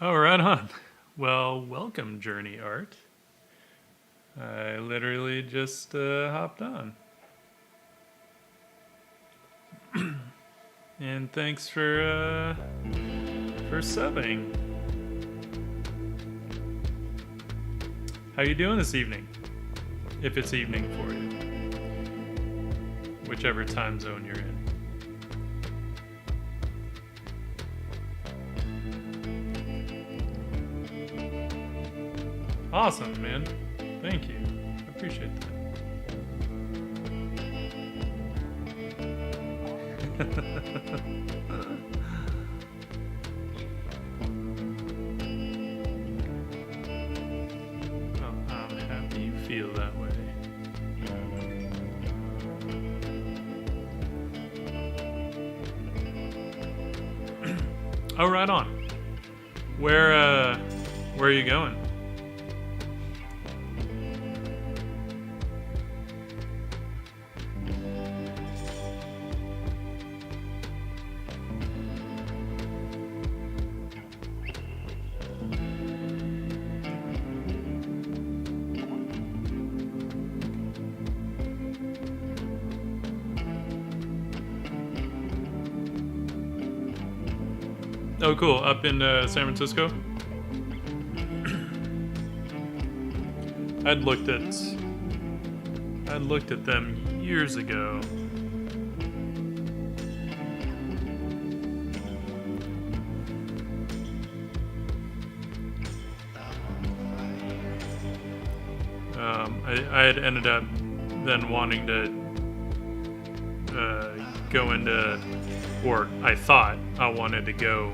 Oh, right on. Well, welcome, Journey Art. I literally just hopped on. And thanks for subbing. How you doing this evening? If it's evening for you. Whichever time zone you're in. Awesome, man. Thank you. I appreciate that. Well, I'm happy you feel that way. Oh, right on. Where are you going? Oh, cool. Up in San Francisco? I'd looked at them years ago. I had ended up then wanting to go into, or I thought I wanted to go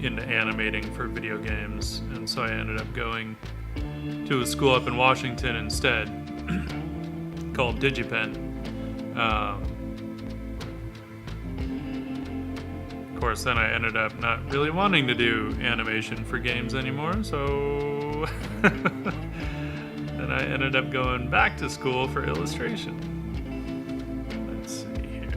into animating for video games, and so I ended up going to a school up in Washington instead called DigiPen. Of course, then I ended up not really wanting to do animation for games anymore, so then I ended up going back to school for illustration. Let's see here.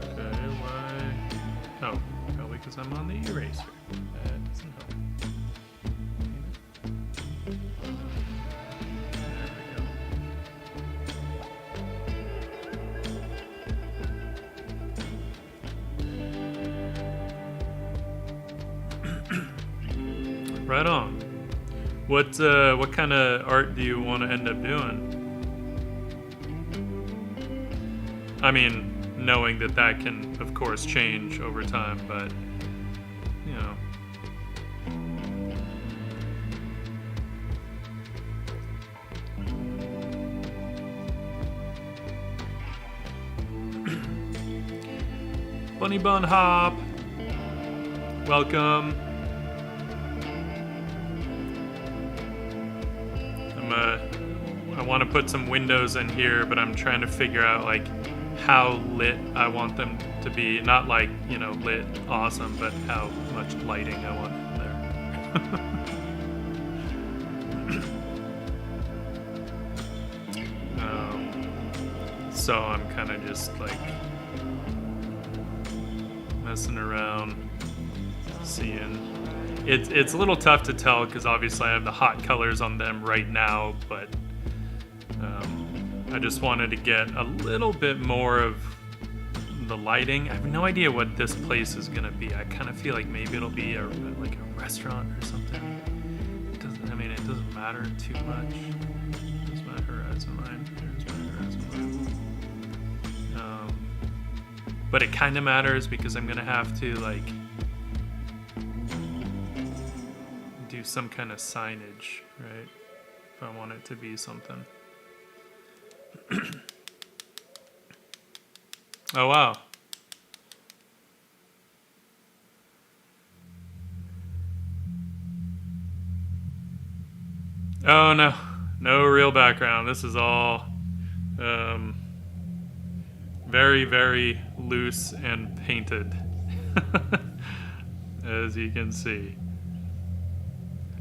Okay, why? Oh, probably because I'm on the eraser. That doesn't help. Right on. What kind of art do you want to end up doing? I mean, knowing that can, of course, change over time, but you know. Bunny Bun Hop, welcome. I want to put some windows in here, but I'm trying to figure out like how lit I want them to be. Not like, lit awesome, but how much lighting I want there. So I'm kind of just like messing around, seeing. It's a little tough to tell because obviously I have the hot colors on them right now, but I just wanted to get a little bit more of the lighting. I have no idea what this place is gonna be. I kind of feel like maybe it'll be like a restaurant or something. It doesn't matter too much. Here's my horizon line. But it kind of matters because I'm gonna have to like do some kind of signage, right? If I want it to be something. Oh, wow. Oh, no. No real background. This is all very, very loose and painted, as you can see.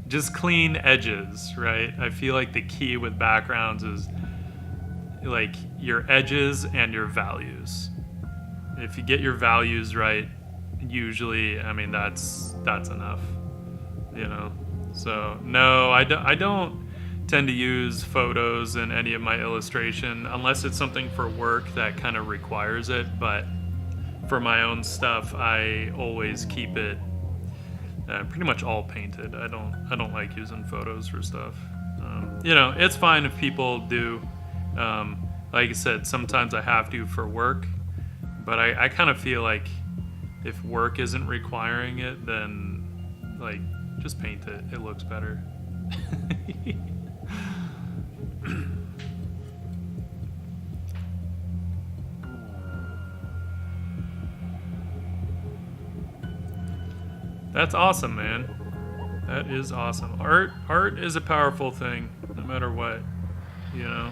Just clean edges, right? I feel like the key with backgrounds is like your edges and your values. If you get your values right, usually, I mean, that's enough, you know. So no, I don't tend to use photos in any of my illustration unless it's something for work that kind of requires it. But for my own stuff, I always keep it pretty much all painted. I don't like using photos for stuff. You know, it's fine if people do. Like I said, sometimes I have to for work, but I kind of feel like if work isn't requiring it, then like just paint it. It looks better. That's awesome, man. That is awesome. Art is a powerful thing, no matter what, you know.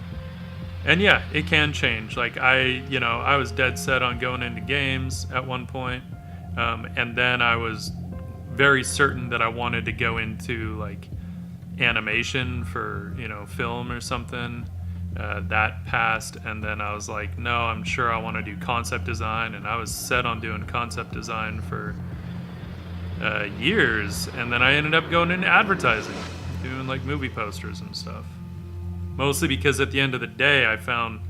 And yeah, it can change. Like I was dead set on going into games at one point, and then I was very certain that I wanted to go into like animation for, you know, film or something. That passed, and then I was like, no, I'm sure I want to do concept design, and I was set on doing concept design for years, and then I ended up going into advertising, doing like movie posters and stuff. Mostly because at the end of the day, I found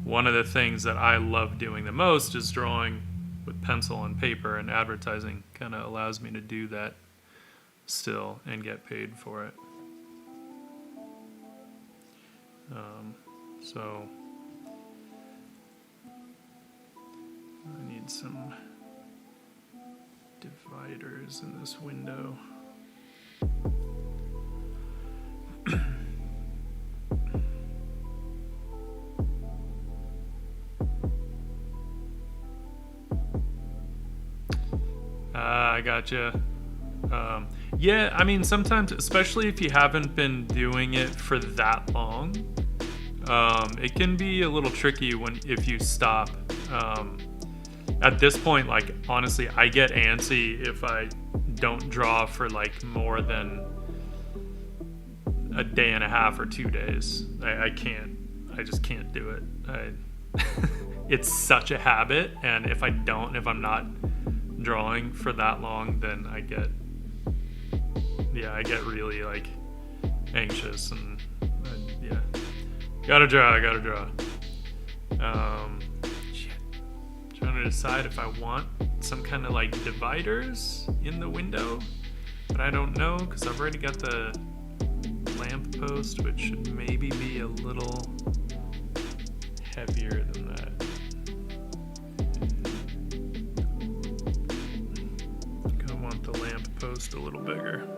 one of the things that I love doing the most is drawing with pencil and paper, and advertising kind of allows me to do that still and get paid for it. So I need some dividers in this window. I gotcha. Yeah, I mean, sometimes, especially if you haven't been doing it for that long, it can be a little tricky if you stop. At this point, like, honestly, I get antsy if I don't draw for like more than a day and a half or 2 days. I just can't do it. It's such a habit, and if I'm not drawing for that long, then I get really like anxious, and yeah, gotta draw. Trying to decide if I want some kind of like dividers in the window, but I don't know because I've already got the lamp post, which should maybe be a little heavier than that. I think I want the lamp post a little bigger.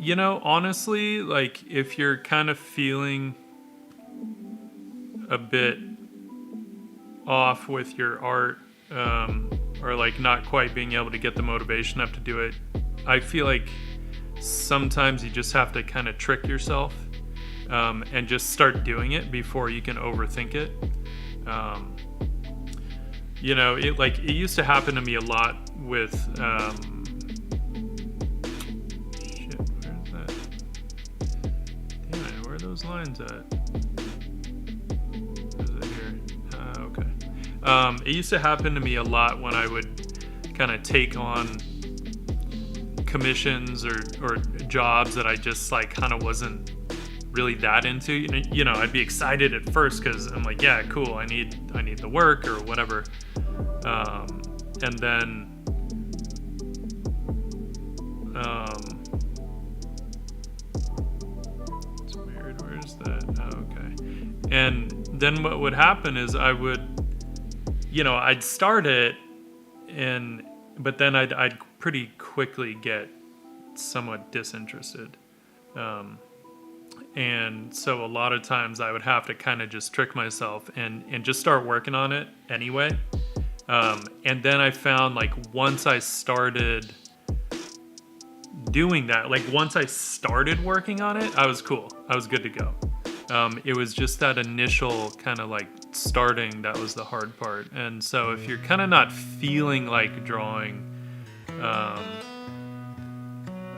You know, honestly, like if you're kind of feeling a bit off with your art, or like not quite being able to get the motivation up to do it, I feel like sometimes you just have to kind of trick yourself, and just start doing it before you can overthink it. You know, it used to happen to me a lot with, those lines at? Is it here? Okay. It used to happen to me a lot when I would kind of take on commissions or jobs that I just like kind of wasn't really that into. You know, I'd be excited at first because I'm like, yeah, cool, I need the work or whatever. And then and then what would happen is I would, you know, I'd start it, but then I'd pretty quickly get somewhat disinterested. And so a lot of times I would have to kind of just trick myself and just start working on it anyway. And then I found like once I started doing that, like once I started working on it, I was cool. I was good to go. It was just that initial kind of like starting that was the hard part. And so if you're kind of not feeling like drawing,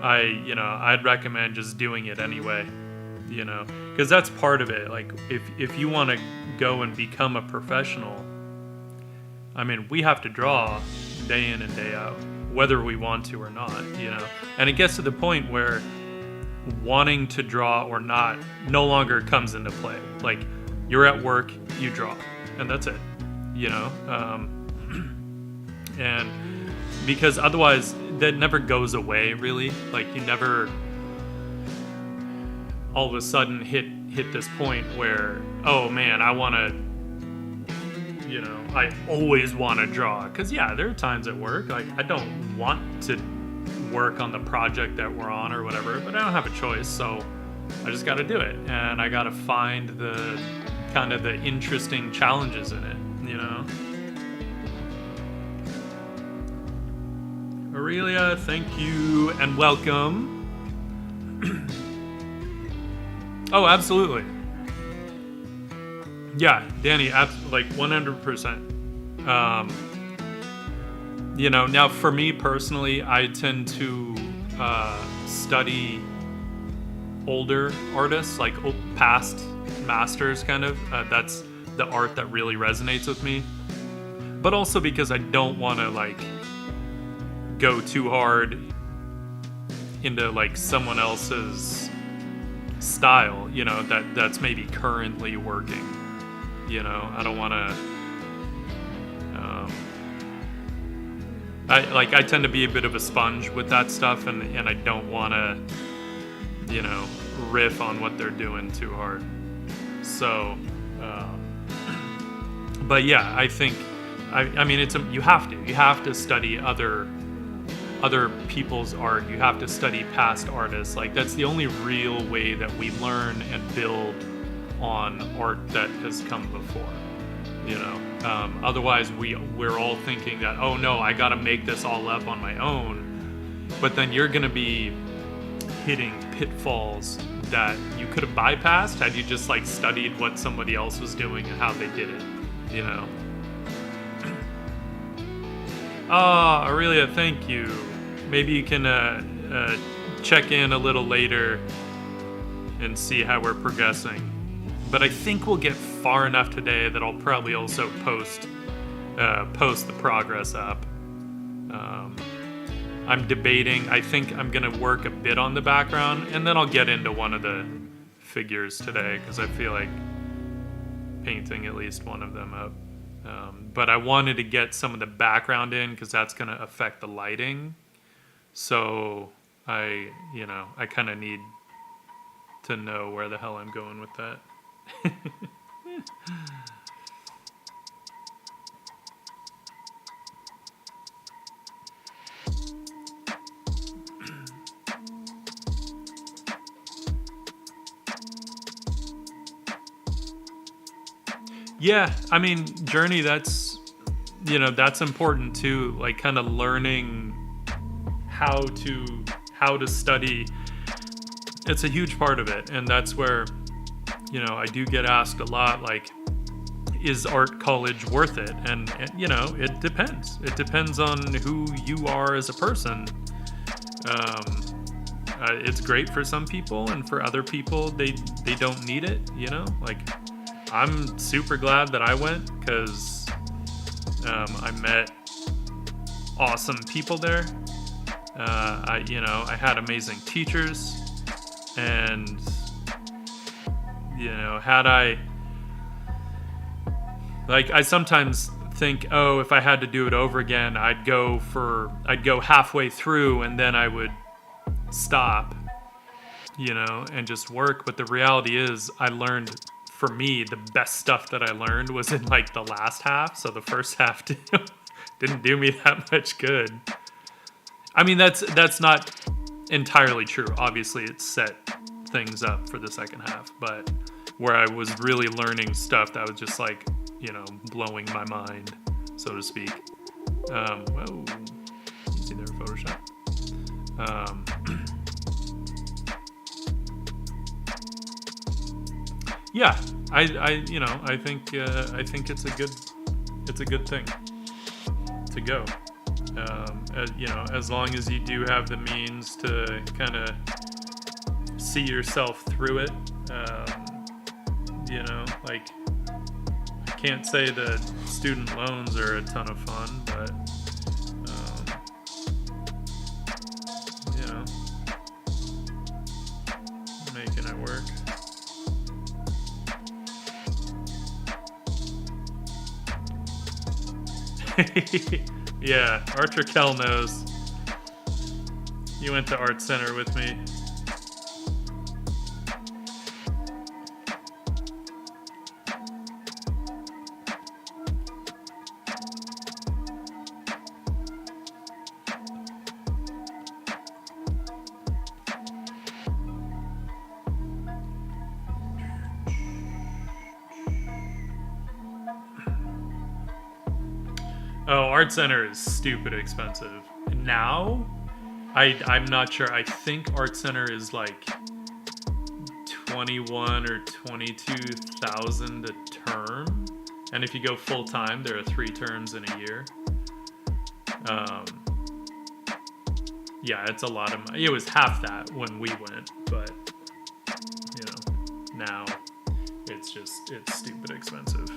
I'd recommend just doing it anyway, because that's part of it. Like if you want to go and become a professional, I mean, we have to draw day in and day out, whether we want to or not, and it gets to the point where wanting to draw or not no longer comes into play. Like you're at work, you draw, and that's it, and because otherwise that never goes away, really. Like you never all of a sudden hit this point where, oh man, I want to, I always want to draw. Because yeah, there are times at work like I don't want to work on the project that we're on or whatever, but I don't have a choice, so I just got to do it, and I got to find the kind of the interesting challenges in it, Aurelia, thank you and welcome. Oh, absolutely. Yeah, Danny, like 100%. Now for me personally, I tend to study older artists, like past masters, kind of. That's the art that really resonates with me. But also because I don't want to like go too hard into like someone else's style, that's maybe currently working. I don't want to. I tend to be a bit of a sponge with that stuff, and I don't want to, riff on what they're doing too hard. So, but yeah, I think, I mean, you have to study other people's art. You have to study past artists. Like that's the only real way that we learn and build on art that has come before. Otherwise we're all thinking that, oh no, I gotta make this all up on my own, but then you're gonna be hitting pitfalls that you could have bypassed had you just like studied what somebody else was doing and how they did it. Aurelia, thank you. Maybe you can check in a little later and see how we're progressing. But I think we'll get far enough today that I'll probably also post the progress up. I'm debating. I think I'm going to work a bit on the background, and then I'll get into one of the figures today, because I feel like painting at least one of them up. But I wanted to get some of the background in, because that's going to affect the lighting. So I kind of need to know where the hell I'm going with that. Yeah, I mean, journey, that's important too, like kind of learning how to study. It's a huge part of it, and that's where I do get asked a lot, like, is art college worth it? And it depends. It depends on who you are as a person. It's great for some people, and for other people, they don't need it. Like, I'm super glad that I went, because I met awesome people there. I had amazing teachers, and had I sometimes think, oh, if I had to do it over again, I'd go halfway through and then I would stop, and just work. But the reality is, I learned, for me, the best stuff that I learned was in like the last half. So the first half didn't do me that much good. I mean, that's not entirely true. Obviously, it set things up for the second half, but where I was really learning stuff that was just like, blowing my mind, so to speak. Whoa, easy there, Photoshop. Yeah, I think it's a good thing to go. As long as you do have the means to kind of see yourself through it. Like, I can't say that student loans are a ton of fun, but making it work. Yeah, Archer Kell knows. You went to Art Center with me. Oh, Art Center is stupid expensive. Now, I'm not sure. I think Art Center is like 21 or 22,000 a term, and if you go full time, there are 3 terms in a year. Yeah, it's a lot of money. It was half that when we went, but now it's stupid expensive.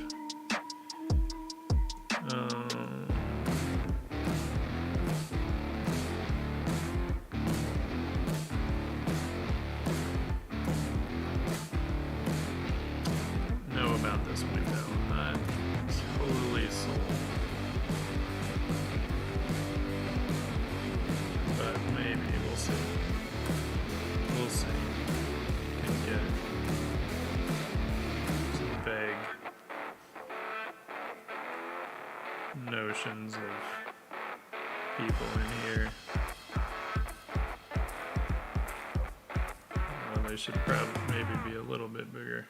Know about this window. Not totally sold. But maybe we'll see. We'll see. Can get some vague notions of people in here. Well, they should probably maybe be a little bit bigger.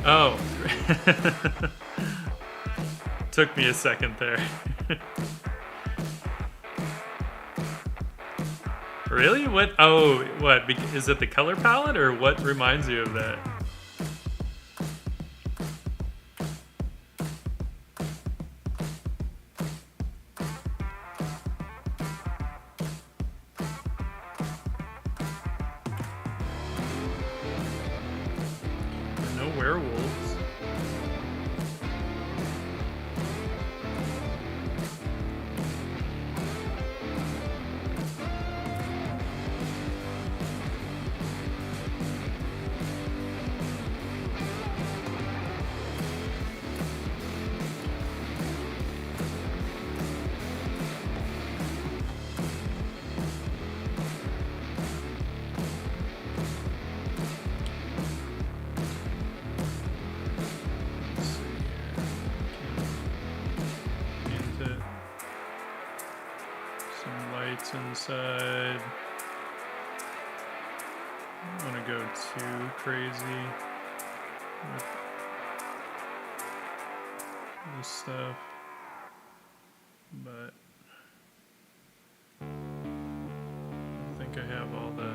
Oh. Took me a second there. Really? What? Oh, what? Is it the color palette, or what reminds you of that? No werewolves. Inside. I don't want to go too crazy with this stuff, but I think I have all the.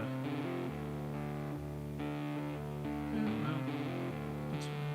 Yeah, no, that's fine.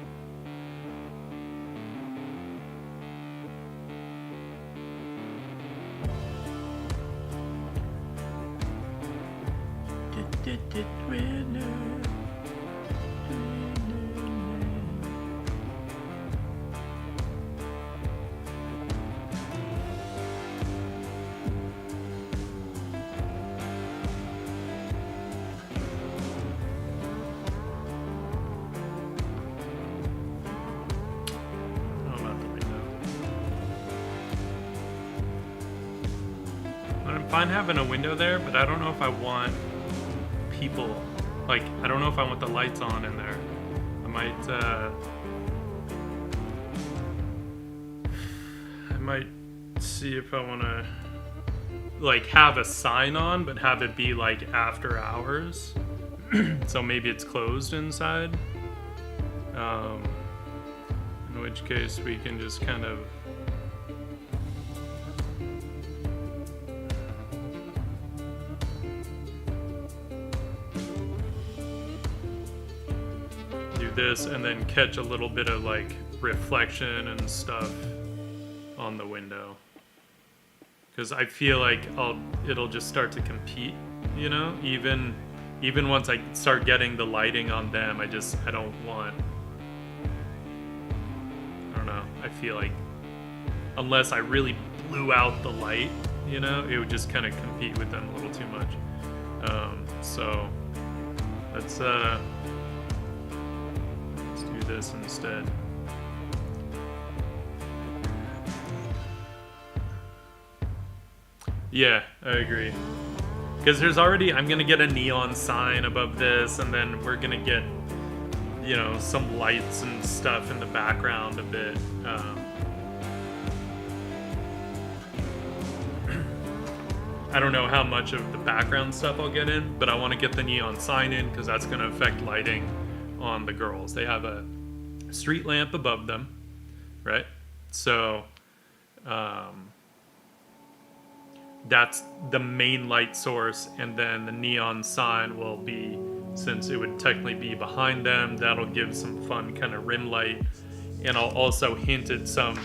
I'm fine having a window there, but I don't know if I want people, like, I don't know if I want the lights on in there. I might see if I want to like have a sign on, but have it be like after hours. So maybe it's closed inside. In which case we can just kind of do this and then catch a little bit of like reflection and stuff on the window. Because I feel like it'll just start to compete, you know? Even once I start getting the lighting on them, I don't want, I don't know, I feel like unless I really blew out the light, you know, it would just kind of compete with them a little too much. So let's do this instead. Yeah, I agree. Because there's already, I'm going to get a neon sign above this, and then we're going to get, you know, some lights and stuff in the background a bit. I don't know how much of the background stuff I'll get in, but I want to get the neon sign in because that's going to affect lighting on the girls. They have a street lamp above them, right? So, that's the main light source, and then the neon sign will be, since it would technically be behind them, that'll give some fun kind of rim light. And I'll also hint at some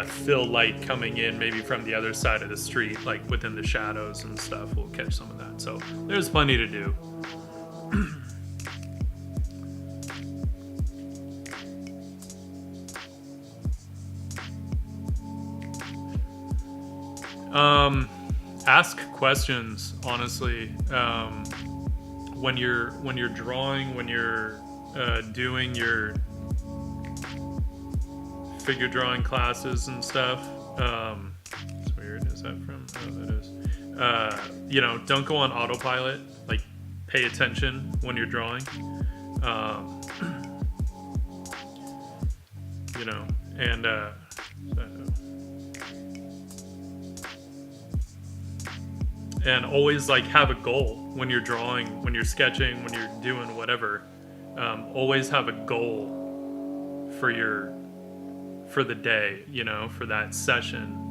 fill light coming in, maybe from the other side of the street, like within the shadows and stuff. We'll catch some of that. So there's plenty to do. Ask questions, honestly. When you're drawing, when you're doing your figure drawing classes and stuff. It's weird. Is that from? Oh, that is. You know, don't go on autopilot. Like, pay attention when you're drawing. You know, and and always like have a goal when you're drawing, when you're sketching, when you're doing whatever. Always have a goal for the day, you know, for that session.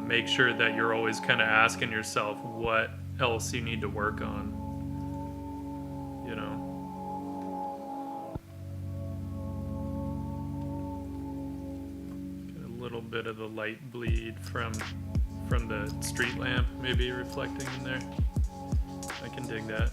Make sure that you're always kind of asking yourself what else you need to work on, you know. Get a little bit of the light bleed from the street lamp maybe reflecting in there. I can dig that.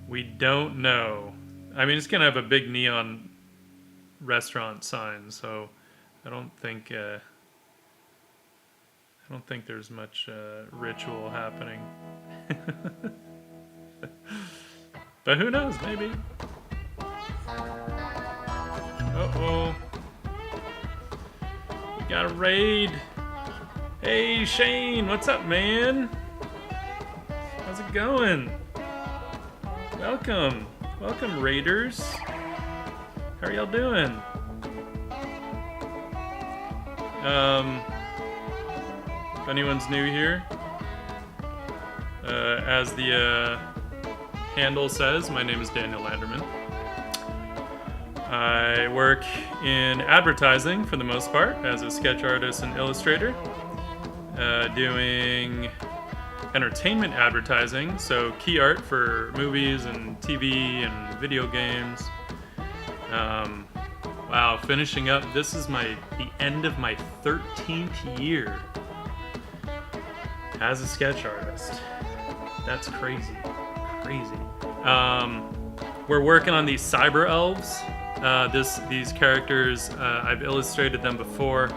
We don't know. I mean, it's gonna have a big neon restaurant sign, so I don't think there's much ritual happening. But who knows? Maybe. Uh-oh. We got a raid. Hey, Shane, what's up, man? How's it going? Welcome. Welcome, raiders. How are y'all doing? If anyone's new here, as the handle says, my name is Daniel Landerman. I work in advertising for the most part as a sketch artist and illustrator, doing entertainment advertising, so key art for movies and TV and video games. Wow, finishing up. This is the end of my 13th year as a sketch artist. That's crazy. We're working on these Cyber Elves. These characters, I've illustrated them before.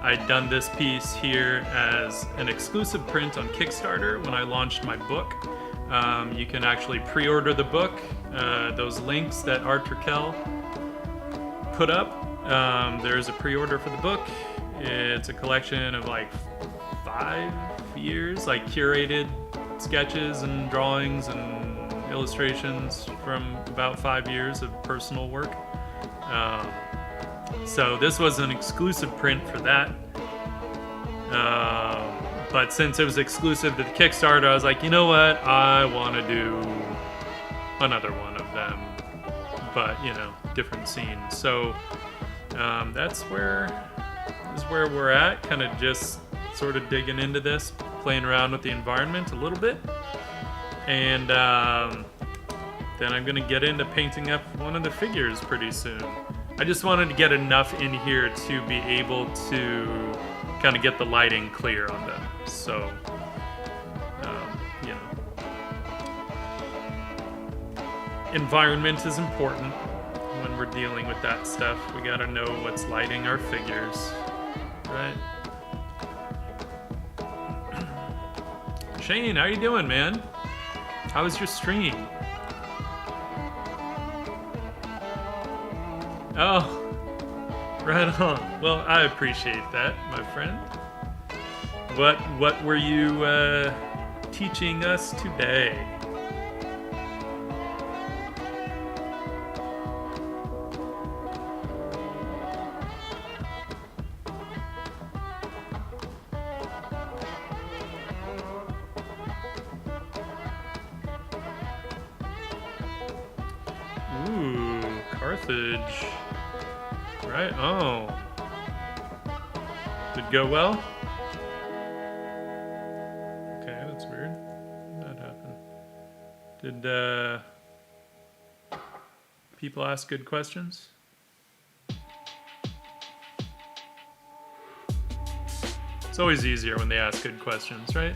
I'd done this piece here as an exclusive print on Kickstarter when I launched my book. You can actually pre-order the book. Those links that Art Raquel put up, there's a pre-order for the book. It's a collection of like 5 years, like curated sketches and drawings and illustrations from about 5 years of personal work. So this was an exclusive print for that. But since it was exclusive to the Kickstarter, I was like, you know what? I want to do another one of them, but you know, different scene. So that's where we're at. Kind of just sort of digging into this, playing around with the environment a little bit, and then I'm gonna get into painting up one of the figures pretty soon. I just wanted to get enough in here to be able to kind of get the lighting clear on them. So, you know, environment is important when we're dealing with that stuff. We gotta know what's lighting our figures, right? Shane, how you doing, man? How was your stream? Oh, right on. Well, I appreciate that, my friend. What were you teaching us today? Ooh, Carthage. Right, oh. Did it go well? Okay, that's weird. That happened. Did people ask good questions? It's always easier when they ask good questions, right?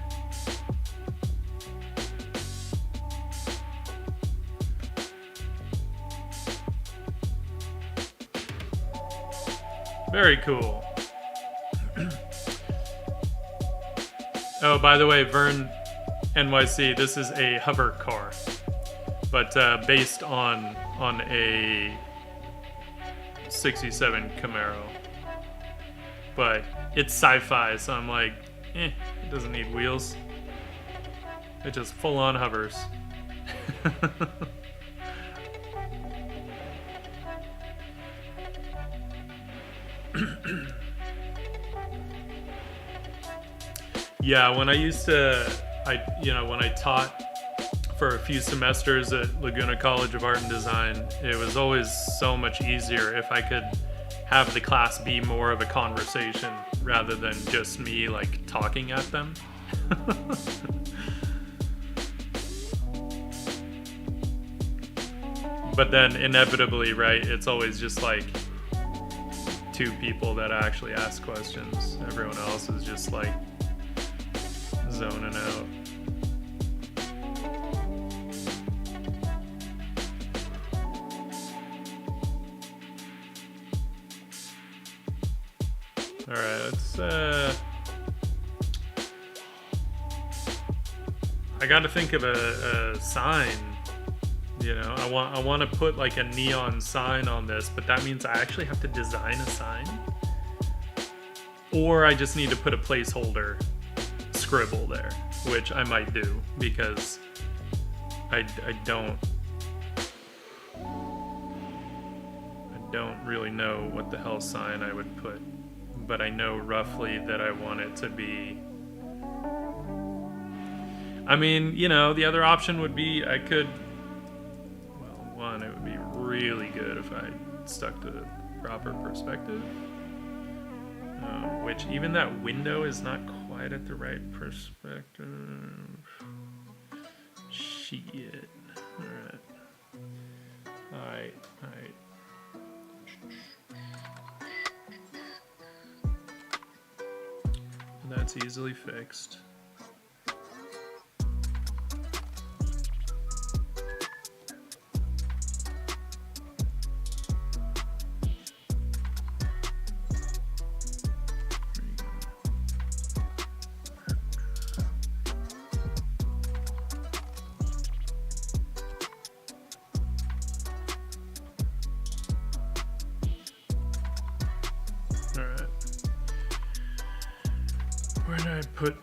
Very cool. Oh, by the way, Vern NYC, this is a hover car, but based on a 67 Camaro. But it's sci-fi, so I'm like, it doesn't need wheels. It just full-on hovers. Yeah, when I used to, when I taught for a few semesters at Laguna College of Art and Design, it was always so much easier if I could have the class be more of a conversation rather than just me like talking at them. But then inevitably, right, it's always just like 2 people that actually ask questions. Everyone else is just like zoning out. All right, let's I got to think of a sign. You know, I want to put like a neon sign on this, but that means I actually have to design a sign. Or I just need to put a placeholder scribble there, which I might do because I don't really know what the hell sign I would put, but I know roughly that I want it to be. I mean, you know, the other option would be I could. One, it would be really good if I stuck to the proper perspective, which even that window is not quite at the right perspective. Shit. Alright. That's easily fixed. did I put?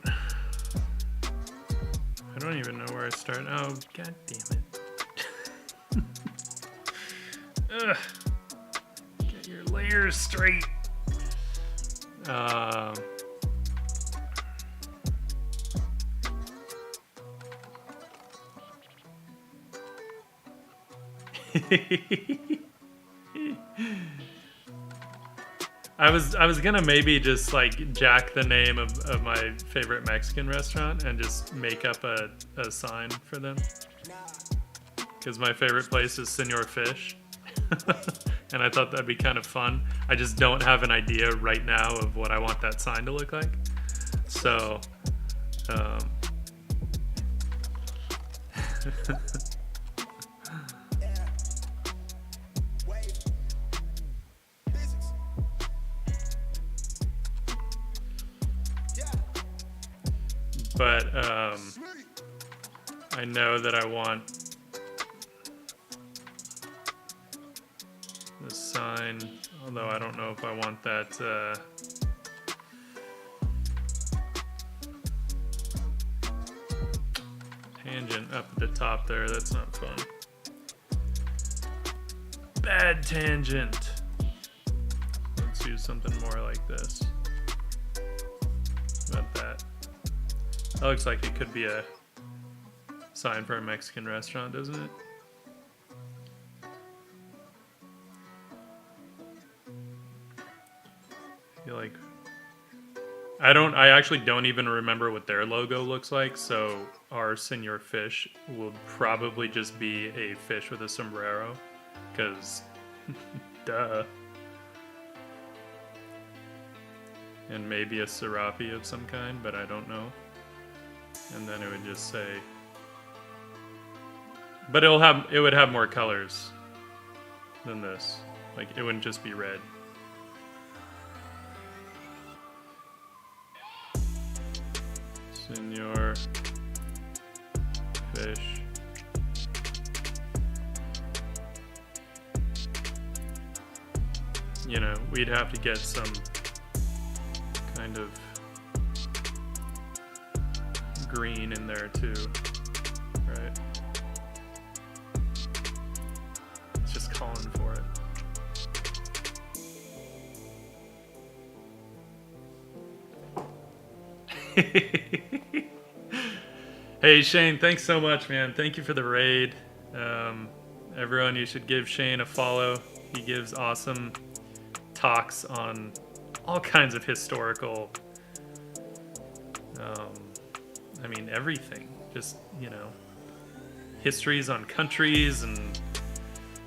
I don't even know where I start. Oh, god damn it. Ugh. Get your layers straight. I was gonna maybe just like jack the name of my favorite Mexican restaurant and just make up a sign for them. Because my favorite place is Senor Fish. And I thought that'd be kind of fun. I just don't have an idea right now of what I want that sign to look like. So, but I know that I want the sign, although I don't know if I want that tangent up at the top there. That's not fun. Bad tangent. Let's use something more like this. About that. That looks like it could be a sign for a Mexican restaurant, doesn't it? I feel like I actually don't even remember what their logo looks like, so our Senor Fish will probably just be a fish with a sombrero, because duh. And maybe a serape of some kind, but I don't know. And then it would just say, but it would have more colors than this. Like, it wouldn't just be red. Senor Fish. You know, we'd have to get some kind of green in there too, right? It's just calling for it. Hey Shane, thanks so much, man. Thank you for the raid. Everyone, you should give Shane a follow. He gives awesome talks on all kinds of historical, I mean, everything. Just, you know, histories on countries and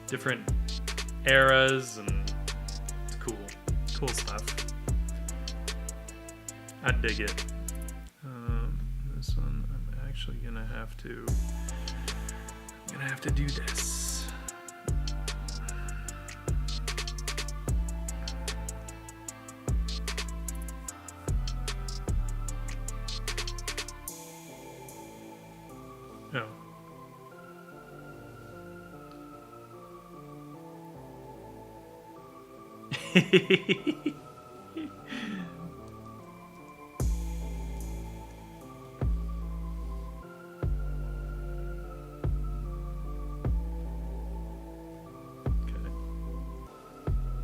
different eras, and it's cool. Cool stuff. I dig it. This one, I'm actually gonna have to do this. Oh.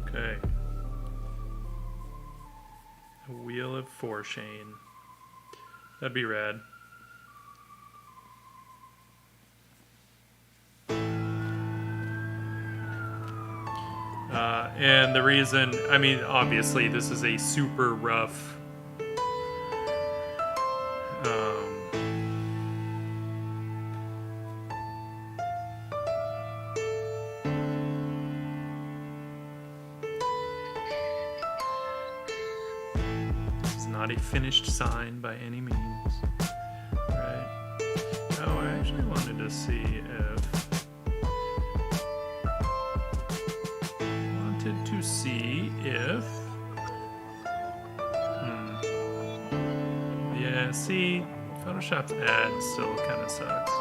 Okay. A wheel of four Shane. That'd be rad. And the reason, I mean, obviously this is a super rough this is not a finished sign by any means, right? Oh, I actually wanted to see if yeah, see, Photoshop's ad still kind of sucks.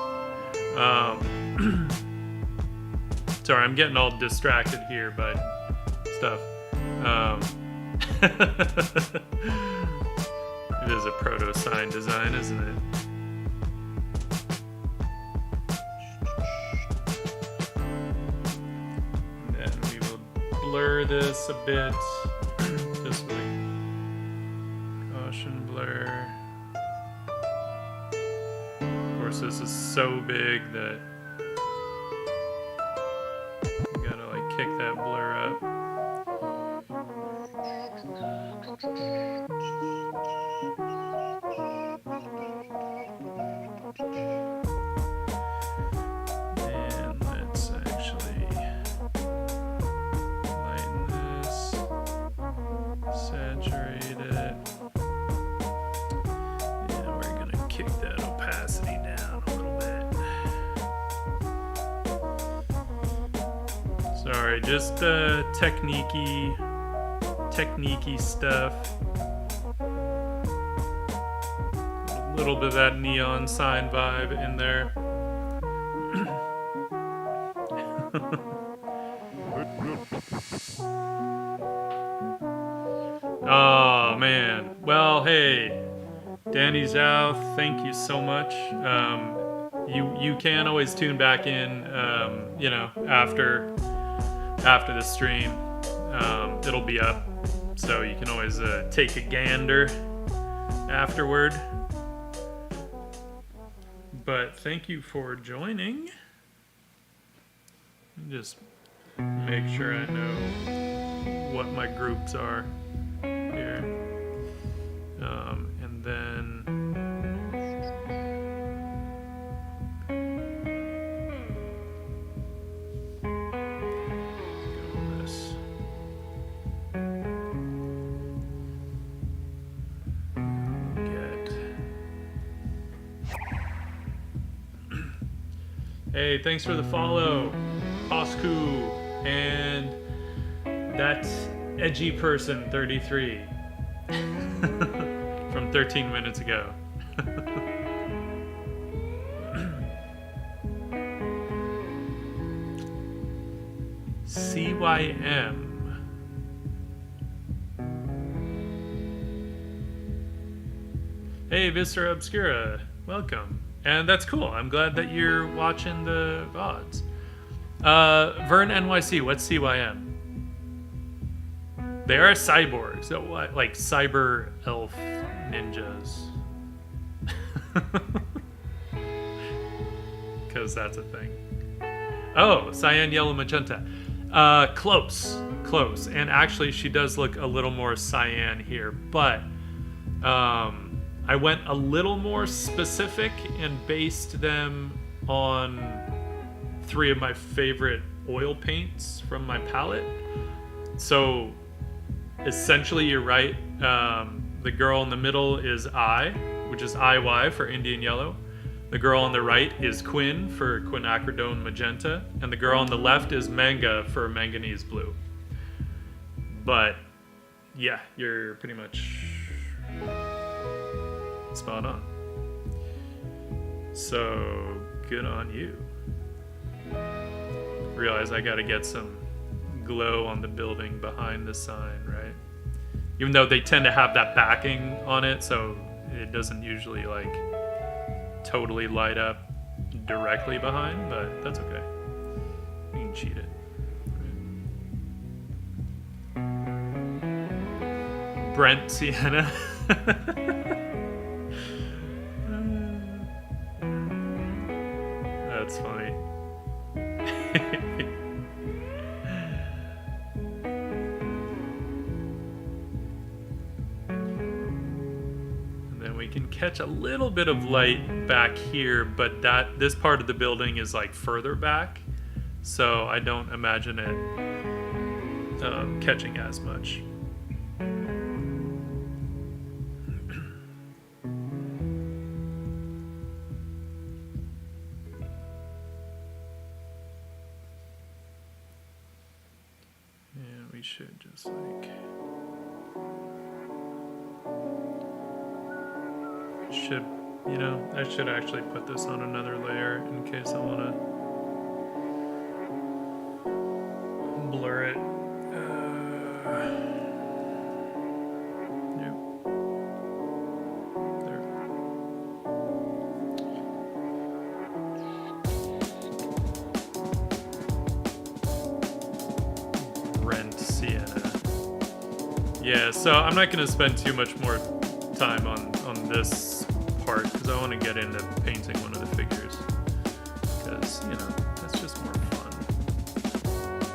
Sorry, I'm getting all distracted here by stuff. It is a proto-sign design, isn't it? And then we will blur this a bit. Just like caution blur. Of course, this is so big that you gotta like kick that blur up. And let's actually lighten this, saturate it, and we're gonna kick that opacity down a little bit. Sorry, just techniquey stuff. A little bit of that neon sign vibe in there. Oh man. Well, hey, Danny Zhao, thank you so much. You can always tune back in, you know, after the stream. It'll be up, so you can always take a gander afterward. But thank you for joining. Just make sure I know what my groups are here. And then go with this. Hey, thanks for the follow, Osku, and that edgy person 33 from 13 minutes ago. CYM. Hey, Viscera Obscura, welcome. And that's cool. I'm glad that you're watching the VODs. Vern NYC, what's CYM? They are cyborgs, so what, like cyber elf ninjas. Because that's a thing. Oh, cyan, yellow, magenta. Close. And actually, she does look a little more cyan here, but I went a little more specific and based them on 3 of my favorite oil paints from my palette. So essentially, you're right. The girl in the middle is I, which is IY for Indian Yellow. The girl on the right is Quinn for Quinacridone Magenta. And the girl on the left is Manga for Manganese Blue. But yeah, you're pretty much spot on. So good on you. Realize I gotta get some glow on the building behind the sign, right? Even though they tend to have that backing on it, so it doesn't usually like totally light up directly behind, but that's okay. You can cheat it. Brent Sienna. That's funny. And then we can catch a little bit of light back here, but this part of the building is like further back, so I don't imagine it catching as much. Should just like I should actually put this on another layer in case I want to blur it. Yep. Yeah, so I'm not going to spend too much more time on this part because I want to get into painting one of the figures because, you know, that's just more fun.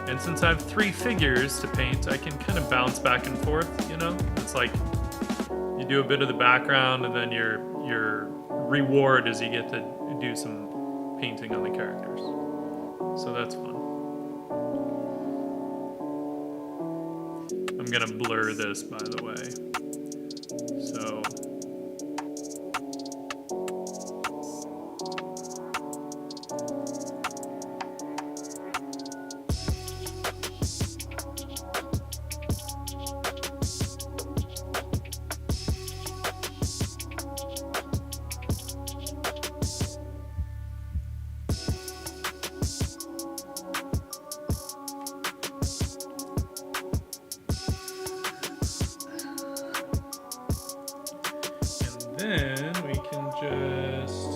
And since I have 3 figures to paint, I can kind of bounce back and forth, you know? It's like you do a bit of the background and then your reward is you get to do some painting on the characters. So that's fun. I'm gonna blur this, by the way. So then we can just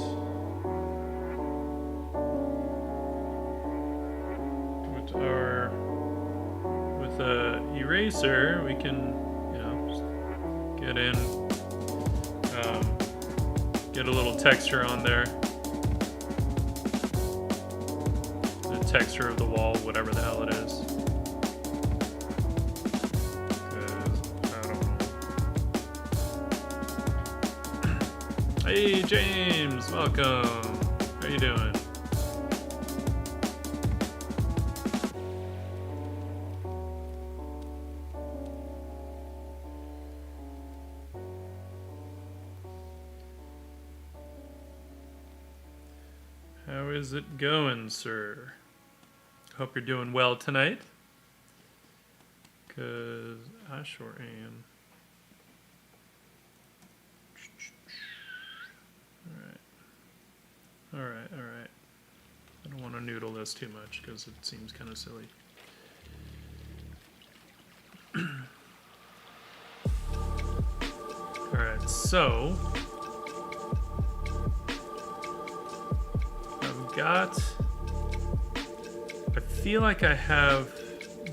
with a eraser we can, you know, just get in, get a little texture on there, the texture of the wall, whatever the hell it is. Hey James, welcome. How you doing? How is it going, sir? Hope you're doing well tonight. 'Cause I sure am. Alright. I don't want to noodle this too much because it seems kind of silly. Alright, so I feel like I have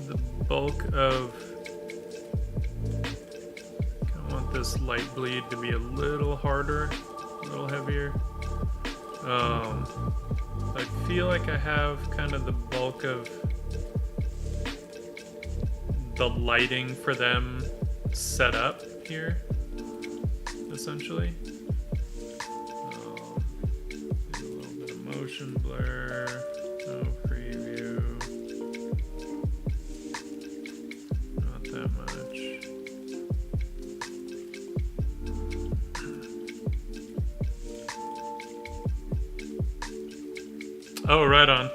the bulk of, I want this light bleed to be a little harder, a little heavier. I feel like I have kind of the bulk of the lighting for them set up here, essentially. A little bit of motion blur, no preview, not that much. Oh, right on.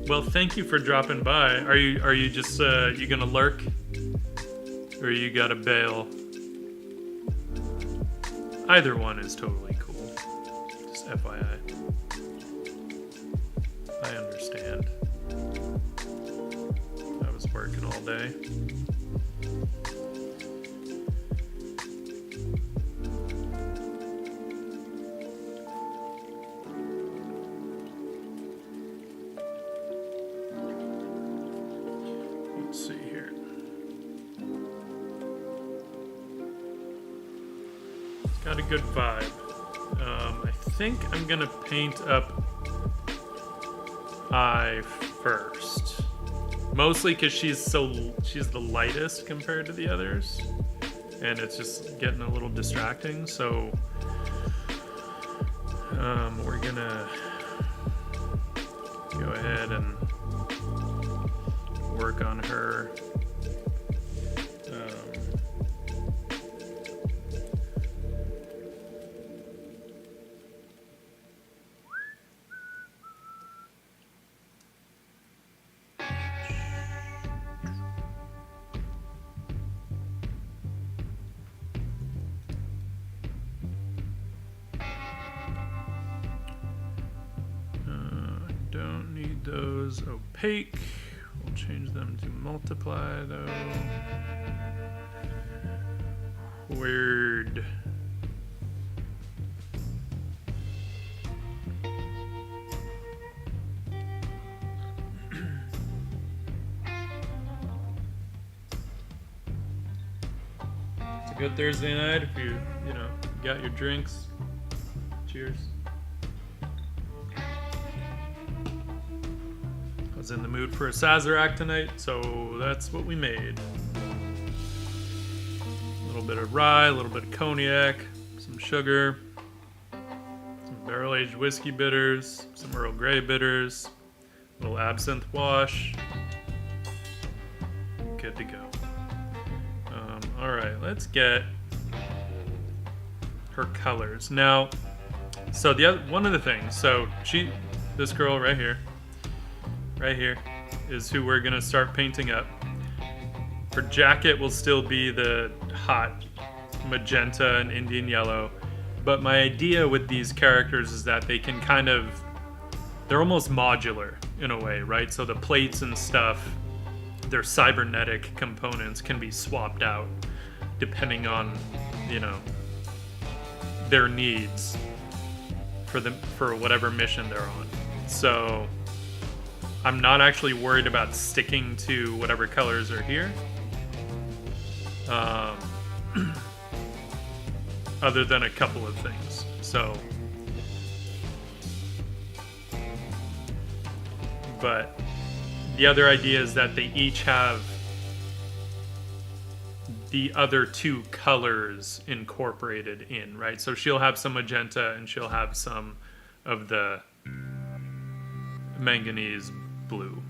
Well, thank you for dropping by. Are you just you gonna lurk, or you gotta bail? Either one is totally cool. Just FYI. I understand. I was working all day. Let's see here. It's got a good vibe. I think I'm gonna paint up Eye first. Mostly because she's the lightest compared to the others. And it's just getting a little distracting, so we're gonna go ahead and work on her. Don't need those opaque. We'll change them to multiply though. Weird. Good Thursday night if you know, got your drinks. Cheers. I was in the mood for a Sazerac tonight, so that's what we made. A little bit of rye, a little bit of cognac, some sugar, some barrel-aged whiskey bitters, some Earl Grey bitters, a little absinthe wash. Good to go. All right, let's get her colors now. So one of the things, so this girl right here is who we're gonna start painting up. Her jacket will still be the hot magenta and Indian yellow, but my idea with these characters is that they can they're almost modular in a way, right? So the plates and stuff, their cybernetic components can be swapped out depending on, you know, their needs for whatever mission they're on. So I'm not actually worried about sticking to whatever colors are here. Other than a couple of things. So, but the other idea is that they each have the other two colors incorporated in, right? So she'll have some magenta and she'll have some of the manganese blue.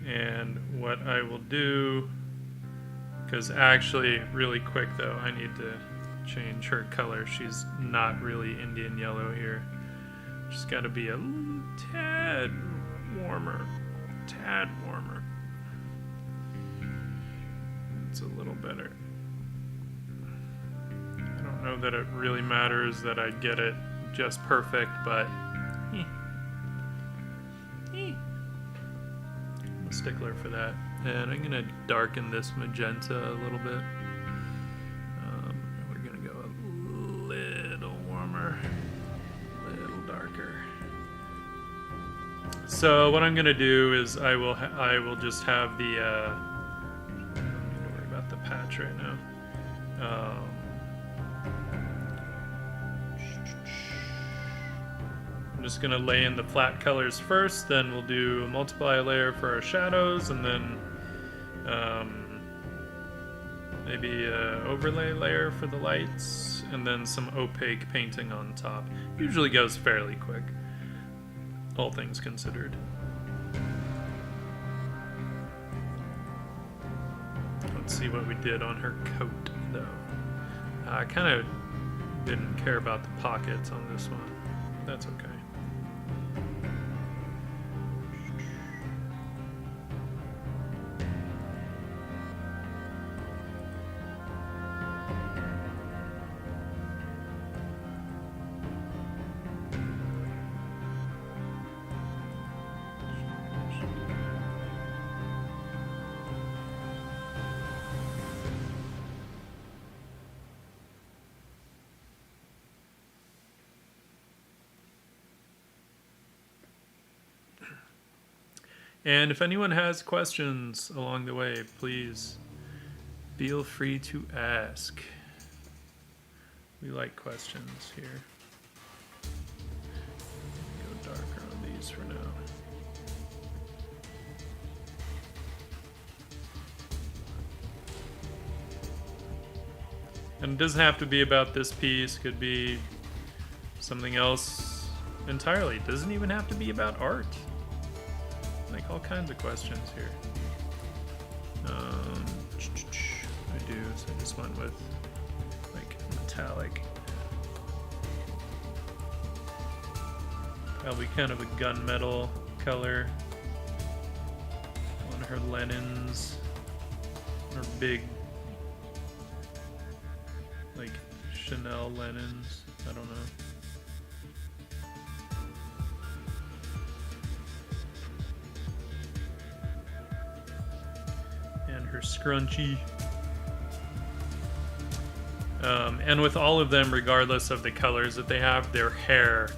And what I will do, because actually, really quick though, I need to change her color. She's not really Indian yellow here. She's got to be a tad warmer. It's a little better. I don't know that it really matters that I get it just perfect, but I'm a stickler for that. And I'm gonna darken this magenta a little bit. We're gonna go a little warmer, a little darker. So what I'm gonna do is I will just have the I don't need to worry about the patch right now. I'm just gonna lay in the flat colors first, then we'll do a multiply layer for our shadows, and then maybe an overlay layer for the lights, and then some opaque painting on top. Usually goes fairly quick, all things considered. Let's see what we did on her coat, though. I kind of didn't care about the pockets on this one. That's okay. And if anyone has questions along the way, please feel free to ask. We like questions here. Go darker on these for now. And it doesn't have to be about this piece. It could be something else entirely. It doesn't even have to be about art. Like all kinds of questions here. I do, so I just went with like metallic. Probably kind of a gunmetal color on her linens, or big like Chanel linens. I don't know. Her scrunchie. And with all of them, regardless of the colors that they have, their hair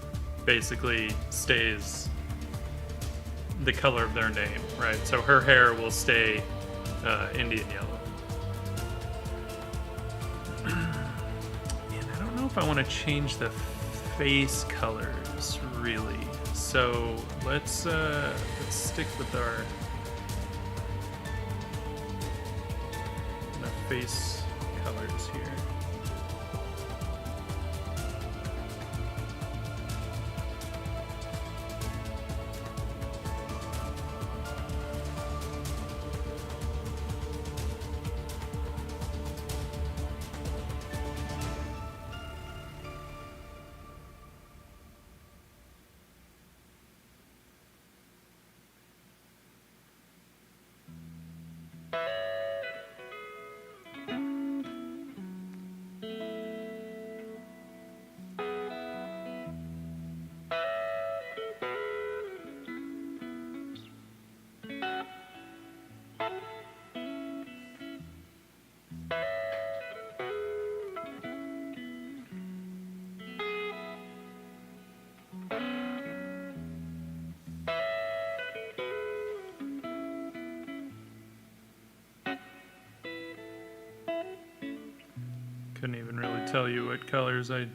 basically stays the color of their name, right? So her hair will stay Indian yellow. And I don't know if I want to change the face colors really. So let's stick with our face colors here. Couldn't even really tell you what colors I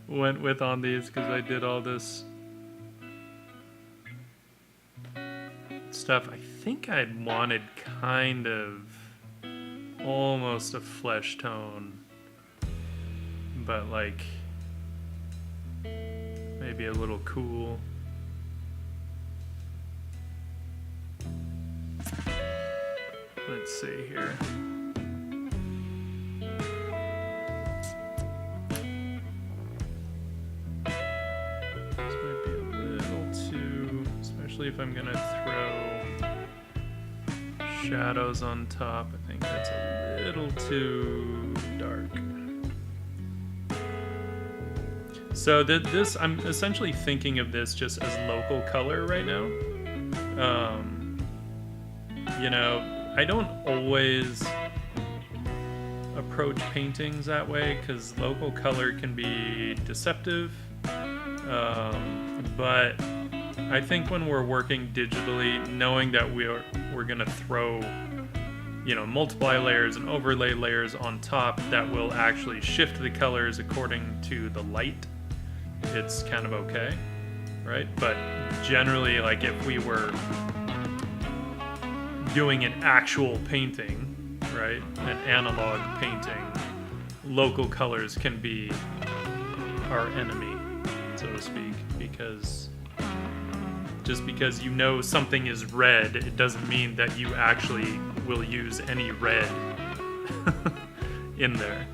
went with on these because I did all this stuff. I think I'd wanted kind of almost a flesh tone, but like maybe a little cool. Let's see here. If I'm gonna throw shadows on top, I think that's a little too dark. So this, I'm essentially thinking of this just as local color right now. You know, I don't always approach paintings that way because local color can be deceptive, but I think when we're working digitally, knowing that we're gonna throw, you know, multiply layers and overlay layers on top that will actually shift the colors according to the light, it's kind of okay, right? But generally, like if we were doing an actual painting, right, an analog painting, local colors can be our enemy, so to speak, because just because you know something is red, it doesn't mean that you actually will use any red in there,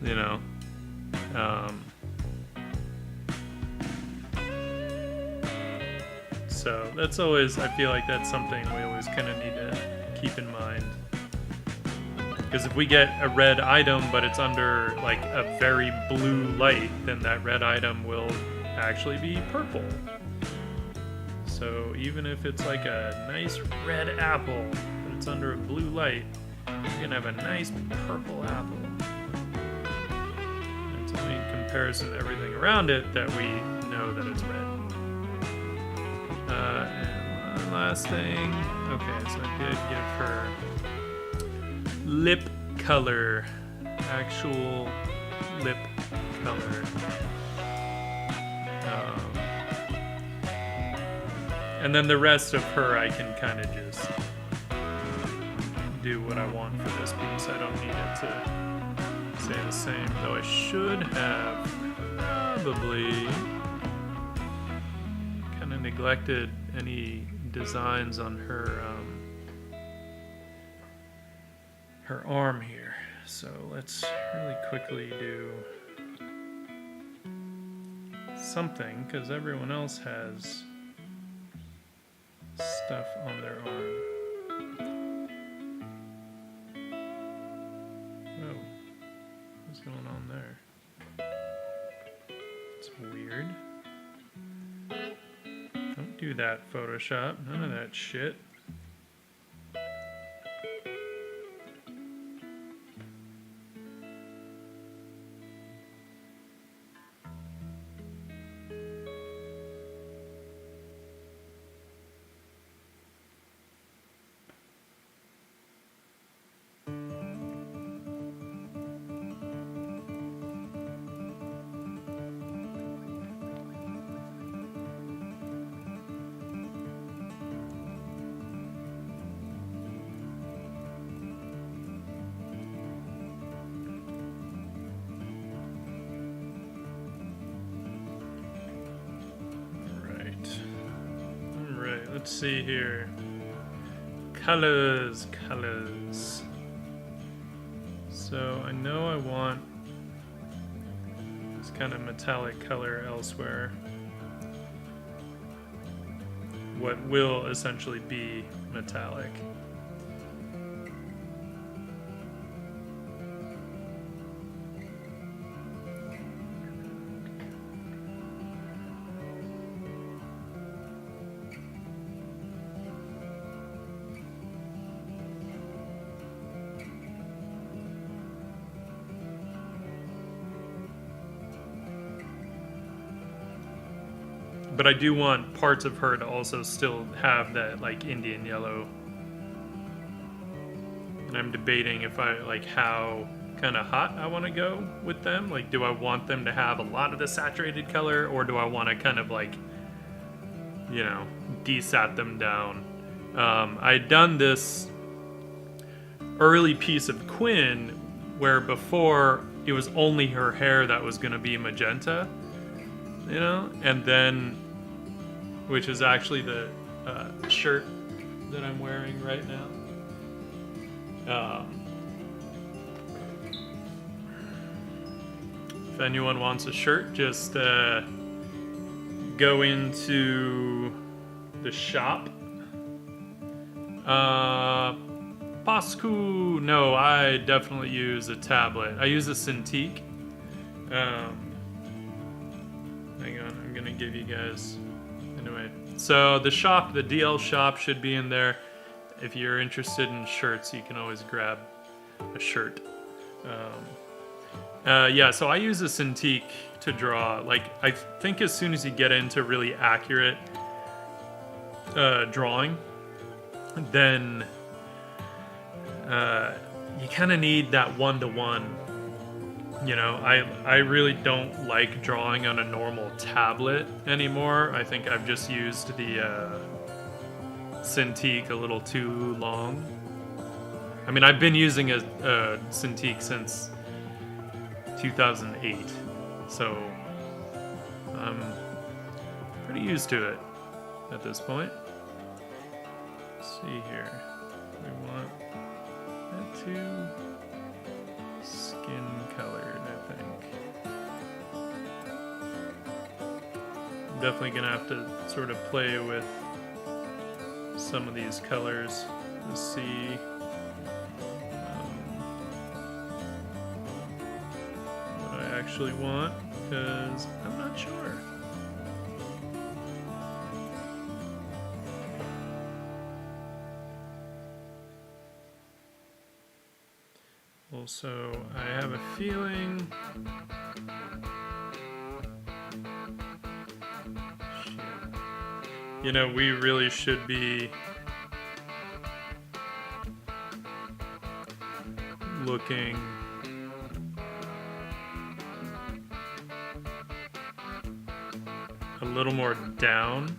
you know. So that's always, I feel like that's something we always kind of need to keep in mind. Because if we get a red item, but it's under like a very blue light, then that red item will actually be purple. So even if it's like a nice red apple, but it's under a blue light, you're gonna have a nice purple apple. It's only in comparison to everything around it that we know that it's red. And one last thing. Okay, so I did give her lip color, actual lip color. And then the rest of her, I can kind of just do what I want for this piece. I don't need it to stay the same, though I should have probably kind of neglected any designs on her her arm here. So let's really quickly do something, because everyone else has stuff on their arm. Oh, what's going on there? It's weird. Don't do that, Photoshop. None of that shit. let's see here. Colors. So I know I want this kind of metallic color elsewhere. What will essentially be metallic. But I do want parts of her to also still have that like Indian yellow. And I'm debating if I like how kind of hot I want to go with them. Like, do I want them to have a lot of the saturated color, or do I want to kind of like, you know, desat them down? I'd done this early piece of Quinn where before it was only her hair that was going to be magenta, you know, and then, which is actually the shirt that I'm wearing right now. If anyone wants a shirt, just go into the shop. Pascu, no, I definitely use a tablet. I use a Cintiq. Hang on, I'm gonna give you guys. Anyway, so the shop, the DL shop should be in there. If you're interested in shirts, you can always grab a shirt. Yeah, so I use a Cintiq to draw. Like, I think as soon as you get into really accurate drawing, then you kind of need that one-to-one. You know, I really don't like drawing on a normal tablet anymore. I think I've just used the Cintiq a little too long. I mean, I've been using a Cintiq since 2008, so I'm pretty used to it at this point. Let's see here. We want that to skin colored, I think. I'm definitely gonna have to sort of play with some of these colors to see what I actually want, because I'm not sure. Also, I have a feeling... You know, we really should be looking a little more down.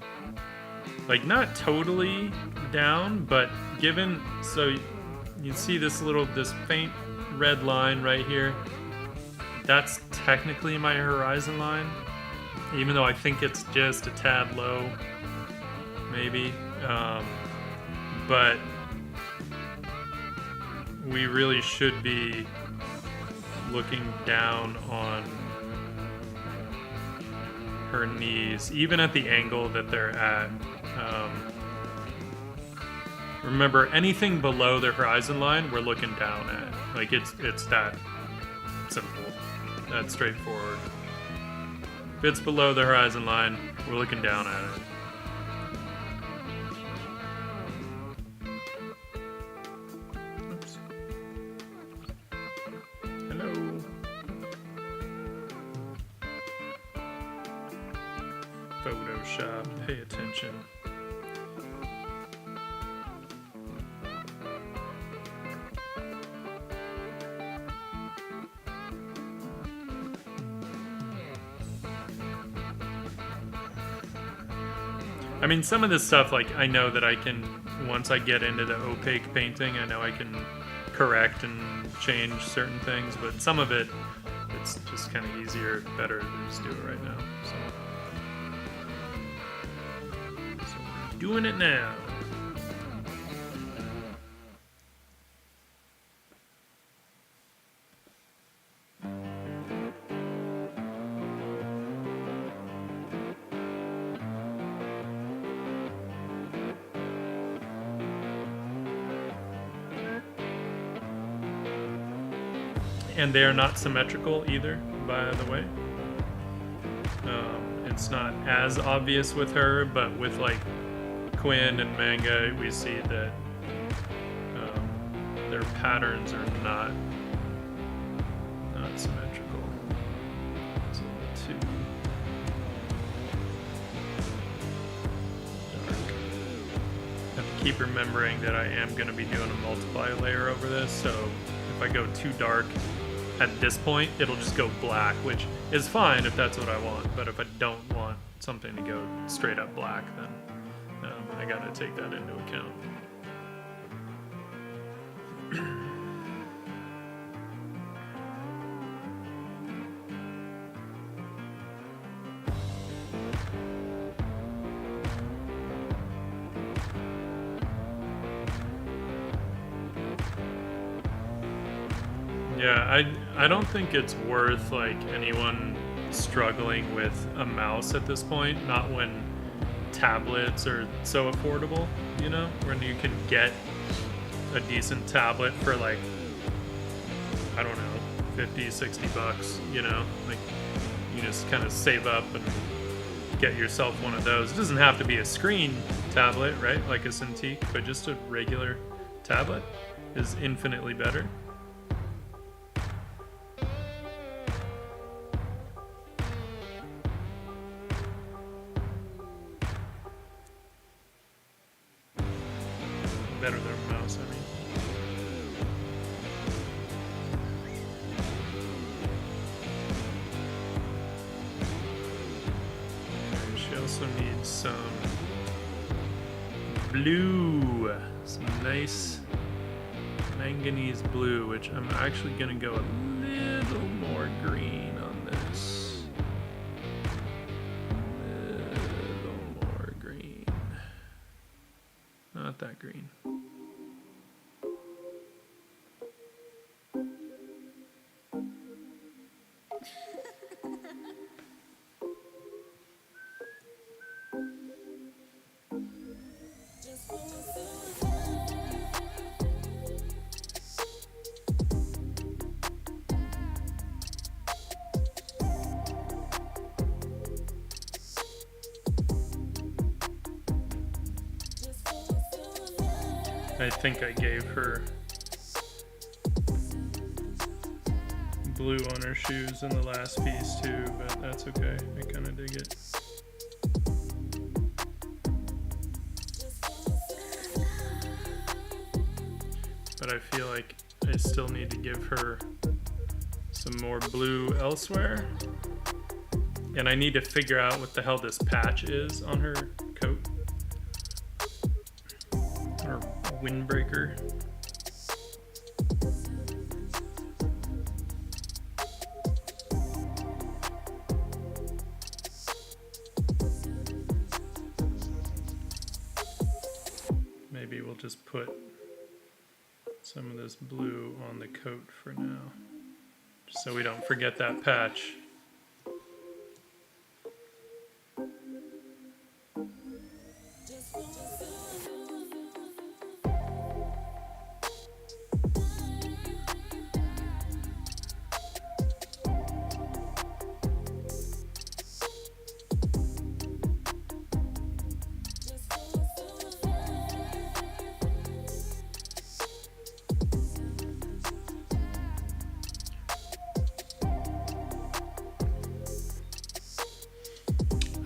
Like, not totally down, but given... So, you see this faint red line right here? That's technically my horizon line, even though I think it's just a tad low. Maybe, but we really should be looking down on her knees, even at the angle that they're at. Remember, anything below the horizon line, we're looking down at. Like, it's that simple, that straightforward. If it's below the horizon line, we're looking down at it. Photoshop, pay attention. I mean, some of this stuff, like, I know that I can, once I get into the opaque painting, I know I can correct and change certain things, but some of it, it's just kind of easier, better to just do it right now. So we're Doing it now. And they are not symmetrical either, by the way. It's not as obvious with her, but with like Quinn and Manga, we see that their patterns are not symmetrical. It's a little too dark. I have to keep remembering that I am going to be doing a multiply layer over this, so if I go too dark at this point, it'll just go black, which is fine if that's what I want, but if I don't want something to go straight up black, then I gotta take that into account. Yeah, I don't think it's worth like anyone struggling with a mouse at this point, not when tablets are so affordable, you know, when you can get a decent tablet for like, I don't know, 50, 60 bucks, you know, like you just kind of save up and get yourself one of those. It doesn't have to be a screen tablet, right, like a Cintiq, but just a regular tablet is infinitely better. Better than a mouse, I mean. Okay, she also needs some blue, some nice manganese blue, which I'm actually gonna go a little more green on this. A little more green. Not that green. I think I gave her blue on her shoes in the last piece too, but that's okay. I kind of dig it. But I feel like I still need to give her some more blue elsewhere. And I need to figure out what the hell this patch is on her coat. Or windbreaker. Maybe we'll just put some of this blue on the coat for now, just so we don't forget that patch.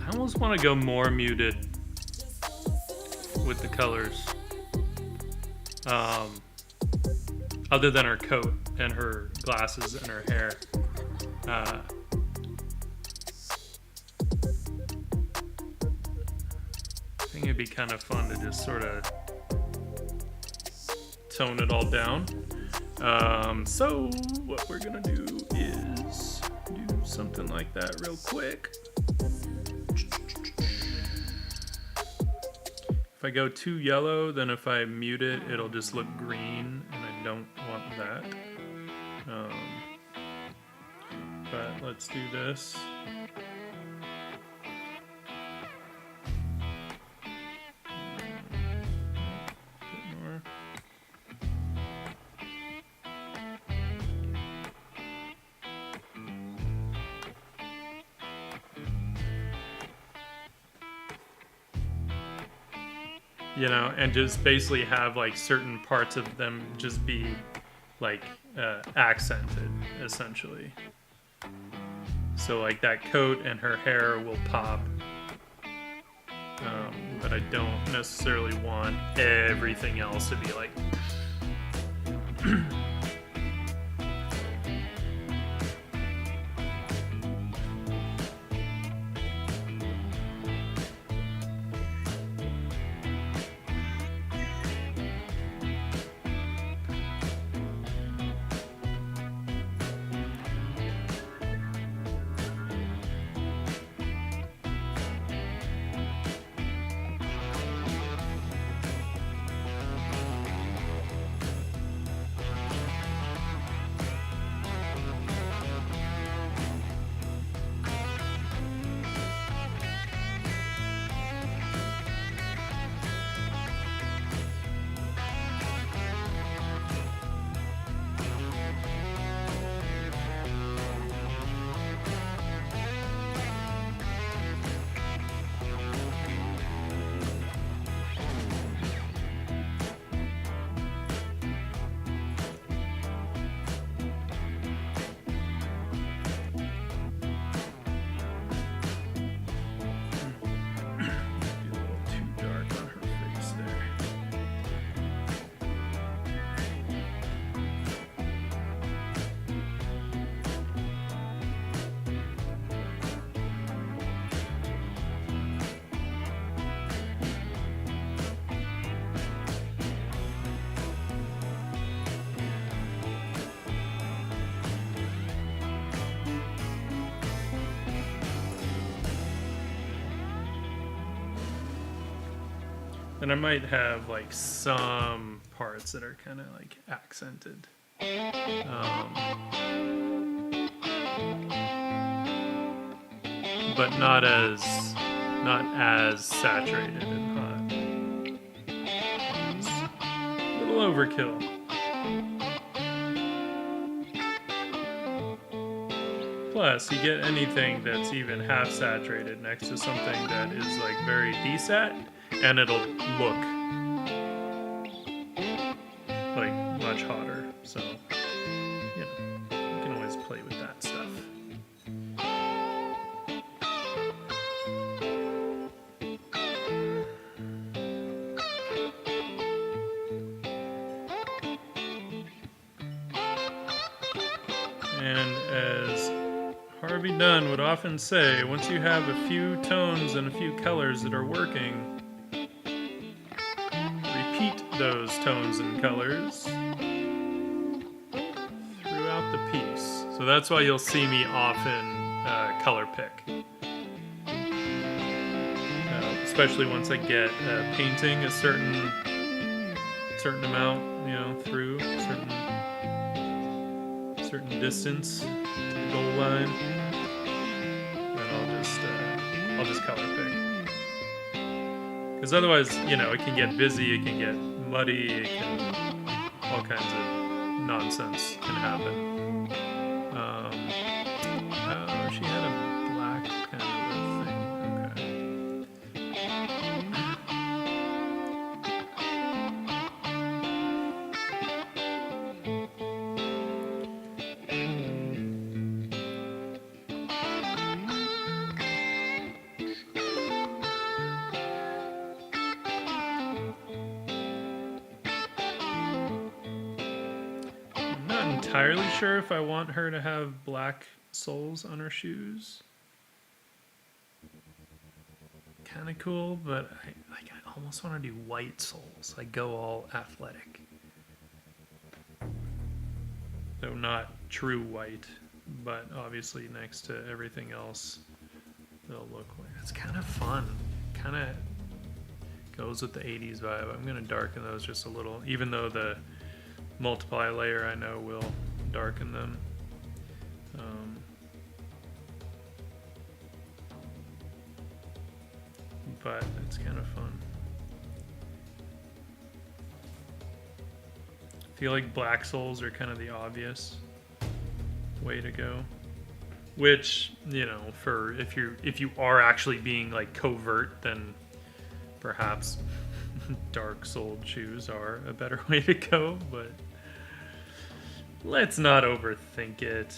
I almost want to go more muted with the colors, other than her coat and her glasses and her hair. I think it'd be kind of fun to just sort of tone it all down. So what we're gonna do is do something like that real quick. If I go too yellow, then if I mute it, it'll just look green, and I don't want that. But let's do this. You know, and just basically have like certain parts of them just be like accented, essentially. So like that coat and her hair will pop, but I don't necessarily want everything else to be like. And I might have like some parts that are kind of like accented. But not as saturated and hot. It's a little overkill. Plus, you get anything that's even half saturated next to something that is like very desat, and it'll look like much hotter. So, you know, you can always play with that stuff. And as Harvey Dunn would often say, once you have a few tones and a few colors that are working, repeat those tones and colors throughout the piece. So that's why you'll see me often color pick. Especially once I get painting a certain amount, you know, through certain distance to the goal line, then I'll just color pick. Because otherwise, you know, it can get busy, it can get muddy, all kinds of nonsense can happen. Oh, she had a black kind of a thing. Okay. Entirely sure if I want her to have black soles on her shoes. Kind of cool, but I almost want to do white soles. I go all athletic. Though not true white, but obviously next to everything else, they'll look like it's kind of fun. Kind of Goes with the 80s vibe. I'm gonna darken those just a little, even though the multiply layer I know will darken them. But it's kind of fun. I feel like black souls are kind of the obvious way to go. Which, you know, for if you are actually being like covert, then perhaps dark souled shoes are a better way to go, but let's not overthink it.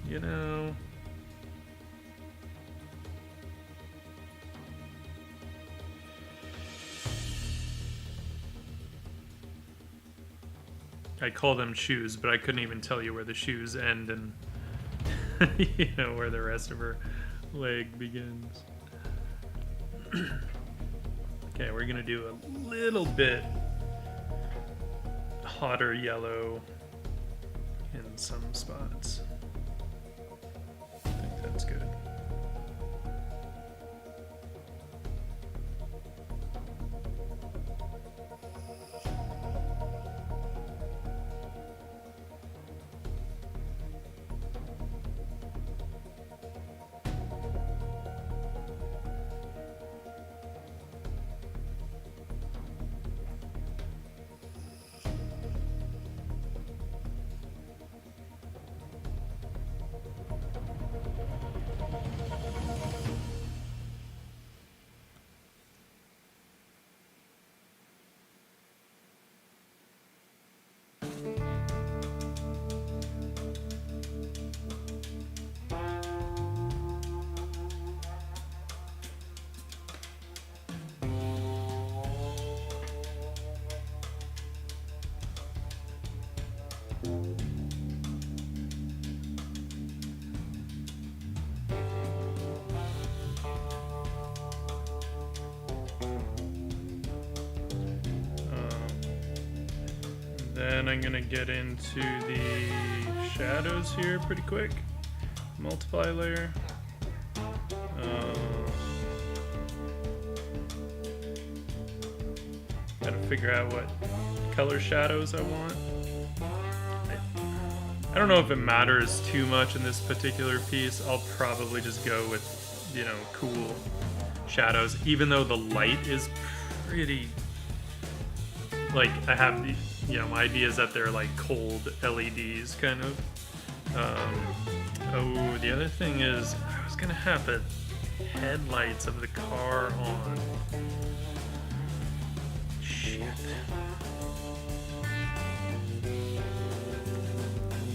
You know. I call them shoes, but I couldn't even tell you where the shoes end and you know where the rest of her leg begins. Okay, we're gonna do a little bit hotter yellow in some spots. I think that's good. Then I'm gonna get into the shadows here pretty quick. Multiply layer. Gotta figure out what color shadows I want. I don't know if it matters too much in this particular piece. I'll probably just go with, you know, cool shadows, even though the light is pretty, like, I have the, you know, my idea is that they're like cold LEDs kind of. Oh, the other thing is I was gonna have the headlights of the car on. Shit. I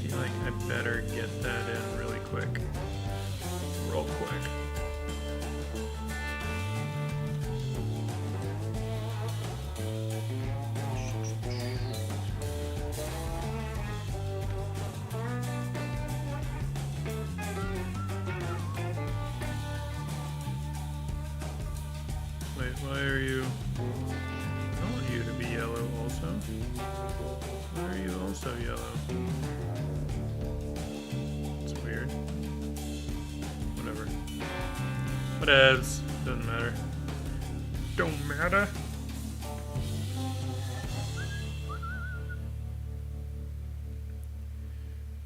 feel like I better get that in really quick. Real quick. Wait, why are you... I want you to be yellow also. Why are you also yellow? It's weird. Whatever. Whatevs. Doesn't matter. Don't matter.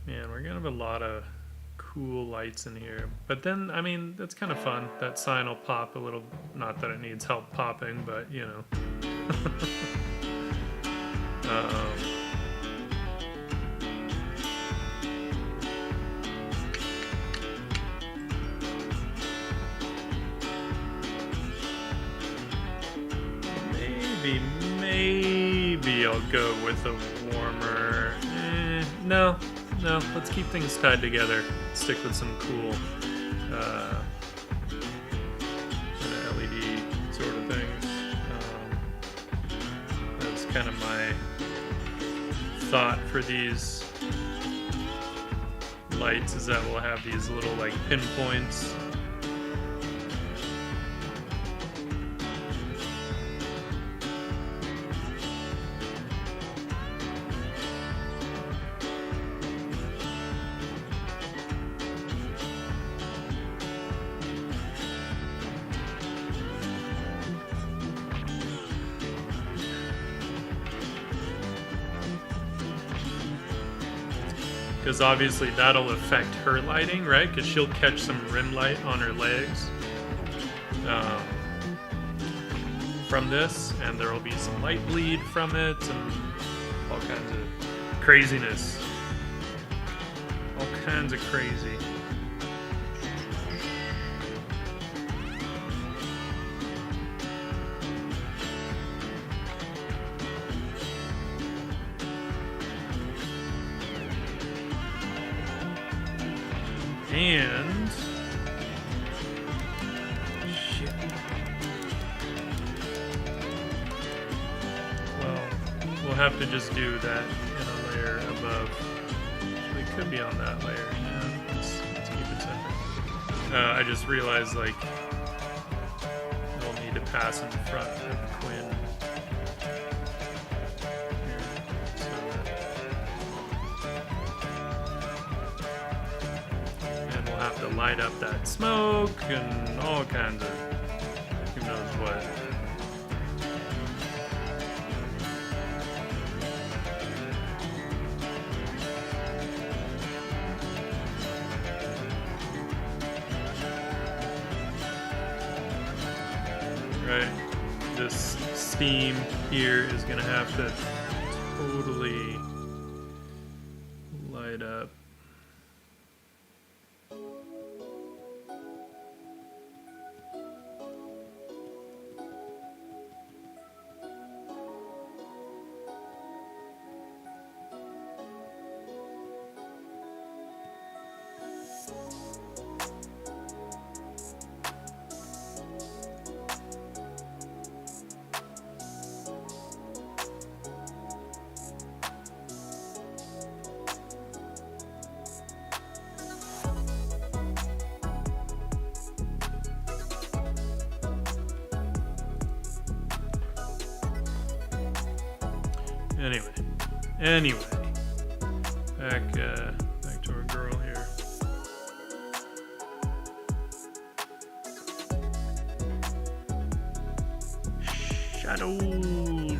Man, we're gonna have a lot of cool lights in here. But then, I mean, that's kind of fun. That sign will pop a little. Not that it needs help popping, but, you know. Maybe I'll go with a warmer. No, let's keep things tied together. Stick with some cool kind of LED sort of things. That's kind of my thought for these lights, is that we'll have these little like pinpoints. because obviously that'll affect her lighting, right? Because she'll catch some rim light on her legs from this, and there will be some light bleed from it, and all kinds of craziness. All kinds of crazy. And shit. Well, we'll have to just do that in a layer above. Actually, it could be on that layer. Yeah, let's keep it separate. I just realized, like, we'll need to pass in front of Quinn. Have to light up that smoke and all kinds of who knows what. Right, this steam here is gonna have to totally light up. Anyway, back to our girl here.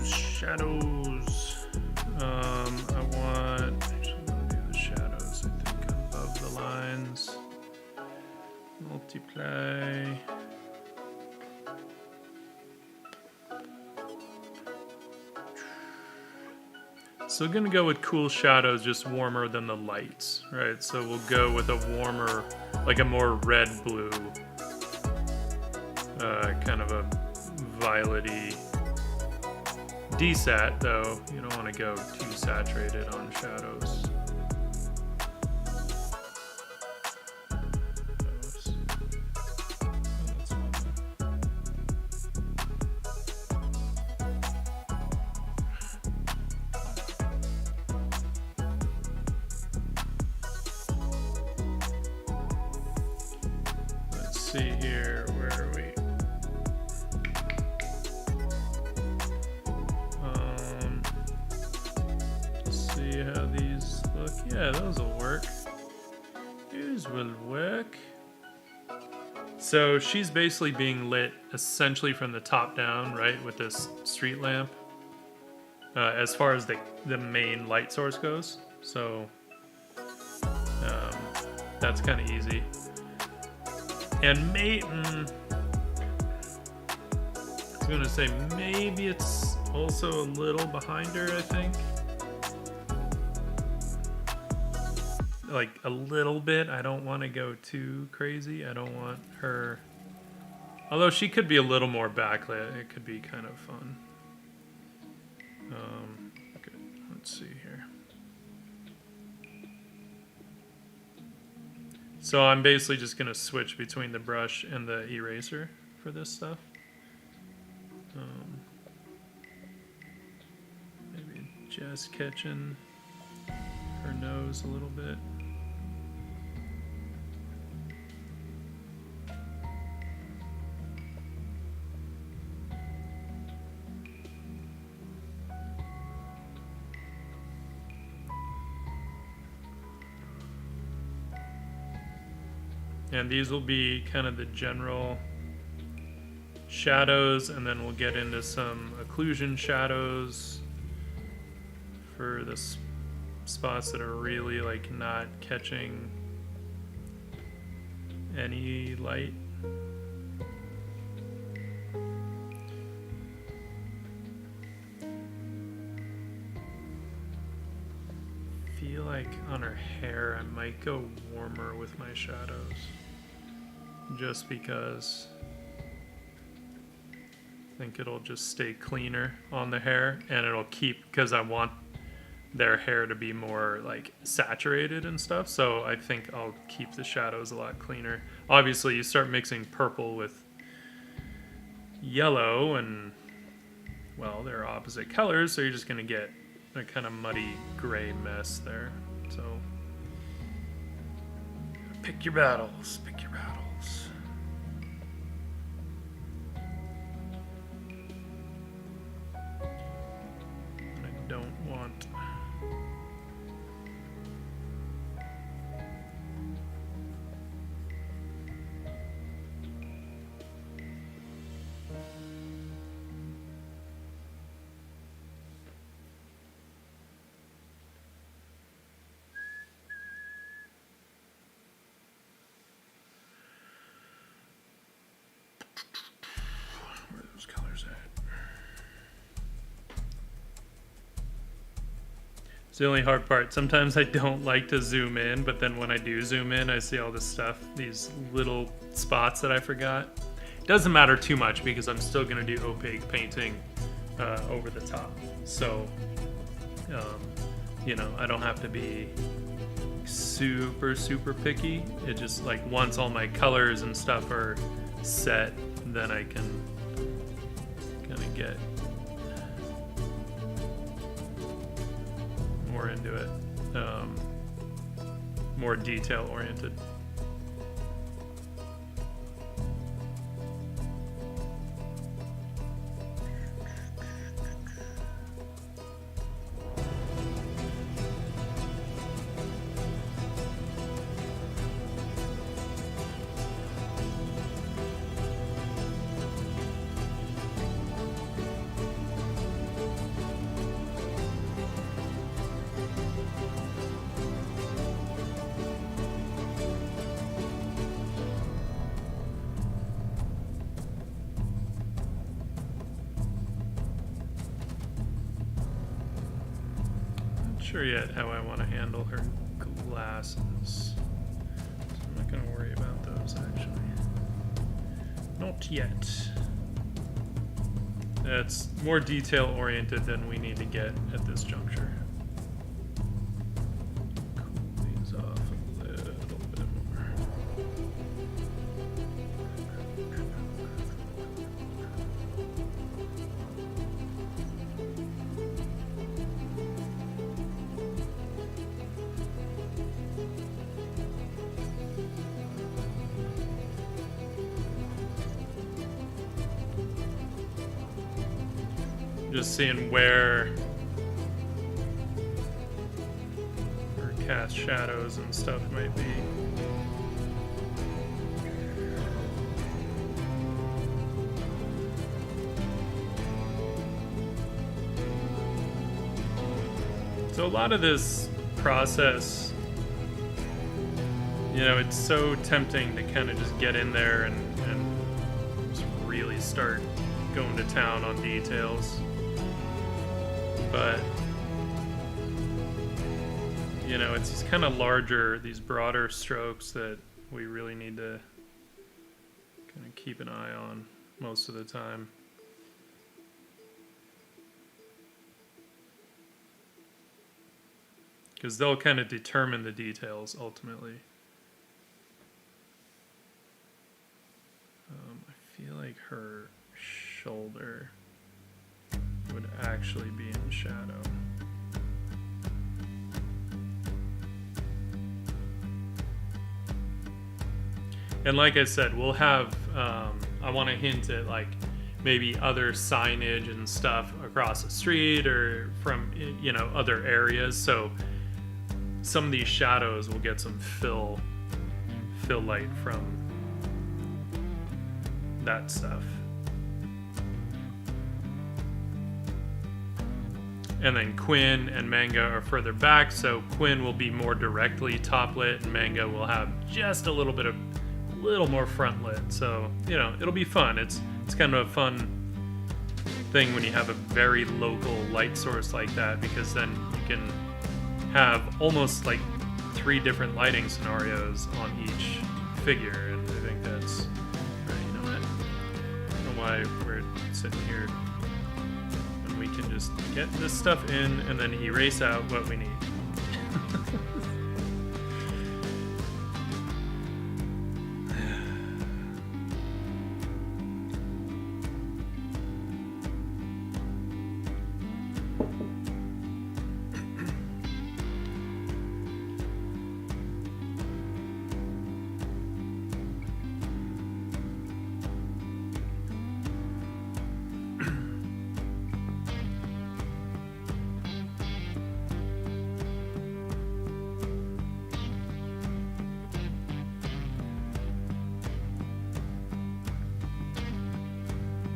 Shadows. I want actually do the shadows. I think above the lines. Multiply. So we're gonna go with cool shadows, just warmer than the lights, right? So we'll go with a warmer, like a more red-blue, kind of a violet-y. Desat, though, you don't want to go too saturated on shadows. See here, where are we? Let's see how these look. Yeah, those will work. These will work. So she's basically being lit essentially from the top down, right, with this street lamp. As far as the main light source goes. So that's kind of easy. And I was gonna say maybe it's also a little behind her, I think. Like a little bit. I don't want to go too crazy. I don't want her. Although she could be a little more backlit, it could be kind of fun. Good. Let's see here. So I'm basically just going to switch between the brush and the eraser for this stuff. Maybe just catching her nose a little bit. And these will be kind of the general shadows, and then we'll get into some occlusion shadows for this spots that are really like not catching any light. Feel like on her hair I might go warmer with my shadows, just because I think it'll just stay cleaner on the hair, and it'll keep, because I want their hair to be more like saturated and stuff, so I think I'll keep the shadows a lot cleaner. Obviously you start mixing purple with yellow and, well, they're opposite colors, so you're just gonna get a kind of muddy gray mess there. So pick your battles, pick your battles. I don't want colors at. It's the only hard part. Sometimes I don't like to zoom in, but then when I do zoom in, I see all this stuff, these little spots that I forgot. It doesn't matter too much because I'm still going to do opaque painting over the top. So, you know, I don't have to be super, super picky. It just, like, once all my colors and stuff are set, then I can kind of get more into it, more detail oriented. Sure yet how I want to handle her glasses. So I'm not going to worry about those actually. Not yet. That's more detail oriented than we need to get at this juncture. Cool these off a little bit more. Just seeing where her cast shadows and stuff might be. So a lot of this process, you know, it's so tempting to kind of just get in there and just really start going to town on details. But, you know, it's these kind of larger, these broader strokes that we really need to kind of keep an eye on most of the time. Because they'll kind of determine the details ultimately. I feel like her shoulder would actually be in shadow. And like I said, we'll have, I want to hint at like maybe other signage and stuff across the street or from, you know, other areas. So some of these shadows will get some fill light from that stuff. And then Quinn and Manga are further back, so Quinn will be more directly top lit, and Manga will have just a little more front lit. So, you know, it'll be fun. It's kind of a fun thing when you have a very local light source like that, because then you can have almost like 3 different lighting scenarios on each figure, and I think that's right. You know what? I don't know why we're sitting here. We can just get this stuff in and then erase out what we need.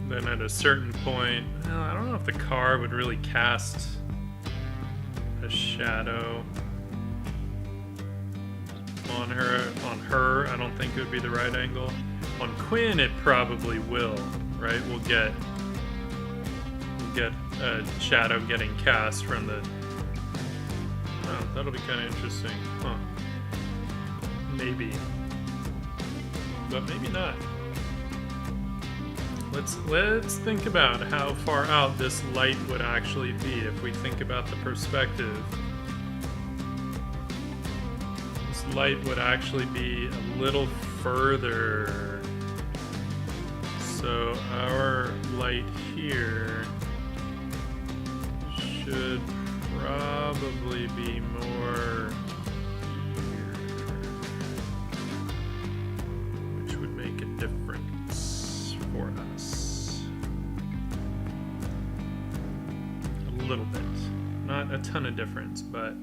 Then at a certain point, well, I don't know if the car would really cast a shadow on her. I don't think it would be the right angle. On Quinn, it probably will, right? We'll get a shadow getting cast from the. Oh, that'll be kind of interesting, huh? Maybe, but maybe not. Let's think about how far out this light would actually be if we think about the perspective. This light would actually be a little further. So our light here should probably be more here, which would make a difference for us. A little bit. Not a ton of difference, but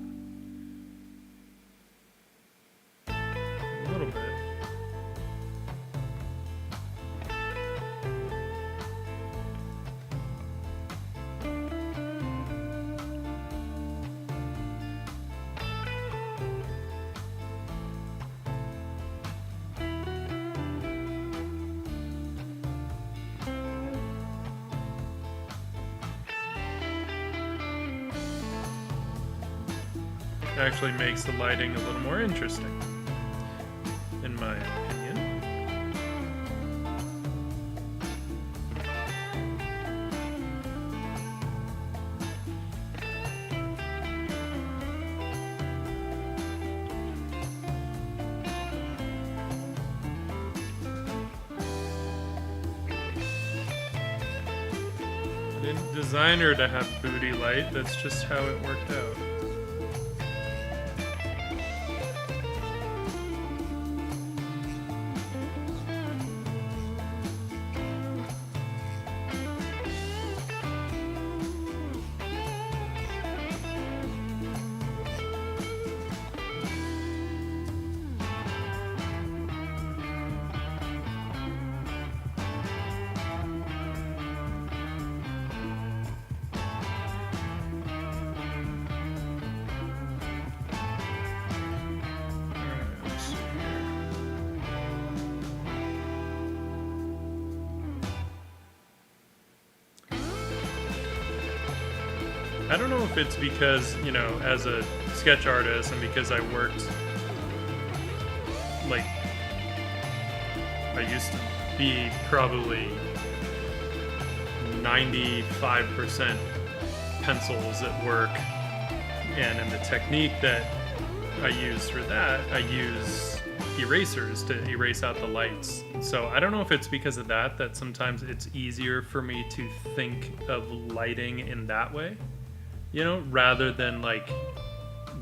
a little bit. Actually makes the lighting a little more interesting, in my opinion. I didn't design her to have booty light, that's just how it worked out. I don't know if it's because, you know, as a sketch artist and because I worked, like, I used to be probably 95% pencils at work, and in the technique that I use for that, I use erasers to erase out the lights. So I don't know if it's because of that sometimes it's easier for me to think of lighting in that way. You know, rather than like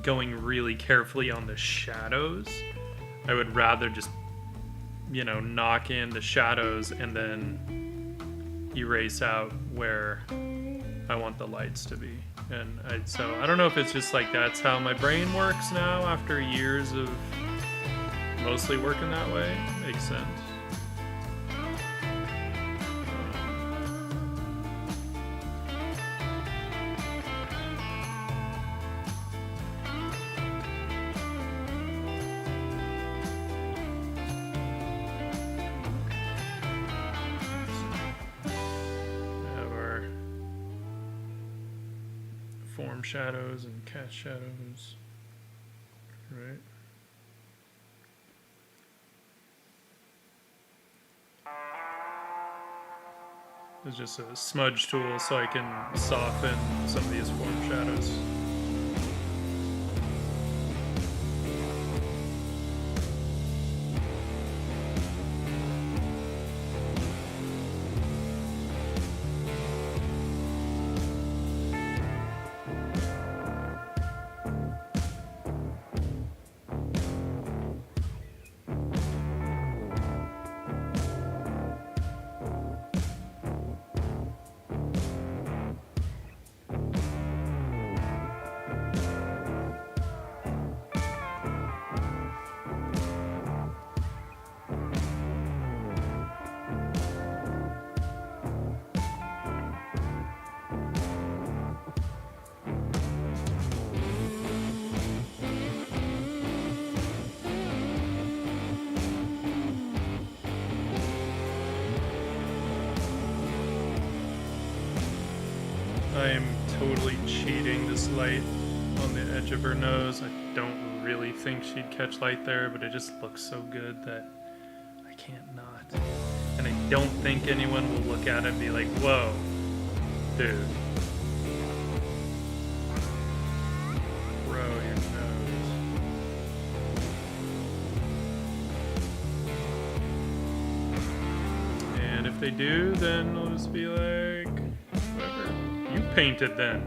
going really carefully on the shadows, I would rather just, you know, knock in the shadows and then erase out where I want the lights to be. And so I don't know if it's just like that's how my brain works now after years of mostly working that way. Makes sense. form shadows and cast shadows, right? It's just a smudge tool so I can soften some of these form shadows. I am totally cheating this light on the edge of her nose. I don't really think she'd catch light there, but it just looks so good that I can't not. And I don't think anyone will look at it and be like, whoa, dude. Bro, your nose. And if they do, then I'll just be like, whatever. You painted then.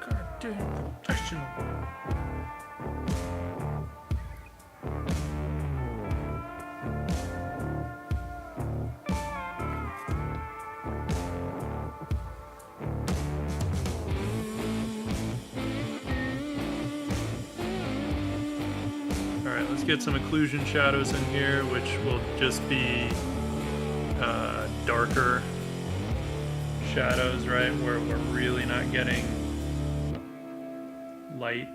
Goddamn professional. Let's get some occlusion shadows in here, which will just be darker shadows, right? Where we're really not getting light.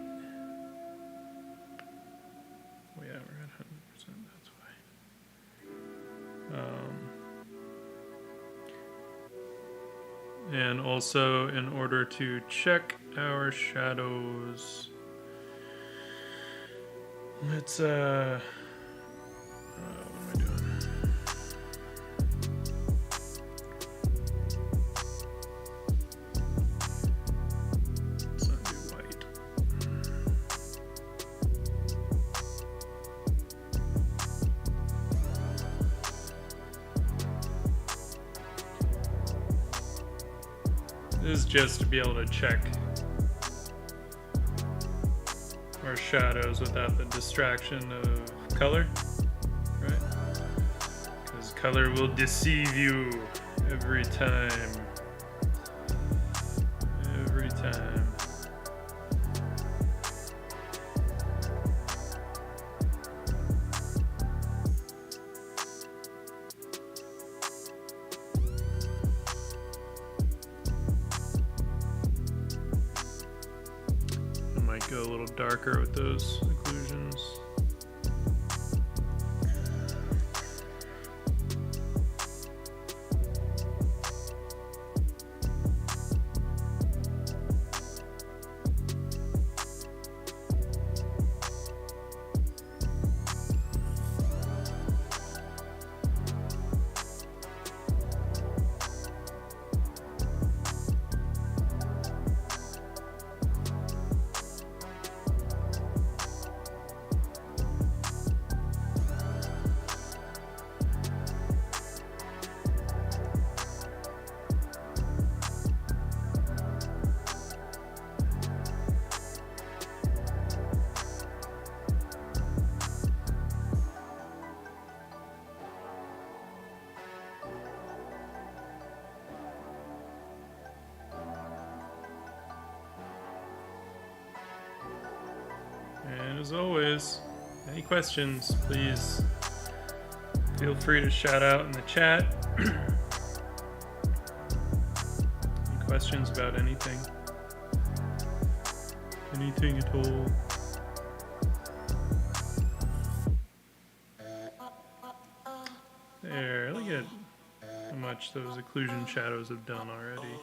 Oh yeah, we're at 100%, that's why. And also, in order to check our shadows, let's, what am I doing? Let's not do white. This is just to be able to check our shadows without the distraction of color, right? Because color will deceive you every time. Every time. Go a little darker with those occlusions. And as always, any questions, please feel free to shout out in the chat. Any questions about anything? anything at all. There, look at how much those Occlusion Shadows have done already.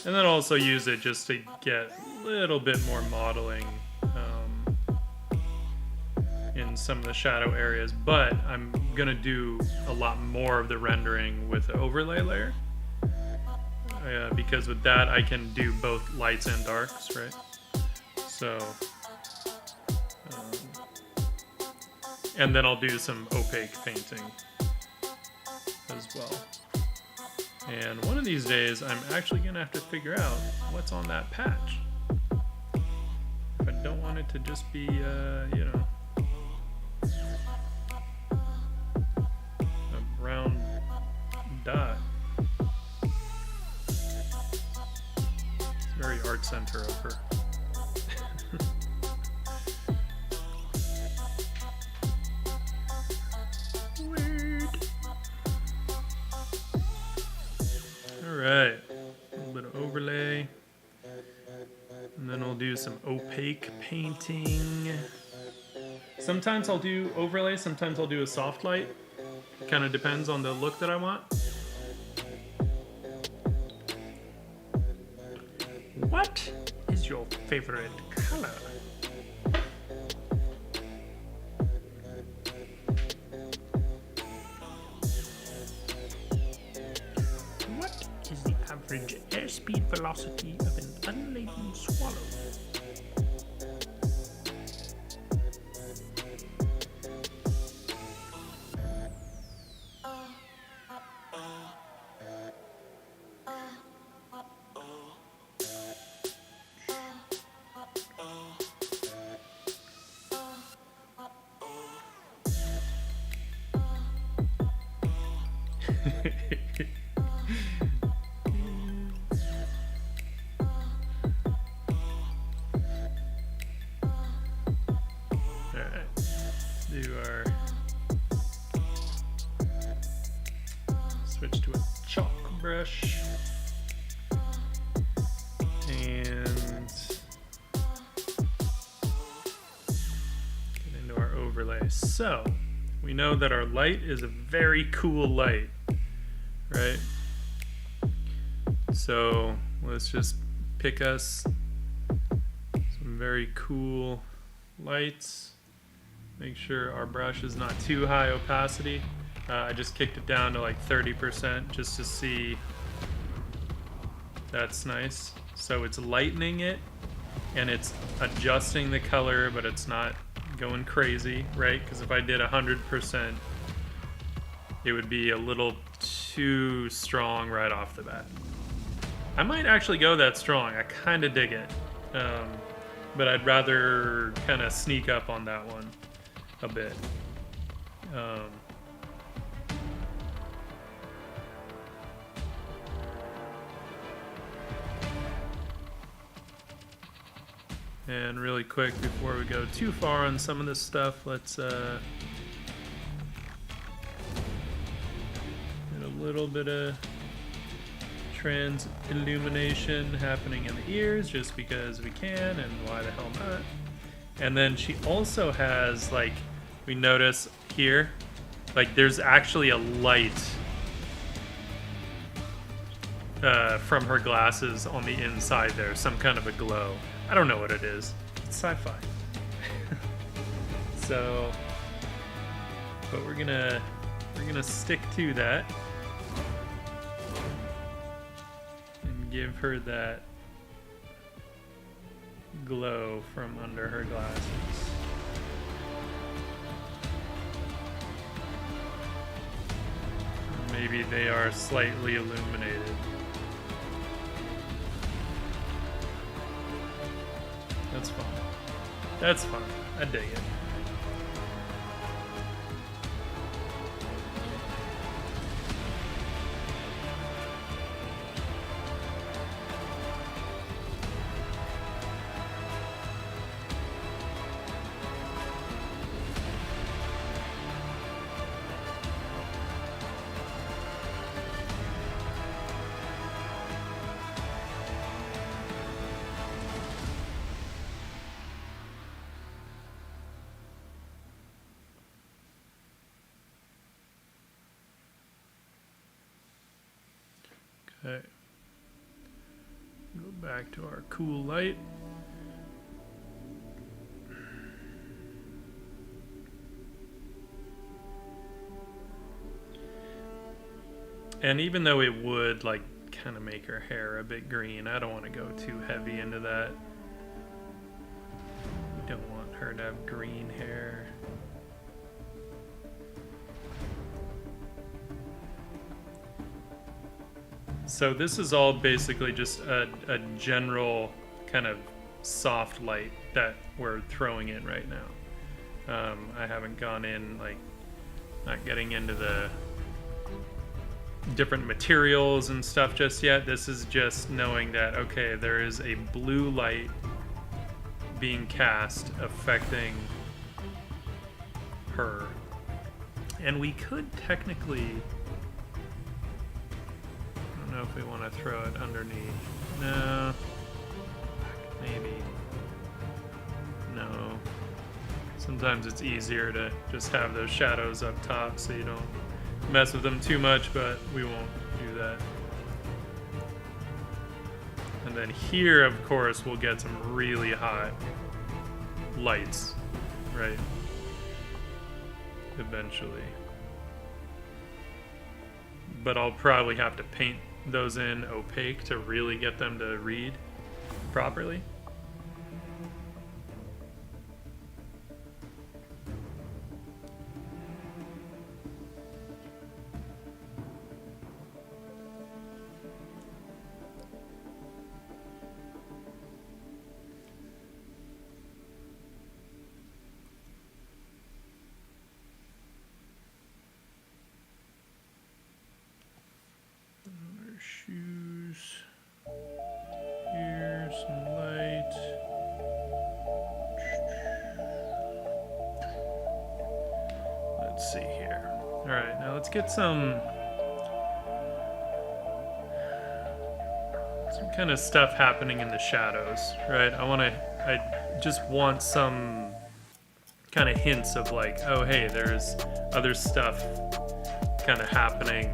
And then also use it just to get a little bit more modeling in some of the shadow areas, but I'm gonna do a lot more of the rendering with the overlay layer. Because with that I can do both lights and darks, right? So, and then I'll do some opaque painting as well. And one of these days I'm actually gonna have to figure out what's on that patch. If I don't want it to just be, you know, a round dot. It's very art center of her. Alright, a little bit of overlay, and then I'll do some opaque painting. Sometimes I'll do overlay, sometimes I'll do a soft light. Kind of depends on the look that I want. What is your favorite color? Average airspeed velocity of an unladen swallow. Switch to a chalk brush and get into our overlay. So we know that our light is a very cool light, right? So let's just pick us some very cool lights. Make sure our brush is not too high opacity. I just kicked it down to like 30% just to see. That's nice. So it's lightening it and it's adjusting the color, but it's not going crazy, right? Because if I did 100%, it would be a little too strong right off the bat. I might actually go that strong. I kind of dig it. But I'd rather kind of sneak up on that one a bit. And really quick, before we go too far on some of this stuff, let's get a little bit of trans illumination happening in the ears, just because we can, and why the hell not. And then she also has, like, we notice here, like there's actually a light from her glasses on the inside there, some kind of a glow. I don't know what it is. It's sci-fi. So, but we're gonna stick to that and give her that glow from under her glasses. Maybe they are slightly illuminated. That's fun. That's fun. I dig it. Okay. Go back to our cool light. And even though it would like kind of make her hair a bit green, I don't want to go too heavy into that. We don't want her to have green hair. So this is all basically just a general kind of soft light that we're throwing in right now. I haven't gone in, like, not getting into the different materials and stuff just yet. This is just knowing that, okay, there is a blue light being cast affecting her. And we could technically... I don't know if we want to throw it underneath. No. Maybe. No. Sometimes it's easier to just have those shadows up top so you don't mess with them too much, but we won't do that. And then here, of course, we'll get some really hot lights, right? Eventually. But I'll probably have to paint those in opaque to really get them to read properly. Shoes. Here's some light. Let's see here. All right, now let's get some kind of stuff happening in the shadows, right? I just want some kind of hints of like, oh hey, there's other stuff kind of happening.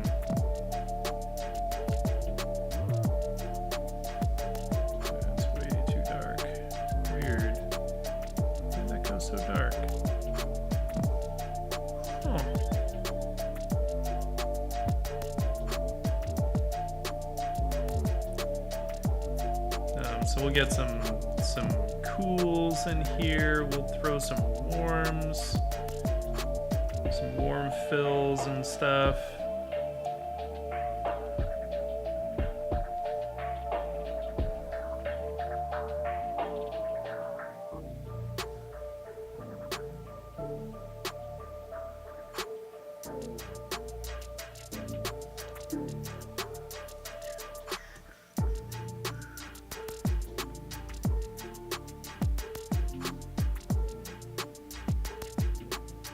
So we'll get some cools in here. We'll throw some warms, some warm fills and stuff.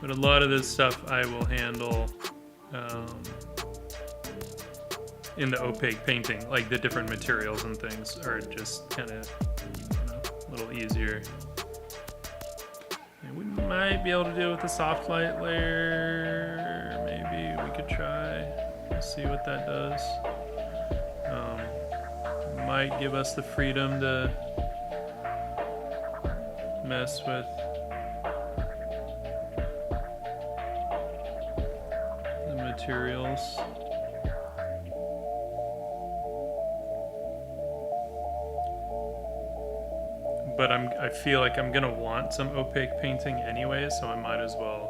But a lot of this stuff I will handle in the opaque painting, like the different materials and things are just kind of, a little easier. And we might be able to do it with the soft light layer. Maybe we could try, see what that does. Might give us the freedom to mess with materials. But I feel like I'm gonna want some opaque painting anyway, so I might as well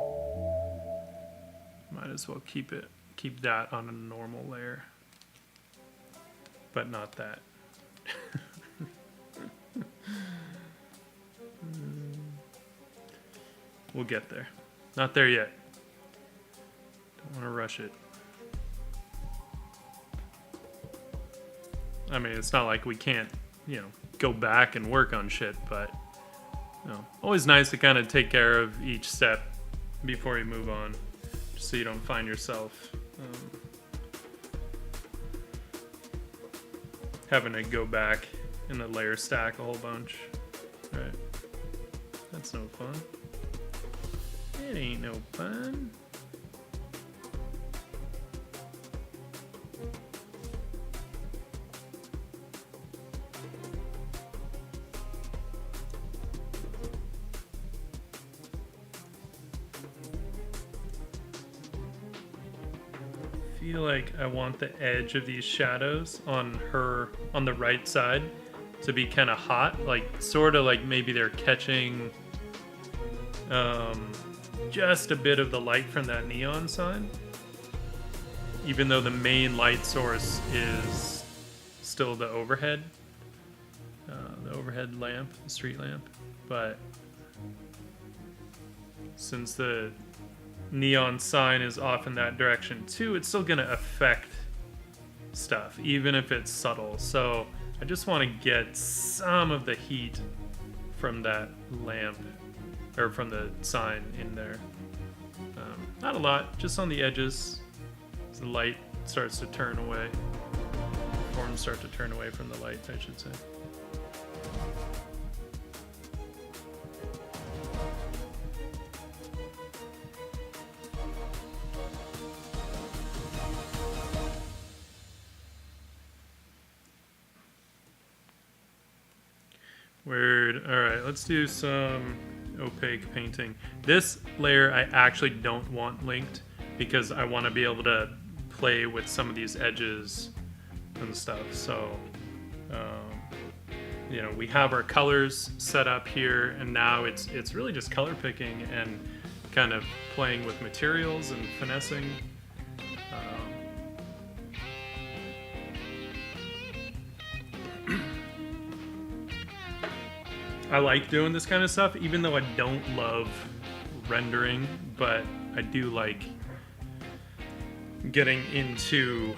keep that on a normal layer, but not that. We'll get there. Not there yet. Don't want to rush it. I mean, it's not like we can't, go back and work on shit, but, always nice to kind of take care of each step before you move on, just so you don't find yourself having to go back in the layer stack a whole bunch. Right. That's no fun. It ain't no fun. feel like I want the edge of these shadows on the right side to be kind of hot, like sort of like maybe they're catching just a bit of the light from that neon sign, even though the main light source is still the overhead lamp, the street lamp. But since the neon sign is off in that direction too, it's still gonna affect stuff, even if it's subtle. So I just want to get some of the heat from that lamp, or from the sign in there. Not a lot, just on the edges, as the light starts to turn away. Forms start to turn away from the light, I should say. Weird. Alright, let's do some opaque painting. This layer I actually don't want linked because I want to be able to play with some of these edges and stuff. So, you know, we have our colors set up here, and now it's really just color picking and kind of playing with materials and finessing. I like doing this kind of stuff, even though I don't love rendering, but I do like getting into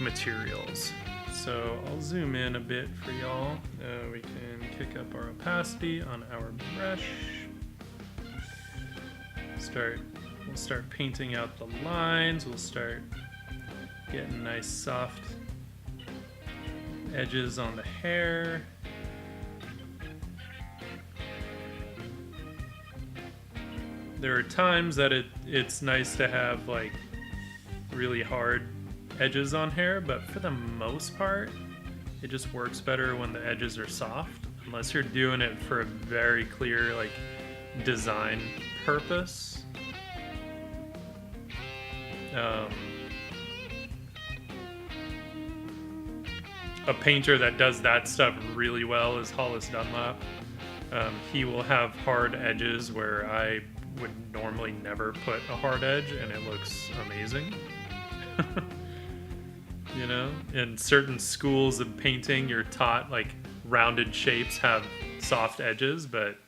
materials. So I'll zoom in a bit for y'all. We can kick up our opacity on our brush. We'll start painting out the lines. We'll start getting nice soft edges on the hair. There are times that it's nice to have like really hard edges on hair, but for the most part, it just works better when the edges are soft, unless you're doing it for a very clear like design purpose. A painter that does that stuff really well is Hollis Dunlap. He will have hard edges where I would normally never put a hard edge, and it looks amazing. You know, in certain schools of painting, you're taught like rounded shapes have soft edges, but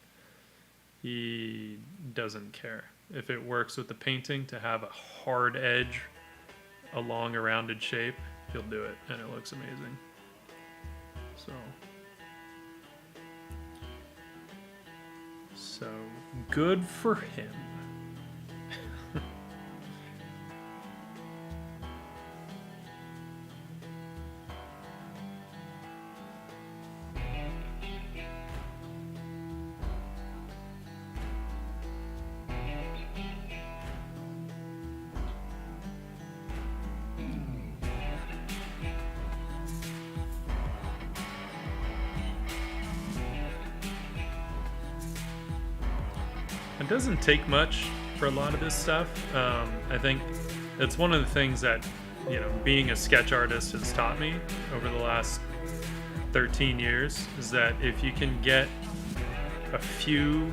he doesn't care. If it works with the painting to have a hard edge along a rounded shape, he'll do it, and it looks amazing. So good for him. It doesn't take much for a lot of this stuff. I think it's one of the things that, you know, being a sketch artist has taught me over the last 13 years, is that if you can get a few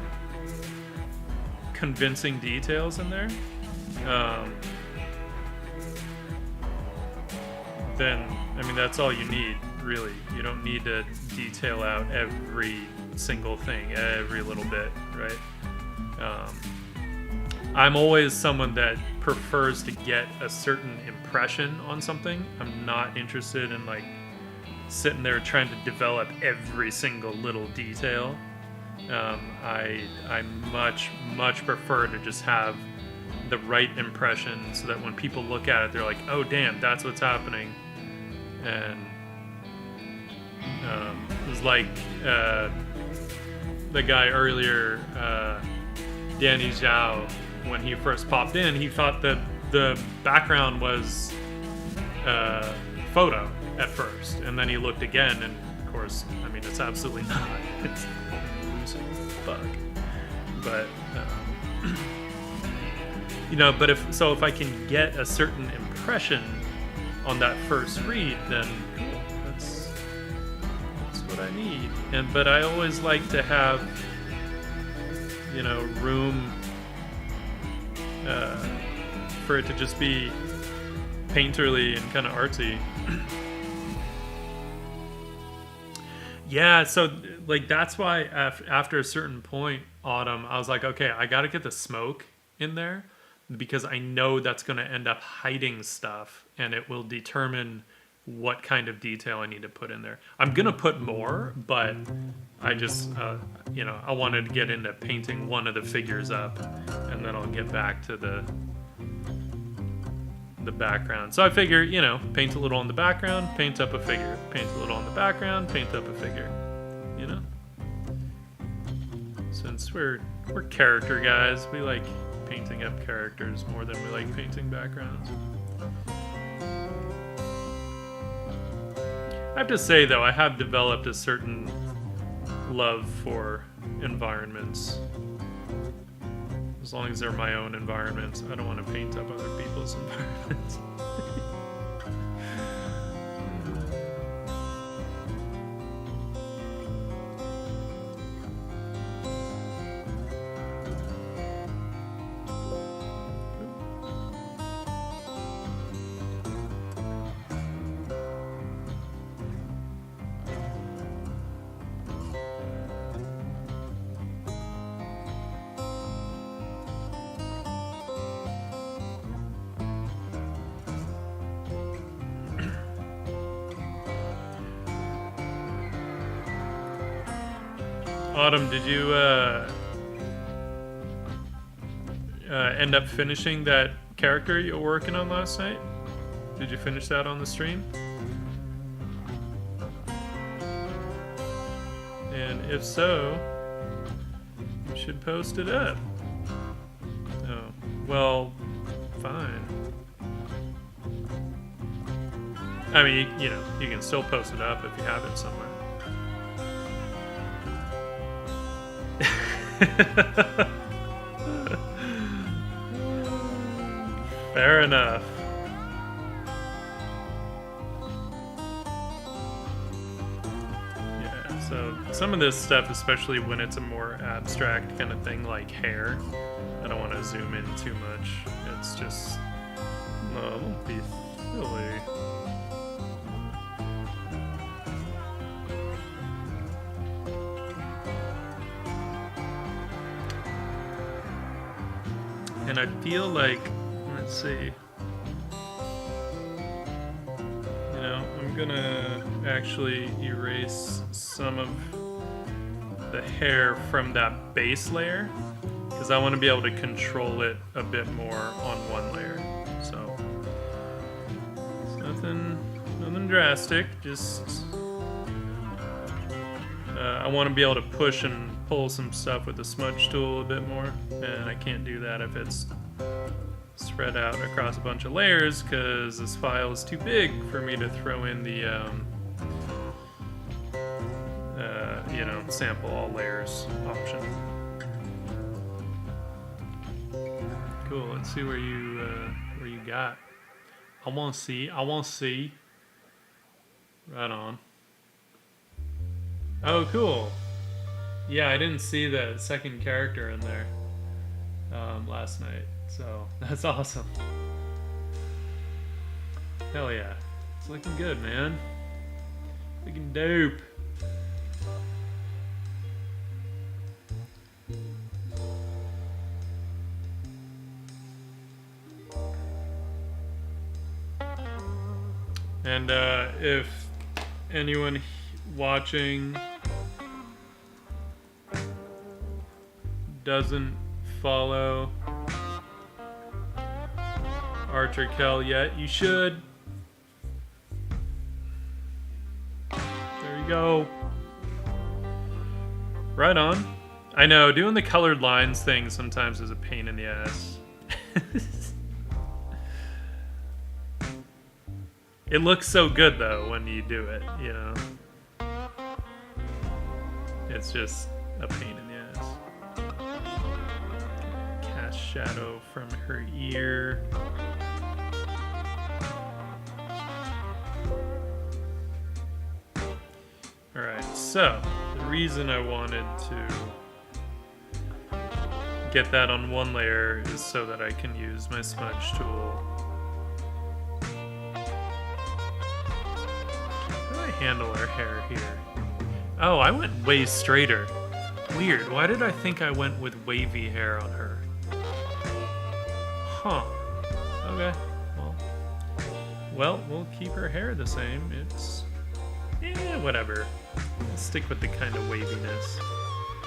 convincing details in there, then, I mean, that's all you need, really. You don't need to detail out every single thing, every little bit, right? I'm always someone that prefers to get a certain impression on something. I'm not interested in like sitting there trying to develop every single little detail. I much prefer to just have the right impression, so that when people look at it, they're like, oh damn, that's what's happening. And it was like the guy earlier, Danny Zhao, when he first popped in, he thought that the background was photo at first, and then he looked again, and of course, I mean, it's absolutely not. It's losing bug. But you know, but if I can get a certain impression on that first read, then cool. That's what I need. But I always like to have, you know, room for it to just be painterly and kind of artsy. Yeah, so like that's why after a certain point, Autumn, I was like, okay, I got to get the smoke in there because I know that's going to end up hiding stuff and it will determine what kind of detail I need to put in there. I'm going to put more, but I just, you know, I wanted to get into painting one of the figures up and then I'll get back to the background. So I figure, you know, paint a little on the background, paint up a figure, paint a little on the background, paint up a figure, you know? Since we're character guys, we like painting up characters more than we like painting backgrounds. I have to say though, I have developed a certain love for environments. As long as they're my own environments, I don't want to paint up other people's environments. Autumn, did you end up finishing that character you were working on last night? Did you finish that on the stream? And if so, you should post it up. Oh, well, fine. I mean, you know, you can still post it up if you have it somewhere. Fair enough. Yeah, so some of this stuff, especially when it's a more abstract kind of thing like hair, I don't want to zoom in too much. It's just, no, don't be silly. And I feel like, let's see, you know, I'm gonna actually erase some of the hair from that base layer because I want to be able to control it a bit more on one layer. So it's nothing drastic, just I want to be able to push and pull some stuff with the smudge tool a bit more, and I can't do that if it's spread out across a bunch of layers because this file is too big for me to throw in the you know, sample all layers option. Cool, let's see where you got. I want to see. Right on. Oh, cool. Yeah, I didn't see the second character in there last night, so that's awesome. Hell yeah. It's looking good, man. Looking dope. And if anyone watching doesn't follow Archer Kell yet, you should. There you go. Right on. I know, doing the colored lines thing sometimes is a pain in the ass. It looks so good though when you do it, you know. It's just a pain in the ass. Cast shadow from her ear. Alright, so the reason I wanted to get that on one layer is so that I can use my smudge tool. How do I handle her hair here? Oh, I went way straighter. Weird. Why did I think I went with wavy hair on her? Huh. Okay. Well, we'll keep her hair the same. It's... whatever. I'll stick with the kind of waviness.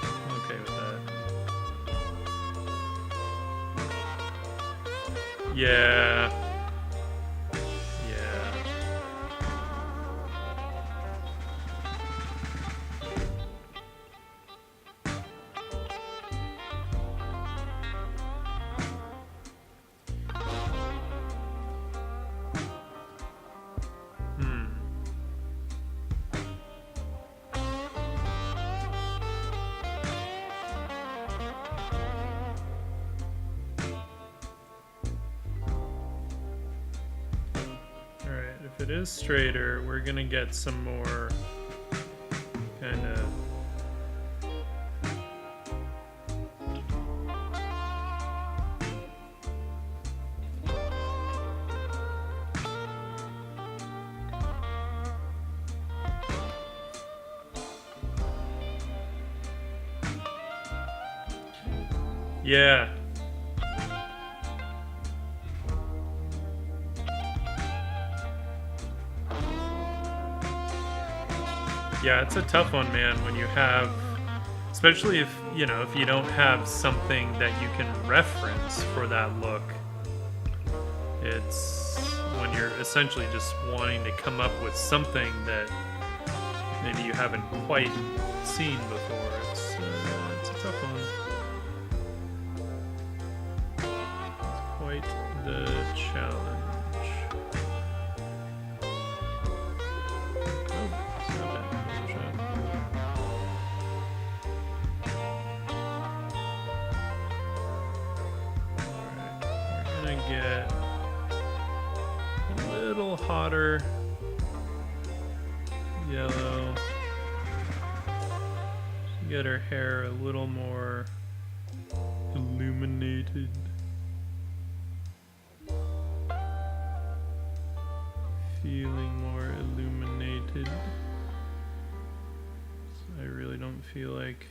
I'm okay with that. Yeah. If it is straighter, we're gonna get some more kind of yeah. Yeah, it's a tough one, man, when you have, especially if you don't have something that you can reference for that look. It's when you're essentially just wanting to come up with something that maybe you haven't quite seen before. It's a tough one. It's quite the challenge. Get a little hotter yellow. Get her hair a little more illuminated. Feeling more illuminated. So I really don't feel like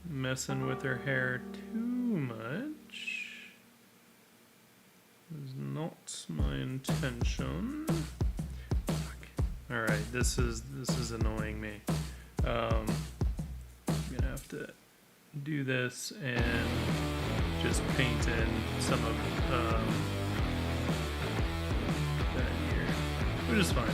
messing with her hair too much. Is not my intention. Alright, this is annoying me. I'm gonna have to do this and just paint in some of that here, which is fine.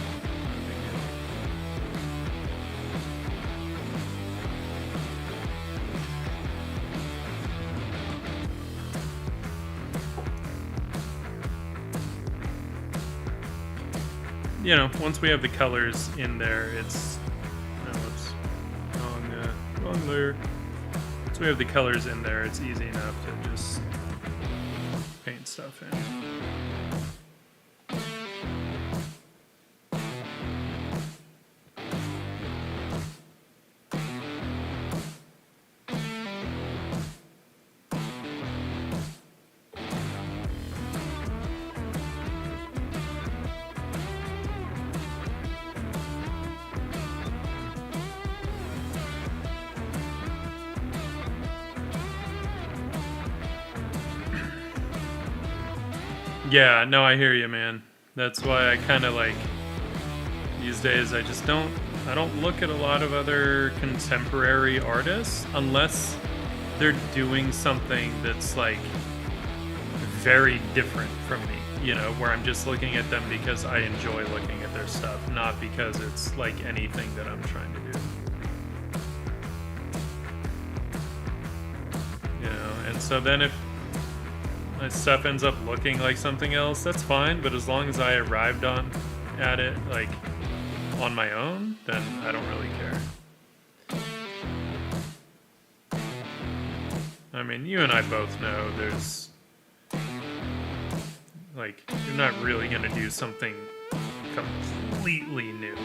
You know, once we have the colors in there, it's wrong layer. Once we have the colors in there, it's easy enough to just paint stuff in. Yeah, no, I hear you, man. That's why I kind of like, these days I don't look at a lot of other contemporary artists unless they're doing something that's like very different from me, you know, where I'm just looking at them because I enjoy looking at their stuff, not because it's like anything that I'm trying to do. You know, and so then if my stuff ends up looking like something else, that's fine, but as long as I arrived at it like on my own, then I don't really care. I mean, you and I both know there's like, you're not really gonna do something completely new.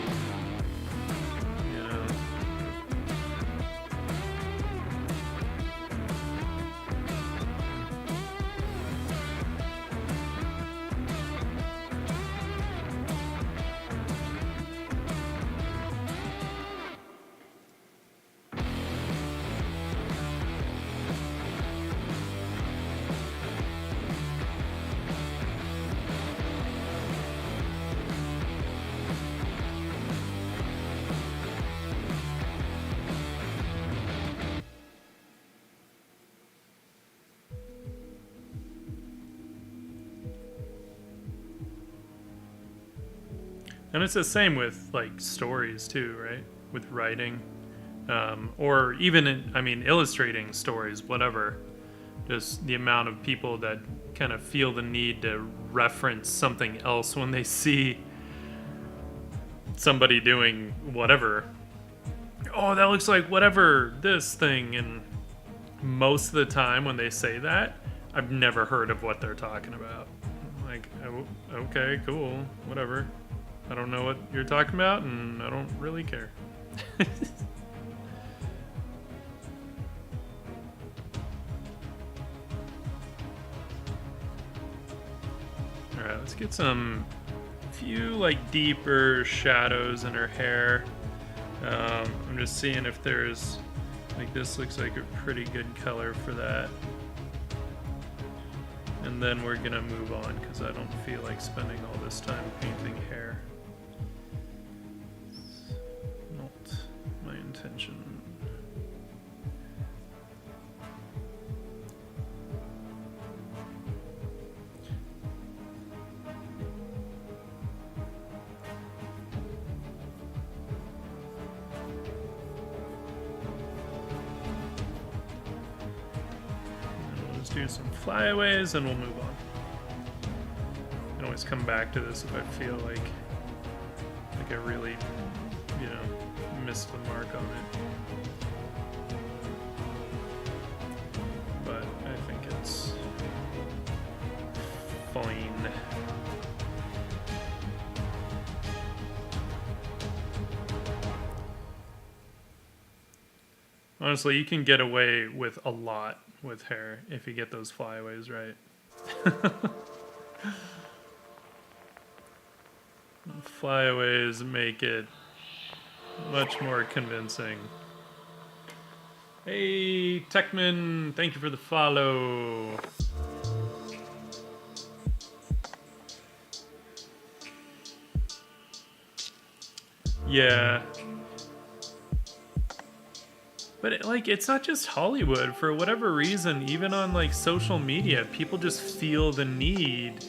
And it's the same with like stories too, right? With writing, or even illustrating stories, whatever. Just the amount of people that kind of feel the need to reference something else when they see somebody doing whatever. Oh, that looks like whatever, this thing. And most of the time when they say that, I've never heard of what they're talking about. Like, okay, cool, whatever. I don't know what you're talking about, and I don't really care. Alright, let's get some few like deeper shadows in her hair. I'm just seeing if there's like, this looks like a pretty good color for that. And then we're gonna move on because I don't feel like spending all this time painting hair. It's not my intention. Do some flyaways and we'll move on. I can always come back to this if I feel like I really, missed the mark on it. But I think it's fine. Honestly, you can get away with a lot with hair if you get those flyaways right. Flyaways make it much more convincing. Hey, Techman, thank you for the follow. Yeah. But it's not just Hollywood. For whatever reason, even on like social media, people just feel the need.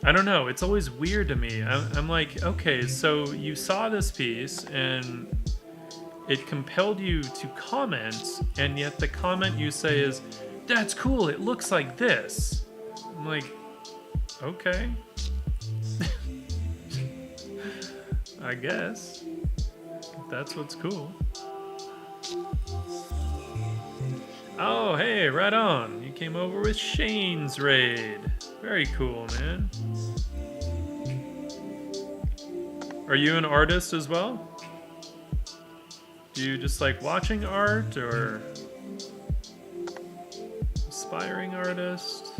I don't know. It's always weird to me. I'm like, okay, so you saw this piece and it compelled you to comment, and yet the comment you say is, "That's cool. It looks like this." I'm like, okay. I guess that's what's cool. Oh, hey, right on. You came over with Shane's raid. Very cool, man. Are you an artist as well? Do you just like watching art, or aspiring artist?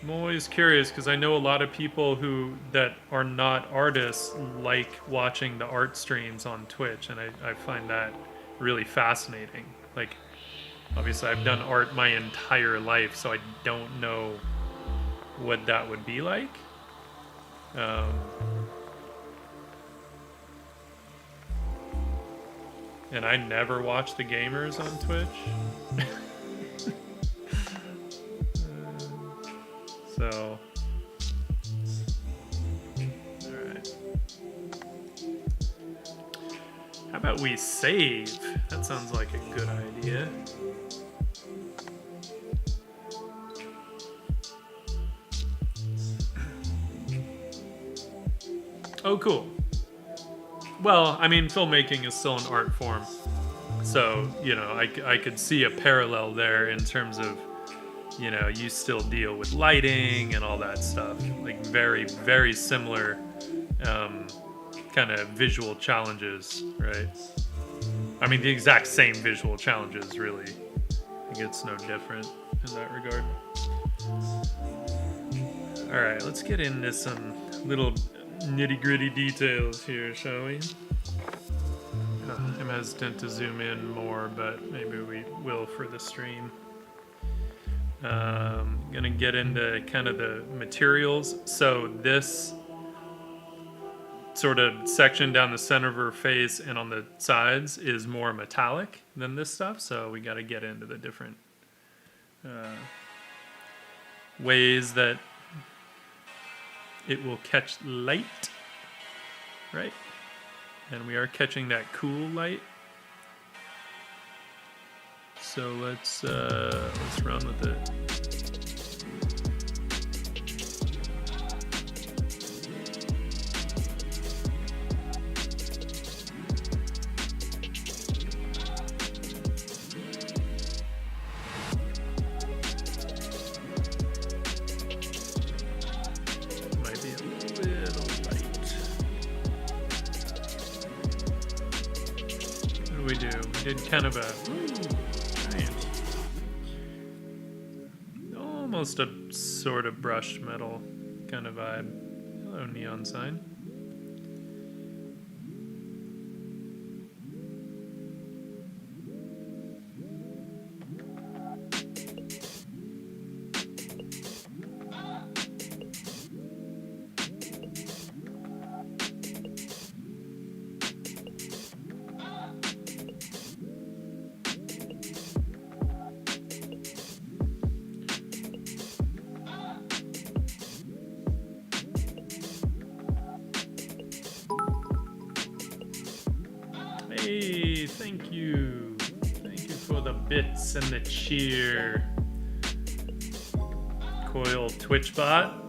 I'm always curious because I know a lot of people that are not artists like watching the art streams on Twitch, and I find that really fascinating. Like, obviously I've done art my entire life, so I don't know what that would be like. And I never watch the gamers on Twitch. So, alright. How about we save? That sounds like a good idea. Oh, cool. Well, I mean, filmmaking is still an art form. So, I could see a parallel there in terms of, you still deal with lighting and all that stuff. Like, very, very similar kind of visual challenges, right? I mean, the exact same visual challenges, really. I think it's no different in that regard. Alright, let's get into some little nitty-gritty details here, shall we? I'm hesitant to zoom in more, but maybe we will for the stream. Gonna get into kind of the materials. So sort of section down the center of her face and on the sides is more metallic than this stuff. So we got to get into the different ways that it will catch light, right? And we are catching that cool light. So let's run with it. Might be a little light. What do we do? We did kind of a almost a sort of brushed metal kind of vibe. Hello, neon sign. Hey, thank you. Thank you for the bits and the cheer. Coil Twitch bot.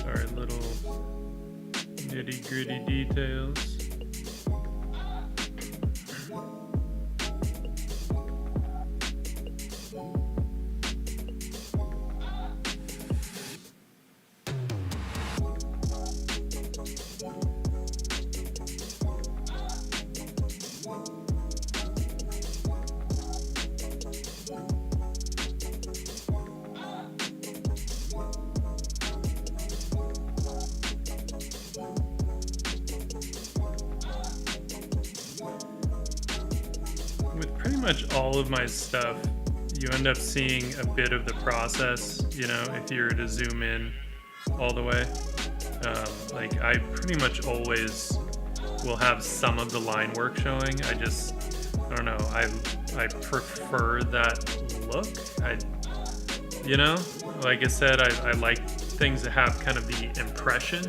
Our little nitty gritty details. Much all of my stuff, you end up seeing a bit of the process, you know, if you were to zoom in all the way. Like I pretty much always will have some of the line work showing. I don't know, I prefer that look. You know, like I said, I like things that have kind of the impression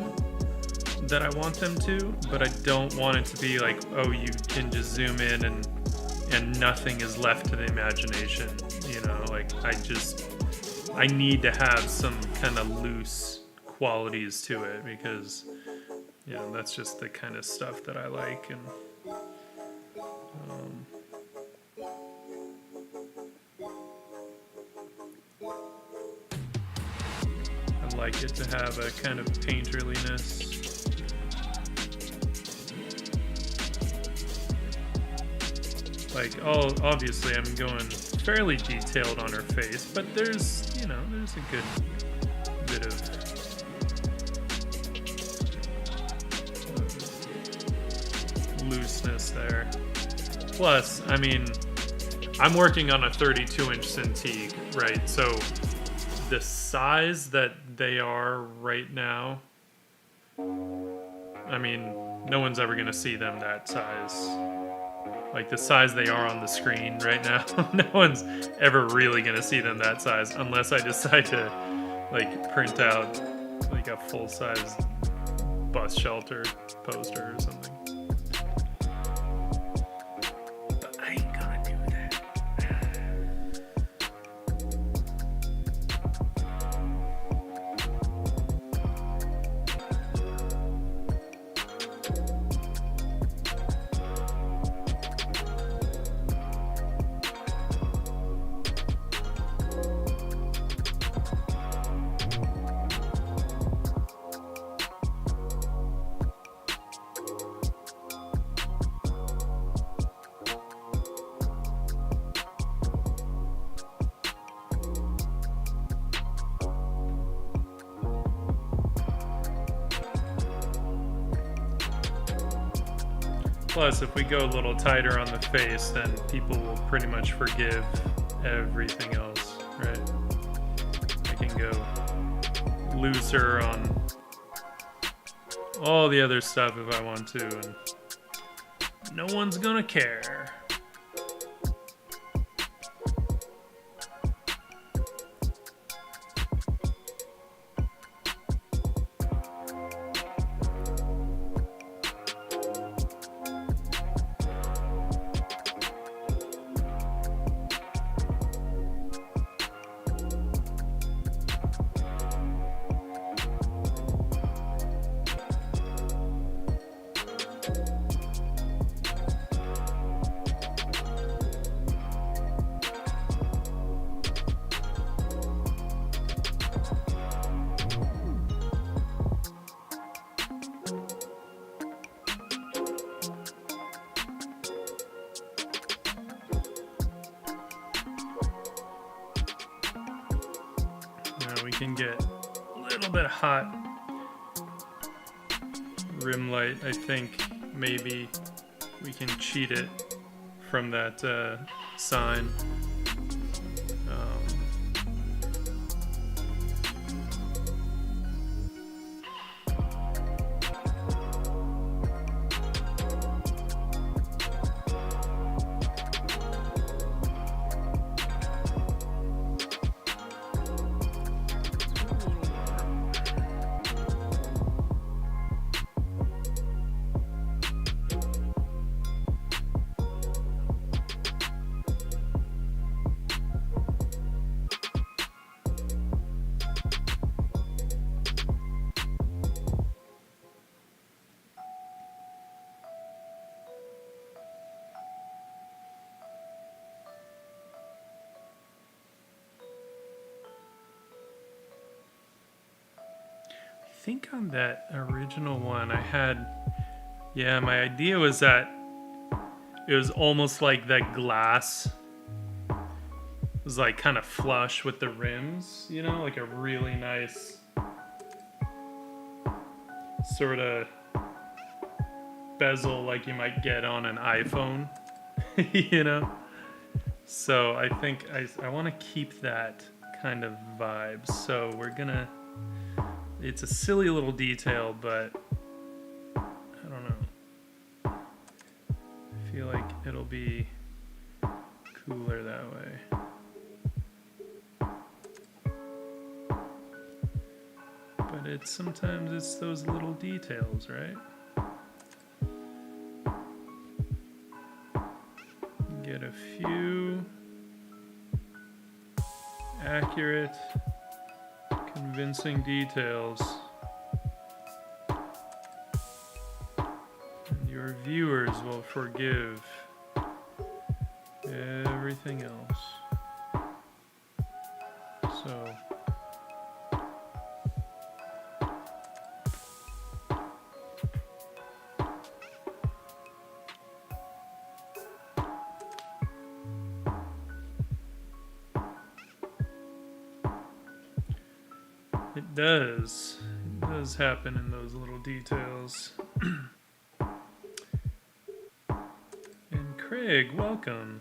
that I want them to, but I don't want it to be like, oh, you can just zoom in and nothing is left to the imagination, you know, like I need to have some kind of loose qualities to it because, you know, that's just the kind of stuff that I like. And I like it to have a kind of painterliness. Like, obviously I'm going fairly detailed on her face, but there's a good bit of looseness there. Plus, I mean, I'm working on a 32-inch Cintiq, right? So the size that they are right now, I mean, no one's ever going to see them that size. Like the size they are on the screen right now, no one's ever really gonna see them that size unless I decide to like print out like a full-size bus shelter poster or something. But I ain't gonna do that. Plus, if we go a little tighter on the face, then people will pretty much forgive everything else, right? can go looser on all the other stuff if I want to, and no one's gonna care. Now we can get a little bit hot rim light. I think maybe we can cheat it from that sign. I think on that original one I had, yeah, my idea was that it was almost like that glass was like kind of flush with the rims, you know, like a really nice sort of bezel like you might get on an iPhone, you know? So I think I want to keep that kind of vibe. So we're gonna, it's a silly little detail, but I don't know. I feel like it'll be cooler that way. But it's sometimes it's those little details, right? Get a few accurate, convincing details, and your viewers will forgive everything else. So it does happen in those little details. And Craig, welcome.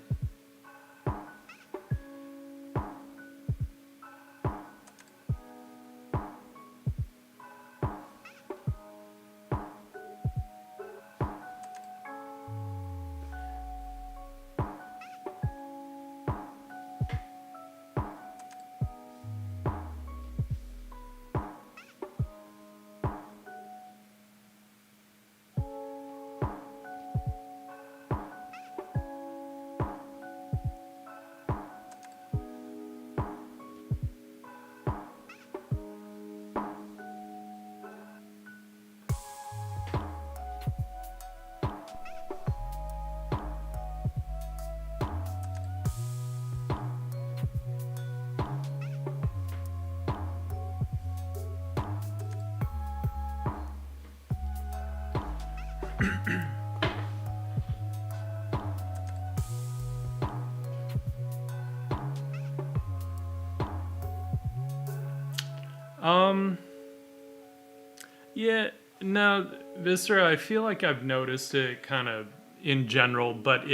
Yeah, no, Viscera, I feel like I've noticed it kind of in general, but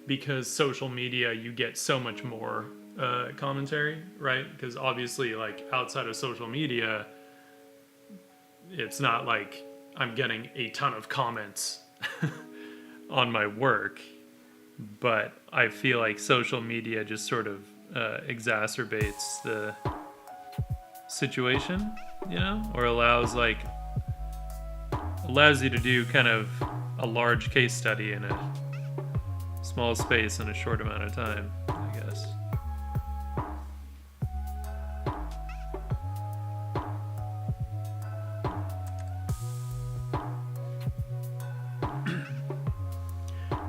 because social media, you get so much more commentary, right? Because obviously, like outside of social media, it's not like I'm getting a ton of comments on my work, but I feel like social media just sort of exacerbates the situation, you know, or allows you to do kind of a large case study in a small space in a short amount of time, I guess.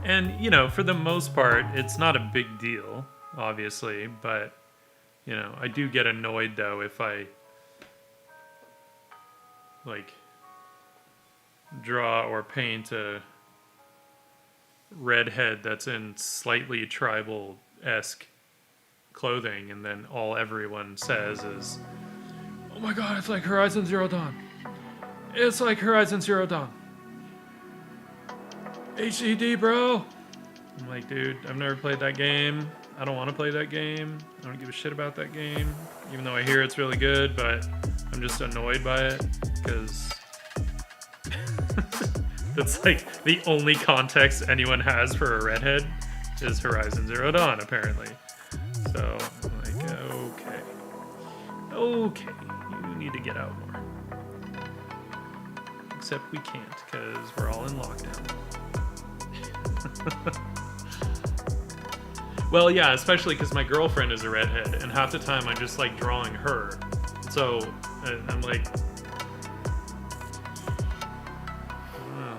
And, you know, for the most part, it's not a big deal, obviously, but, you know, I do get annoyed, though, if I, like, draw or paint a redhead that's in slightly tribal-esque clothing, and then all everyone says is, "Oh my god, it's like Horizon Zero Dawn. It's like Horizon Zero Dawn. HCD, bro." I'm like, dude, I've never played that game. I don't want to play that game. I don't give a shit about that game, even though I hear it's really good, but I'm just annoyed by it, because that's like the only context anyone has for a redhead is Horizon Zero Dawn, apparently. So I'm like, okay, you need to get out more. Except we can't, because we're all in lockdown. Well, yeah, especially because my girlfriend is a redhead, and half the time I'm just like drawing her. So I'm like, wow.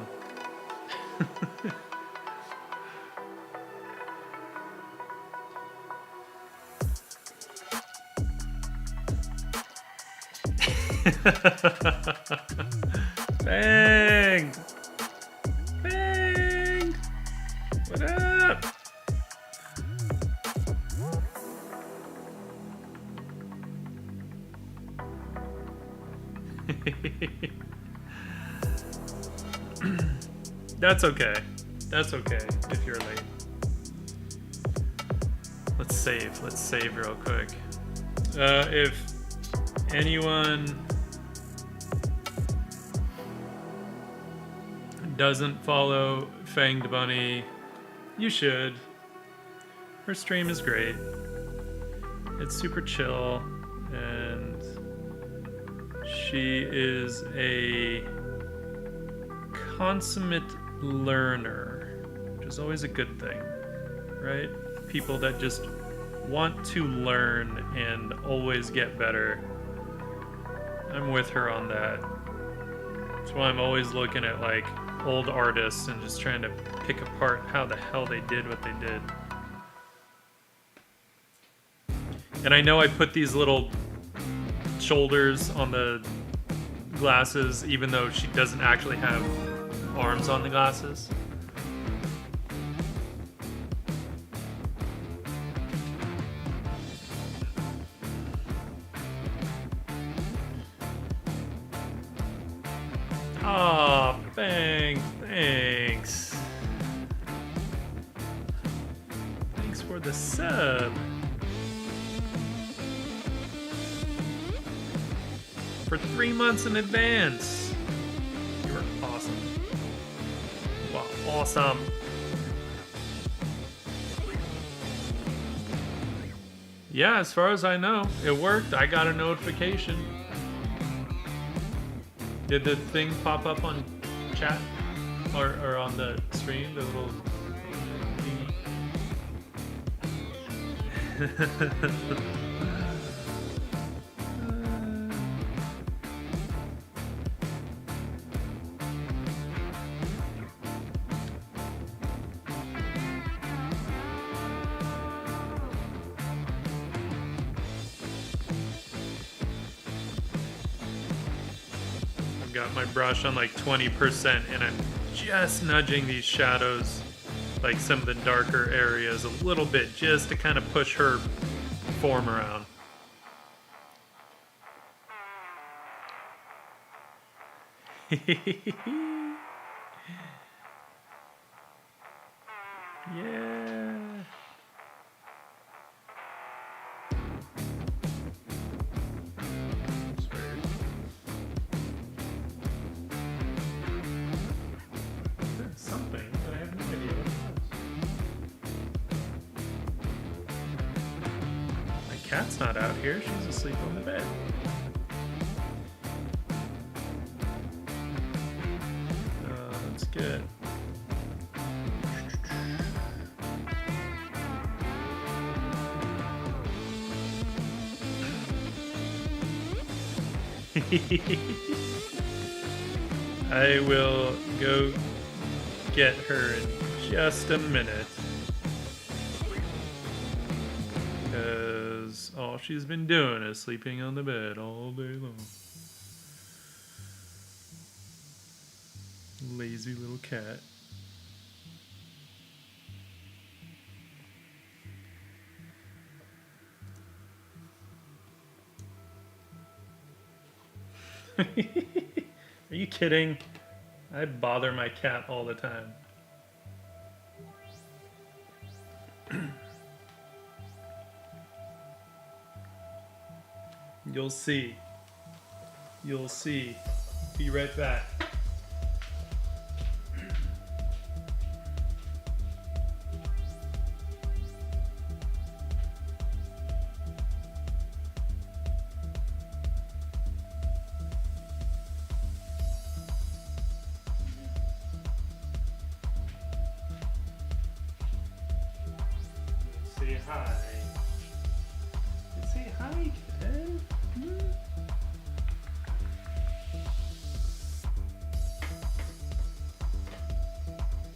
Bang! Bang! What up? That's okay. That's okay if you're late. Let's save real quick. If anyone doesn't follow Fanged Bunny, you should. Her stream is great. It's super chill, and she is a consummate learner, which is always a good thing, right? People that just want to learn and always get better. I'm with her on that. That's why I'm always looking at like old artists and just trying to pick apart how the hell they did what they did. And I know I put these little shoulders on the glasses, even though she doesn't actually have arms on the glasses. Aw, thanks. Thanks for the sub. For 3 months in advance. You're awesome. Wow, awesome. Yeah, as far as I know, it worked. I got a notification. Did the thing pop up on chat? Or on the stream? The little thingy? Got my brush on like 20%, and I'm just nudging these shadows, like some of the darker areas a little bit, just to kind of push her form around. Yeah. cat's not out here. She's asleep on the bed. That's good. I will go get her in just a minute. Because all she's been doing is sleeping on the bed all day long. Lazy little cat. Are you kidding? I bother my cat all the time. You'll see. You'll see. Be right back. Say hi. Say hi, kitten.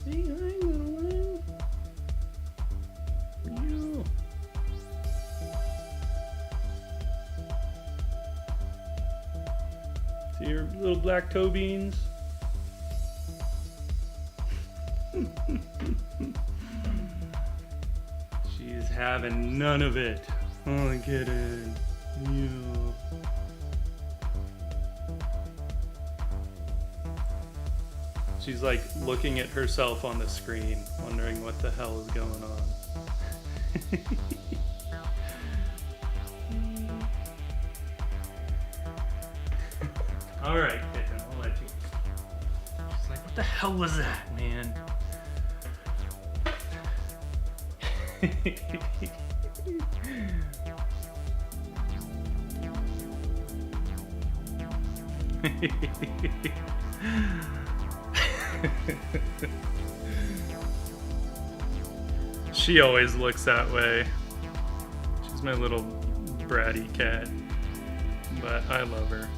Say hi, little one. You. See your little black toe beans? She's having none of it. Oh, get in. You. She's like looking at herself on the screen, wondering what the hell is going on. All right, kitten, I'll let you. She's like, what the hell was that, man? She always looks that way. She's my little bratty cat, but I love her.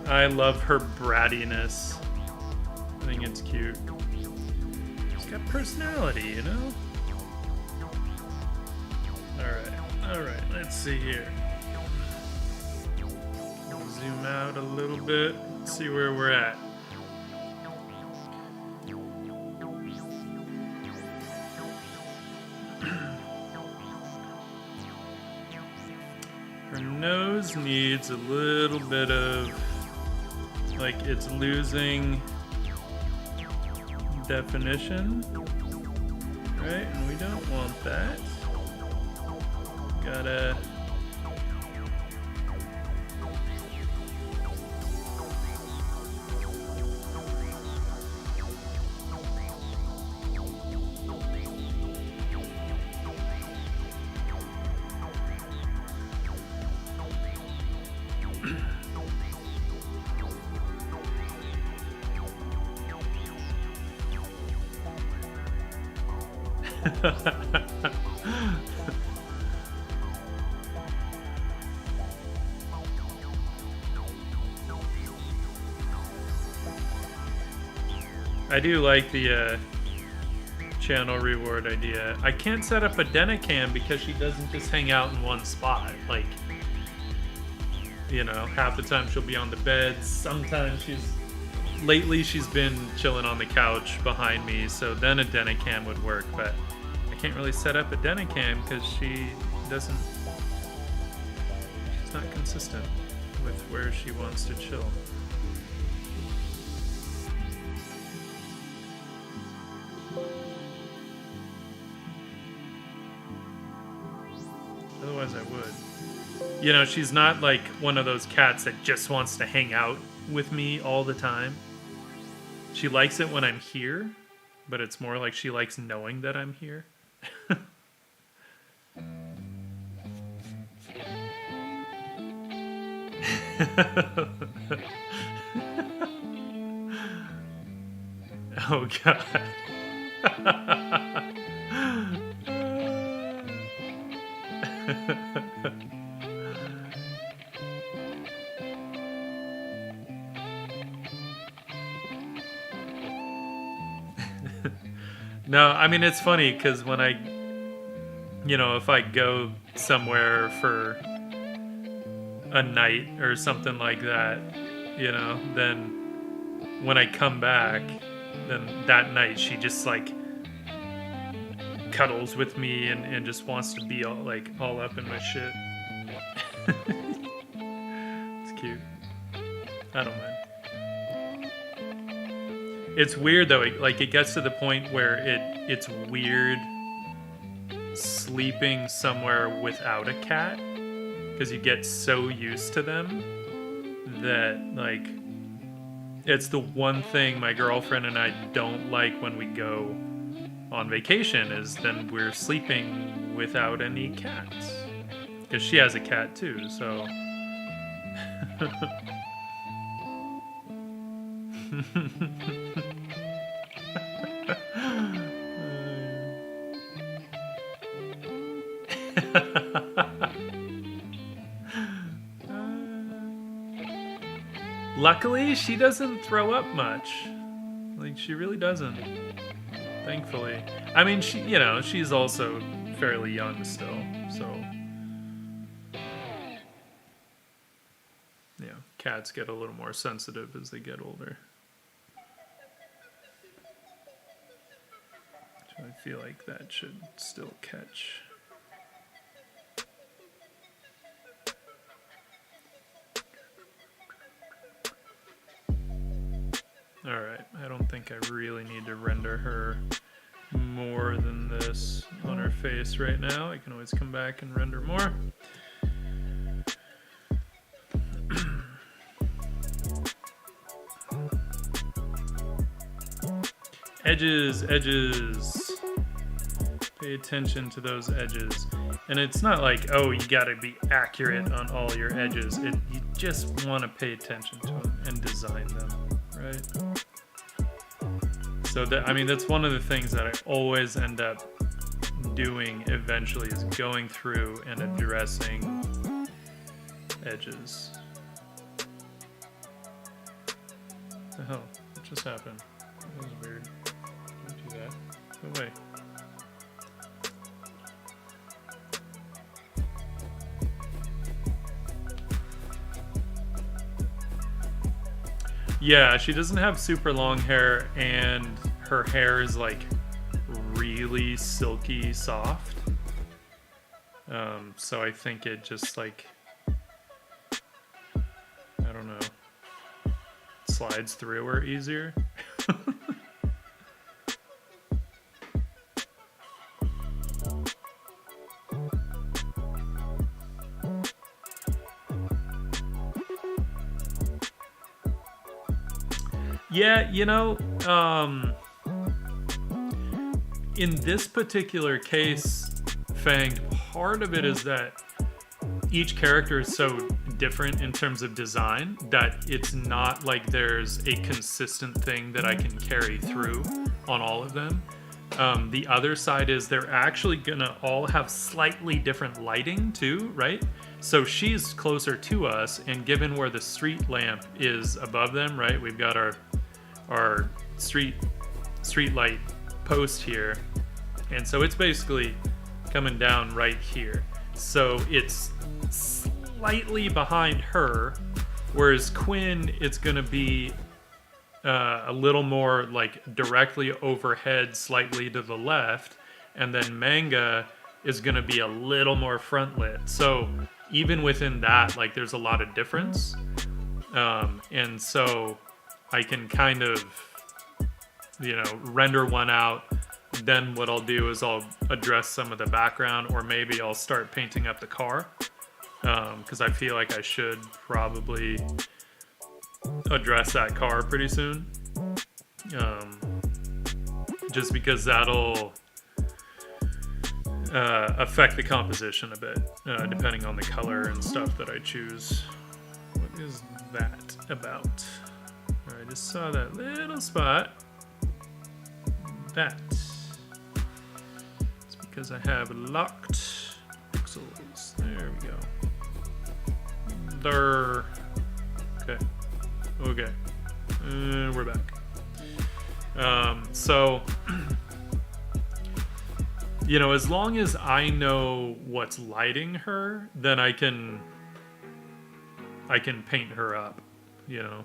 I love her brattiness. I think it's cute. She's got personality, you know? Alright, let's see here. Zoom out a little bit, see where we're at. Her nose needs a little bit of, like, it's losing definition, right? And we don't want that. Gotta I do like the channel reward idea. I can't set up a Denacam because she doesn't just hang out in one spot. Like, you know, half the time she'll be on the bed. Sometimes lately she's been chilling on the couch behind me, so then a Denacam would work, but I can't really set up a Denacam because she's not consistent with where she wants to chill. Otherwise I would. You know, she's not like one of those cats that just wants to hang out with me all the time. She likes it when I'm here, but it's more like she likes knowing that I'm here. Oh god. No, I mean, it's funny because when I, if I go somewhere for a night or something like that, then when I come back, then that night she just like cuddles with me and just wants to be all up in my shit. It's cute. I don't mind. It's weird though, it gets to the point where it's weird sleeping somewhere without a cat, because you get so used to them that it's the one thing my girlfriend and I don't like when we go on vacation, is then we're sleeping without any cats, because she has a cat too, so luckily she doesn't throw up much. She really doesn't, thankfully. I mean, she's also fairly young still, so cats get a little more sensitive as they get older. So I feel like that should still catch. Alright, I don't think I really need to render her more than this on her face right now. I can always come back and render more. Edges. Pay attention to those edges. And it's not like, oh, you gotta be accurate on all your edges. You just want to pay attention to them and design them, right? So that's one of the things that I always end up doing eventually, is going through and addressing edges. What the hell? What just happened? That was weird. Don't do that. Go away. Yeah, she doesn't have super long hair, and her hair is really silky soft. So I think it just I don't know, slides through her easier. Yeah, in this particular case, Fanged, part of it is that each character is so different in terms of design that it's not like there's a consistent thing that I can carry through on all of them. The other side is they're actually gonna all have slightly different lighting too, right? So she's closer to us, and given where the street lamp is above them, right? We've got our street light post here, and so it's basically coming down right here. So it's slightly behind her, whereas Quinn, it's gonna be a little more directly overhead, slightly to the left, and then Manga is gonna be a little more front lit. So even within that, there's a lot of difference, and so I can kind of, render one out. Then what I'll do is I'll address some of the background, or maybe I'll start painting up the car, because I feel like I should probably address that car pretty soon. just because that'll affect the composition a bit, depending on the color and stuff that I choose. What is that about? I just saw that little spot. That. It's because I have locked pixels. There we go. There. Okay. Okay. We're back. So, you know, as long as I know what's lighting her, then I can paint her up, you know.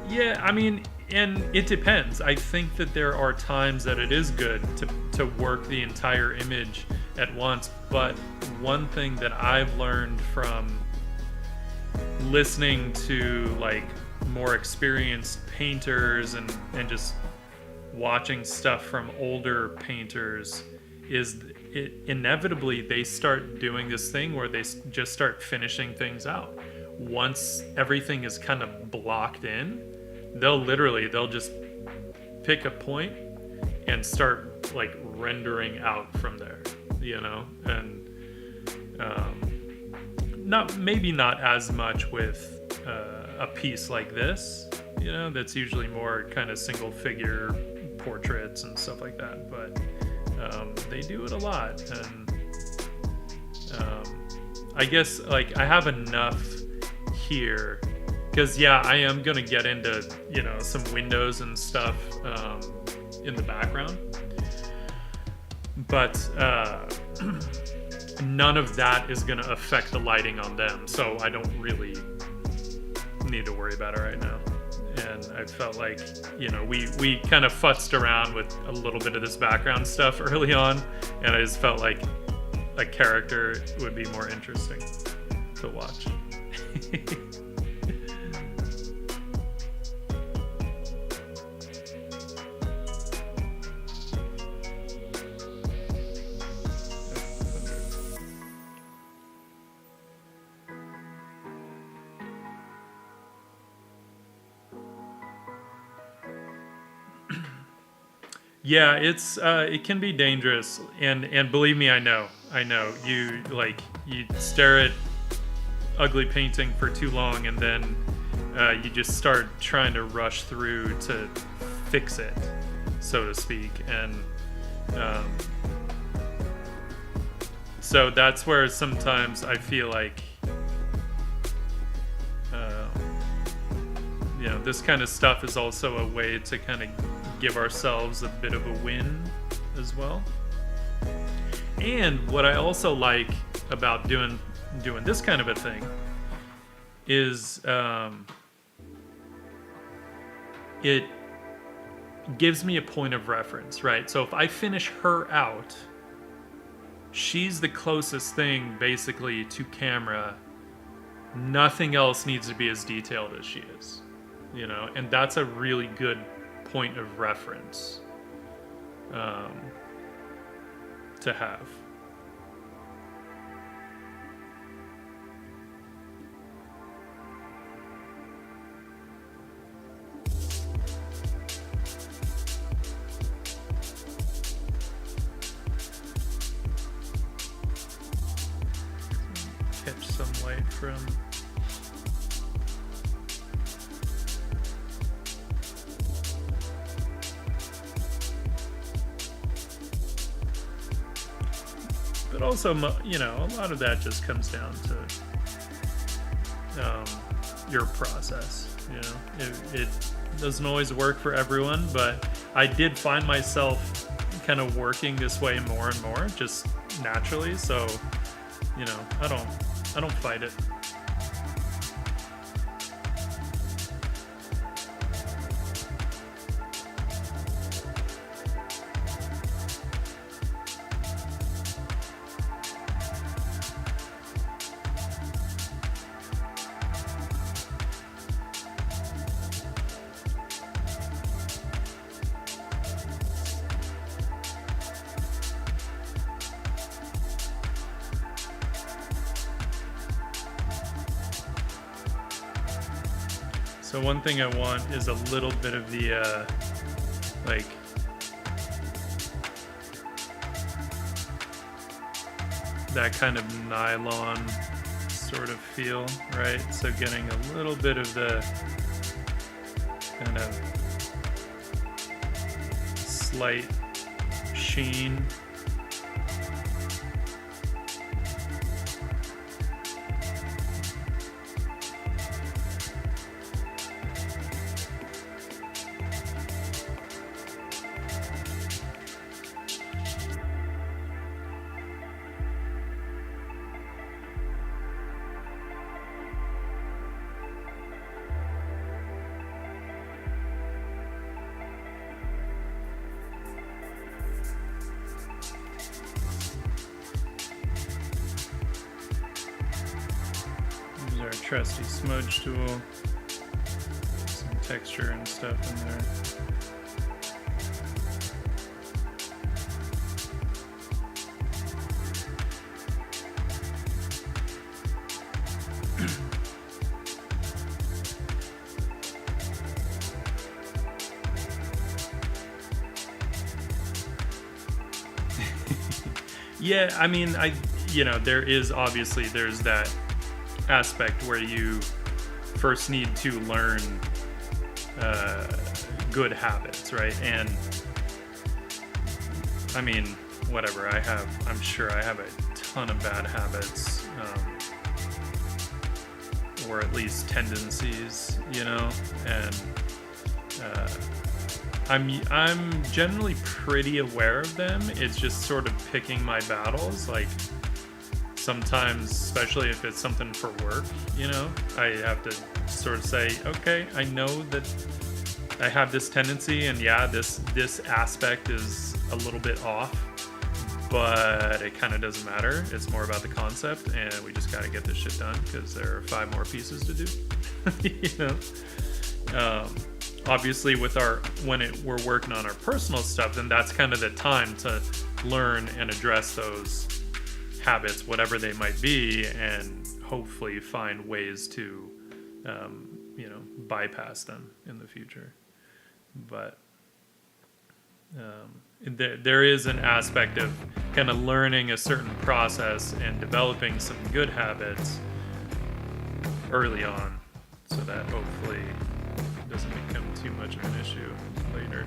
Yeah, I mean, and it depends. I think that there are times that it is good to work the entire image at once, but one thing that I've learned from listening to like more experienced painters and just watching stuff from older painters is inevitably they start doing this thing where they just start finishing things out. Once everything is kind of blocked in, they'll just pick a point and start like rendering out from there, you know. And not as much with a piece like this, you know, that's usually more kind of single figure portraits and stuff like that, but they do it a lot. And I guess like I have enough here because yeah, I am gonna get into, you know, some windows and stuff in the background, but none of that is gonna affect the lighting on them, so I don't really need to worry about it right now. And I felt like, you know, we kind of futzed around with a little bit of this background stuff early on, and I just felt like a character would be more interesting to watch. Yeah, it can be dangerous, and believe me, I know. You stare at ugly painting for too long, and then you just start trying to rush through to fix it, so to speak, and so that's where sometimes I feel like you know, this kind of stuff is also a way to kind of give ourselves a bit of a win as well. And what I also like about doing this kind of a thing is it gives me a point of reference, right? So if I finish her out, she's the closest thing basically to camera. Nothing else needs to be as detailed as she is, you know, and that's a really good point of reference to have. Catch some light from but also, you know, a lot of that just comes down to your process. You know, it doesn't always work for everyone, but I did find myself kind of working this way more and more, just naturally. So, you know, I don't fight it. So one thing I want is a little bit of the, like, that kind of nylon sort of feel, right? So getting a little bit of the kind of slight sheen. Our trusty smudge tool, some texture and stuff in there. Yeah, I mean, there is obviously, there's that aspect where you first need to learn good habits, right? And I mean, whatever, I'm sure I have a ton of bad habits, or at least tendencies, and I'm generally pretty aware of them. It's just sort of picking my battles. Like, sometimes, especially if it's something for work, I have to sort of say, okay, I know that I have this tendency, and yeah, this aspect is a little bit off, but it kind of doesn't matter. It's more about the concept, and we just got to get this shit done because there are 5 more pieces to do. Obviously, we're working on our personal stuff, then that's kind of the time to learn and address those habits, whatever they might be, and hopefully find ways to bypass them in the future. But there is an aspect of kind of learning a certain process and developing some good habits early on, so that hopefully it doesn't become too much of an issue later.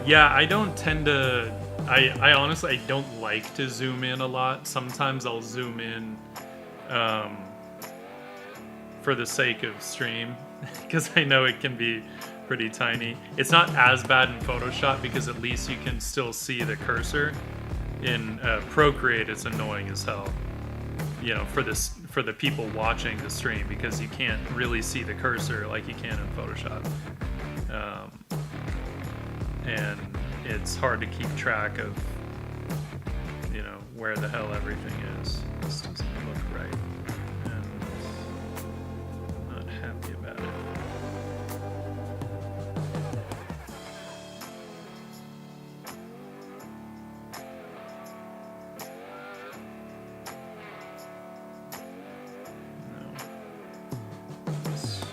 Yeah, I don't tend to. I honestly, I don't like to zoom in a lot. Sometimes I'll zoom in for the sake of stream, because I know it can be pretty tiny. It's not as bad in Photoshop because at least you can still see the cursor. In Procreate, it's annoying as hell, for the people watching the stream, because you can't really see the cursor like you can in Photoshop. And it's hard to keep track of, where the hell everything is. This doesn't look right, and I'm not happy about it. No. This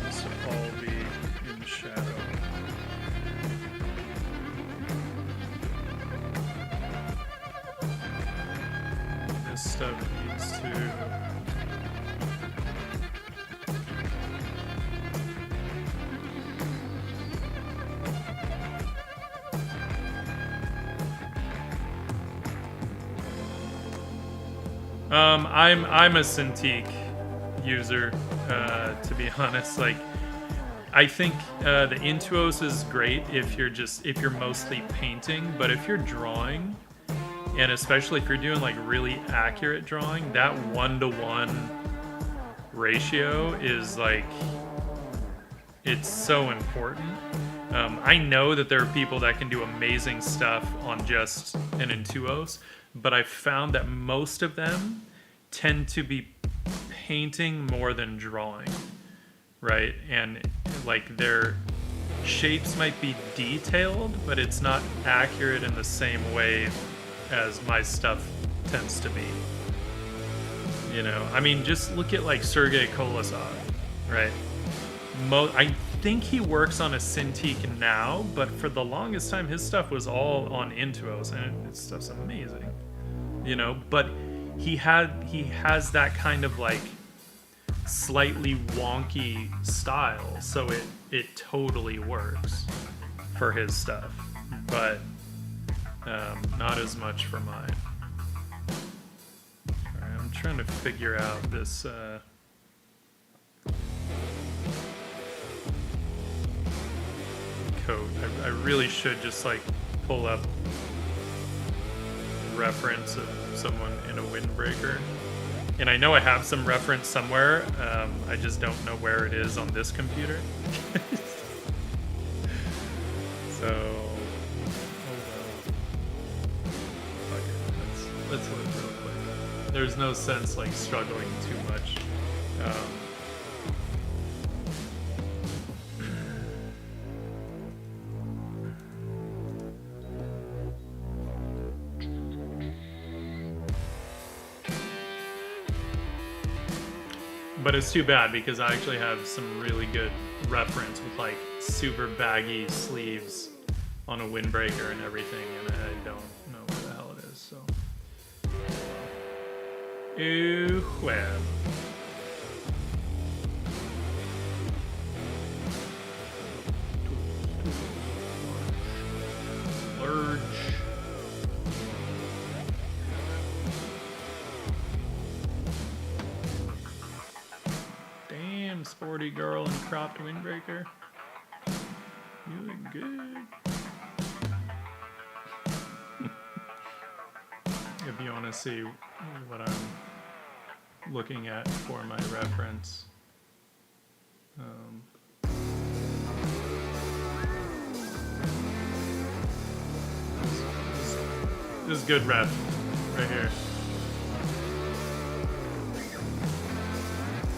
needs to all be in shadow. Stuff needs to I'm a Cintiq user, to be honest. Like, I think the Intuos is great if you're mostly painting, but if you're drawing, and especially if you're doing like really accurate drawing, that 1-to-1 ratio is like, it's so important. I know that there are people that can do amazing stuff on just an Intuos, but I've found that most of them tend to be painting more than drawing, right? And like their shapes might be detailed, but it's not accurate in the same way as my stuff tends to be. You know, I mean, just look at like Sergei Kolosov, right? I think he works on a Cintiq now, but for the longest time his stuff was all on Intuos, and his stuff's amazing, you know. But he has that kind of like slightly wonky style, so it totally works for his stuff, but not as much for mine. All right, I'm trying to figure out this coat. I really should just like pull up reference of someone in a windbreaker. And I know I have some reference somewhere. I just don't know where it is on this computer. So, oh well. Fuck it. Let's look real quick. There's no sense like struggling too much. But it's too bad because I actually have some really good reference with like super baggy sleeves on a windbreaker and everything, and I don't know where the hell it is, so. Ew, well. Large. Sporty girl in cropped windbreaker. You look good. If you want to see what I'm looking at for my reference. This is good ref right here.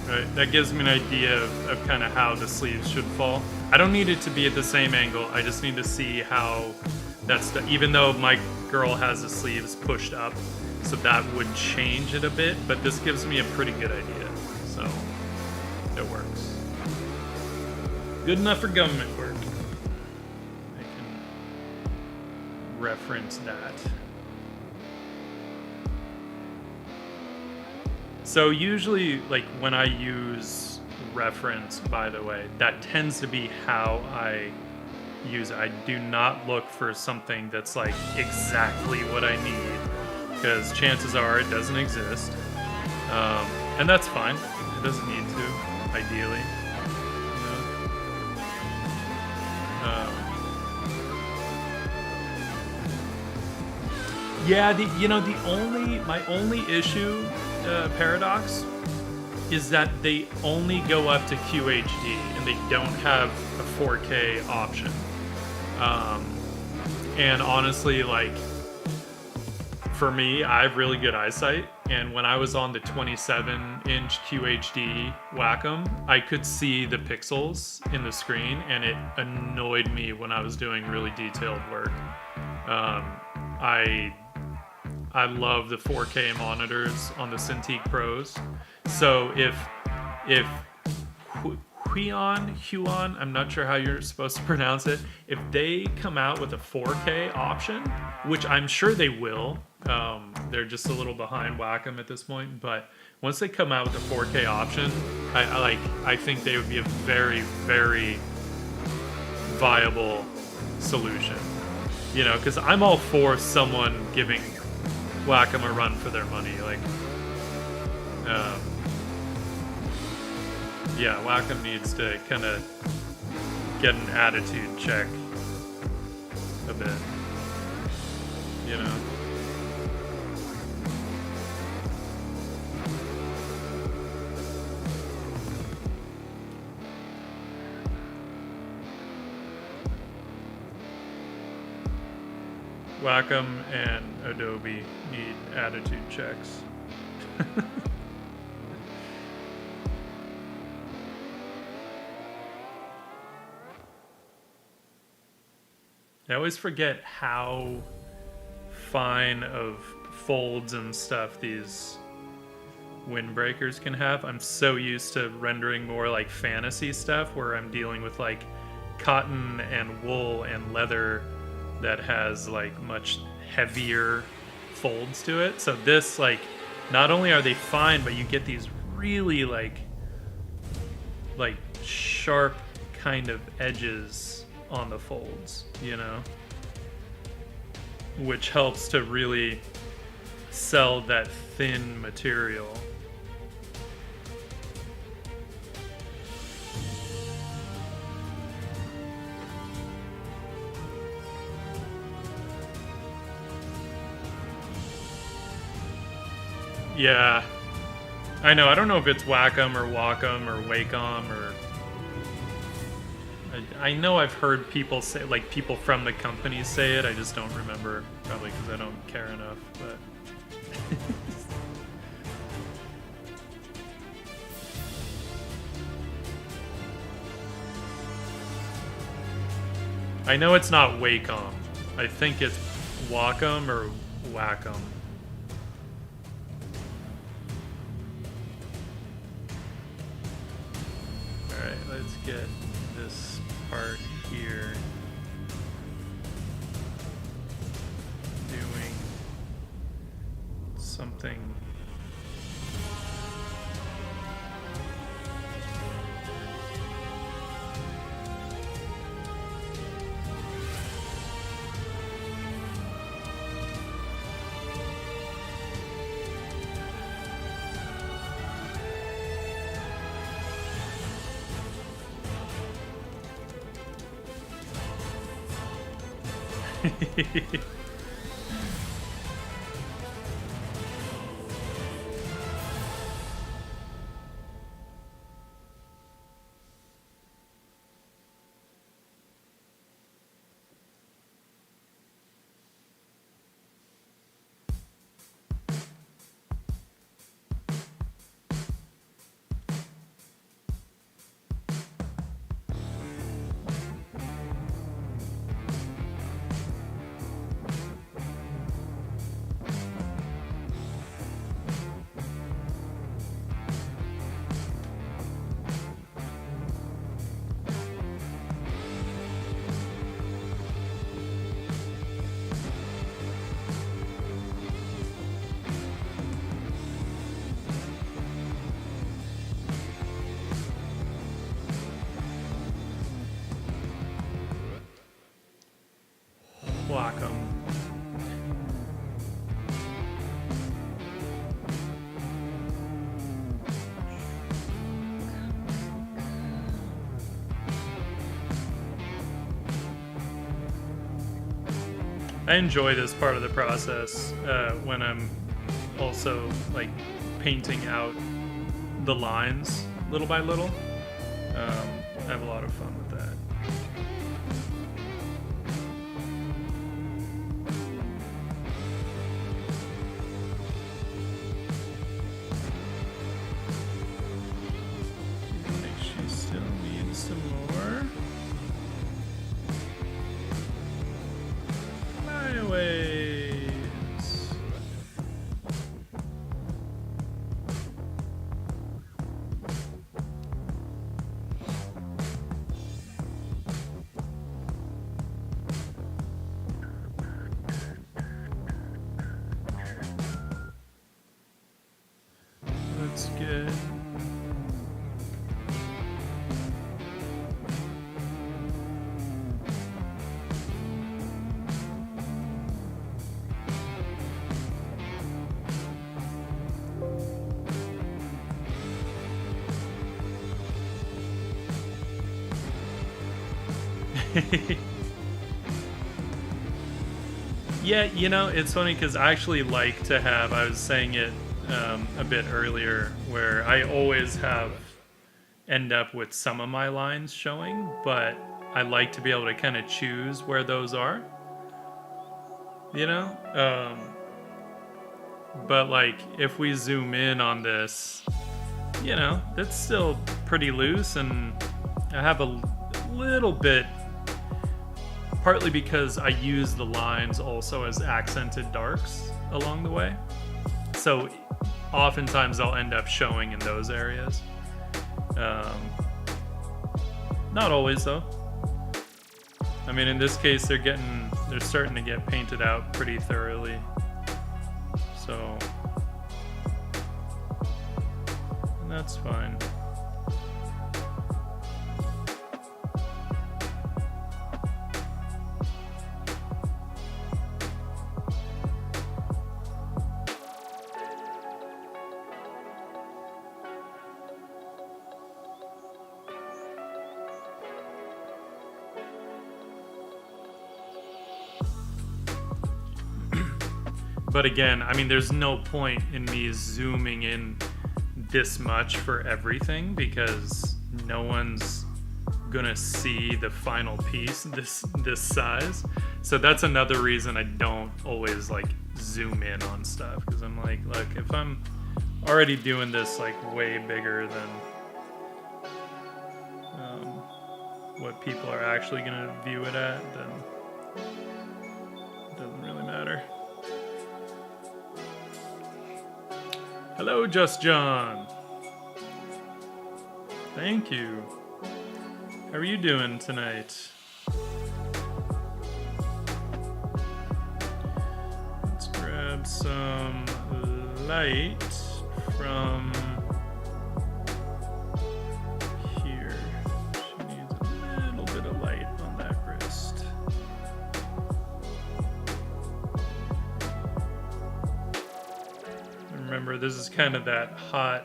Right, that gives me an idea of kind of how the sleeves should fall. I don't need it to be at the same angle. I just need to see how that's even though my girl has the sleeves pushed up, so that would change it a bit, but this gives me a pretty good idea, so it works. Good enough for government work. I can reference that. So usually, like when I use reference, by the way, that tends to be how I use it. I do not look for something that's like exactly what I need, because chances are it doesn't exist. And that's fine. It doesn't need to, ideally. Yeah, my only issue, Paradox, is that they only go up to QHD and they don't have a 4K option. And honestly, like, for me, I have really good eyesight, and when I was on the 27-inch QHD Wacom, I could see the pixels in the screen, and it annoyed me when I was doing really detailed work. I love the 4K monitors on the Cintiq Pros. So if Huion, I'm not sure how you're supposed to pronounce it, if they come out with a 4K option, which I'm sure they will, they're just a little behind Wacom at this point, but once they come out with a 4K option, I think they would be a very, very viable solution. You know, because I'm all for someone giving Wacom a run for their money. Like, yeah, Wacom needs to kind of get an attitude check a bit, you know? Wacom and Adobe need attitude checks. I always forget how fine of folds and stuff these windbreakers can have. I'm so used to rendering more like fantasy stuff where I'm dealing with like cotton and wool and leather that has like much heavier folds to it. So this, like, not only are they fine, but you get these really like sharp kind of edges on the folds, you know, which helps to really sell that thin material. Yeah, I know. I don't know if it's Wacom or Wacom or Wacom or... I know I've heard people say, like people from the company say it. I just don't remember, probably because I don't care enough. But I know it's not Wacom. I think it's Wacom or Wacom. Alright, let's get this part here doing something. Wacom. I enjoy this part of the process when I'm also like painting out the lines little by little. I have a lot of fun with that. Yeah, you know, it's funny because I actually like to have, I was saying it a bit earlier, where I always end up with some of my lines showing, but I like to be able to kind of choose where those are, you know? But like, if we zoom in on this, you know, that's still pretty loose, and I have a little bit, partly because I use the lines also as accented darks along the way. So oftentimes I'll end up showing in those areas. Not always though. I mean, in this case, they're starting to get painted out pretty thoroughly. So that's fine. But again, I mean, there's no point in me zooming in this much for everything because no one's gonna see the final piece this size. So that's another reason I don't always like zoom in on stuff, because I'm like, look, if I'm already doing this like way bigger than what people are actually gonna view it at, then it doesn't really matter. Hello, Just John. Thank you. How are you doing tonight? Let's grab some light from here. She needs a little bit of light on that wrist. Remember, this is kind of that hot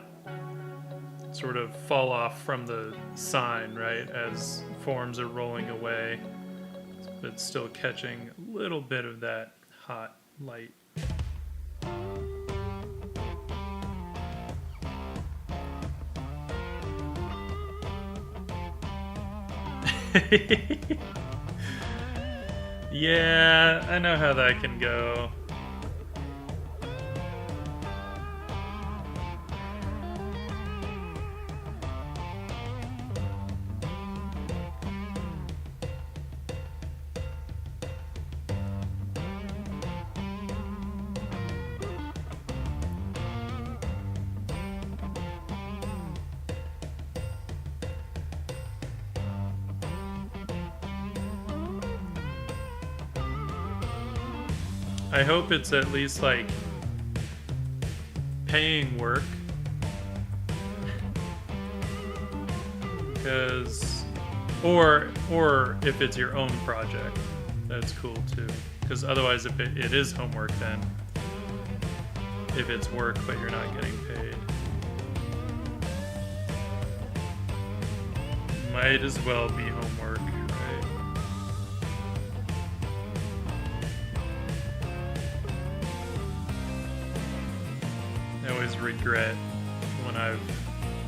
sort of fall off from the sign, right? As forms are rolling away, but still catching a little bit of that hot light. Yeah, I know how that can go. I hope it's at least like paying work, because or if it's your own project, that's cool too, because otherwise if it is homework, then if it's work but you're not getting paid, might as well be homework. Regret when I've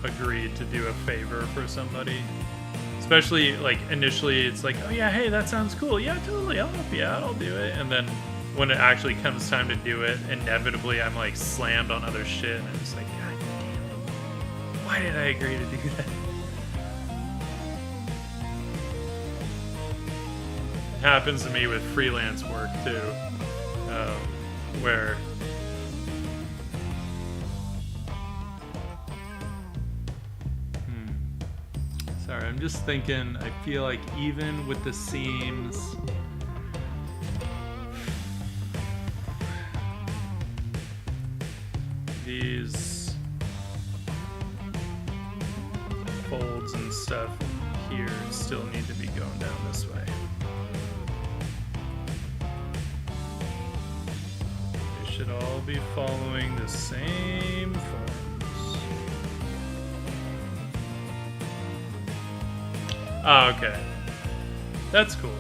agreed to do a favor for somebody, especially like initially it's like, oh yeah, hey, that sounds cool, yeah, totally, I'll help you out, I'll do it, and then when it actually comes time to do it, inevitably I'm like slammed on other shit, and I'm just like, god damn, why did I agree to do that? It happens to me with freelance work too, where sorry, I'm just thinking, I feel like even with the seams, these folds and stuff here still need to be going down this way. They should all be following the same forms. Oh, okay. That's cool.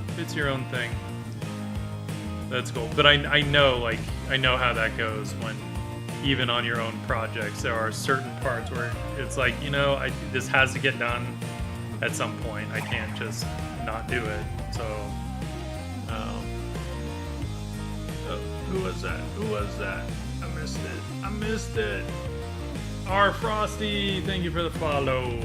If it's your own thing, that's cool. But I know, like, I know how that goes when, even on your own projects, there are certain parts where it's like, you know, this has to get done at some point. I can't just not do it. So, who was that? Who was that? I missed it. I missed it. R Frosty, thank you for the follow.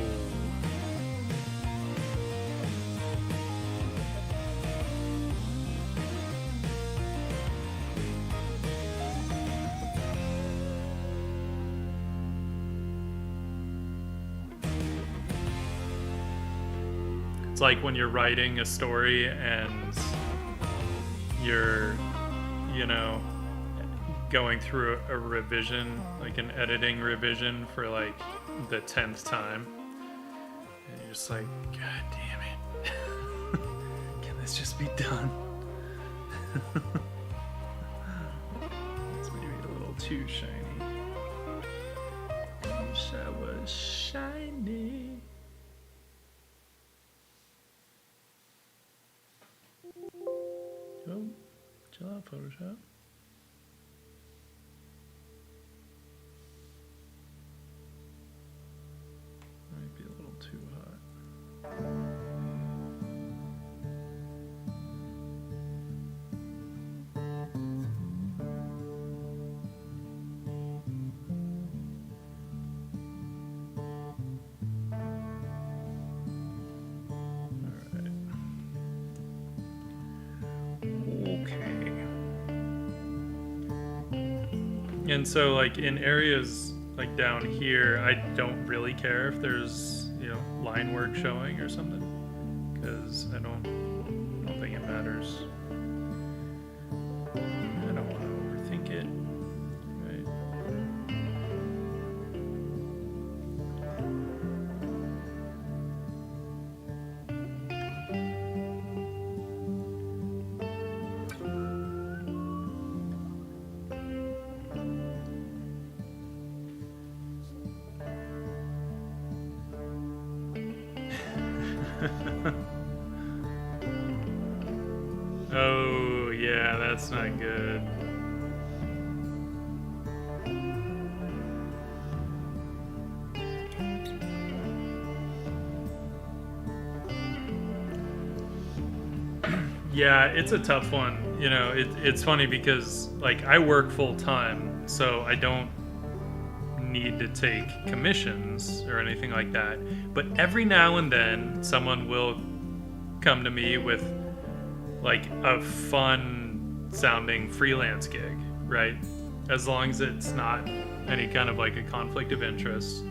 It's like when you're writing a story and you're, you know, going through a revision, like an editing revision for like the 10th time. And you're just like, God damn it. Can this just be done? It's maybe a little too shiny. I wish I was shiny. Oh, chill out, Photoshop. Might be a little too hot. And so, like, in areas like down here, I don't really care if there's, you know, line work showing or something, because I don't think it matters. I don't want to overthink it, right? Oh, yeah, that's not good. Yeah, it's a tough one. You know, it's funny because, like, I work full time, so I don't need to take commissions or anything like that. But every now and then, someone will come to me with, like, a fun sounding freelance gig, right? As long as it's not any kind of like a conflict of interest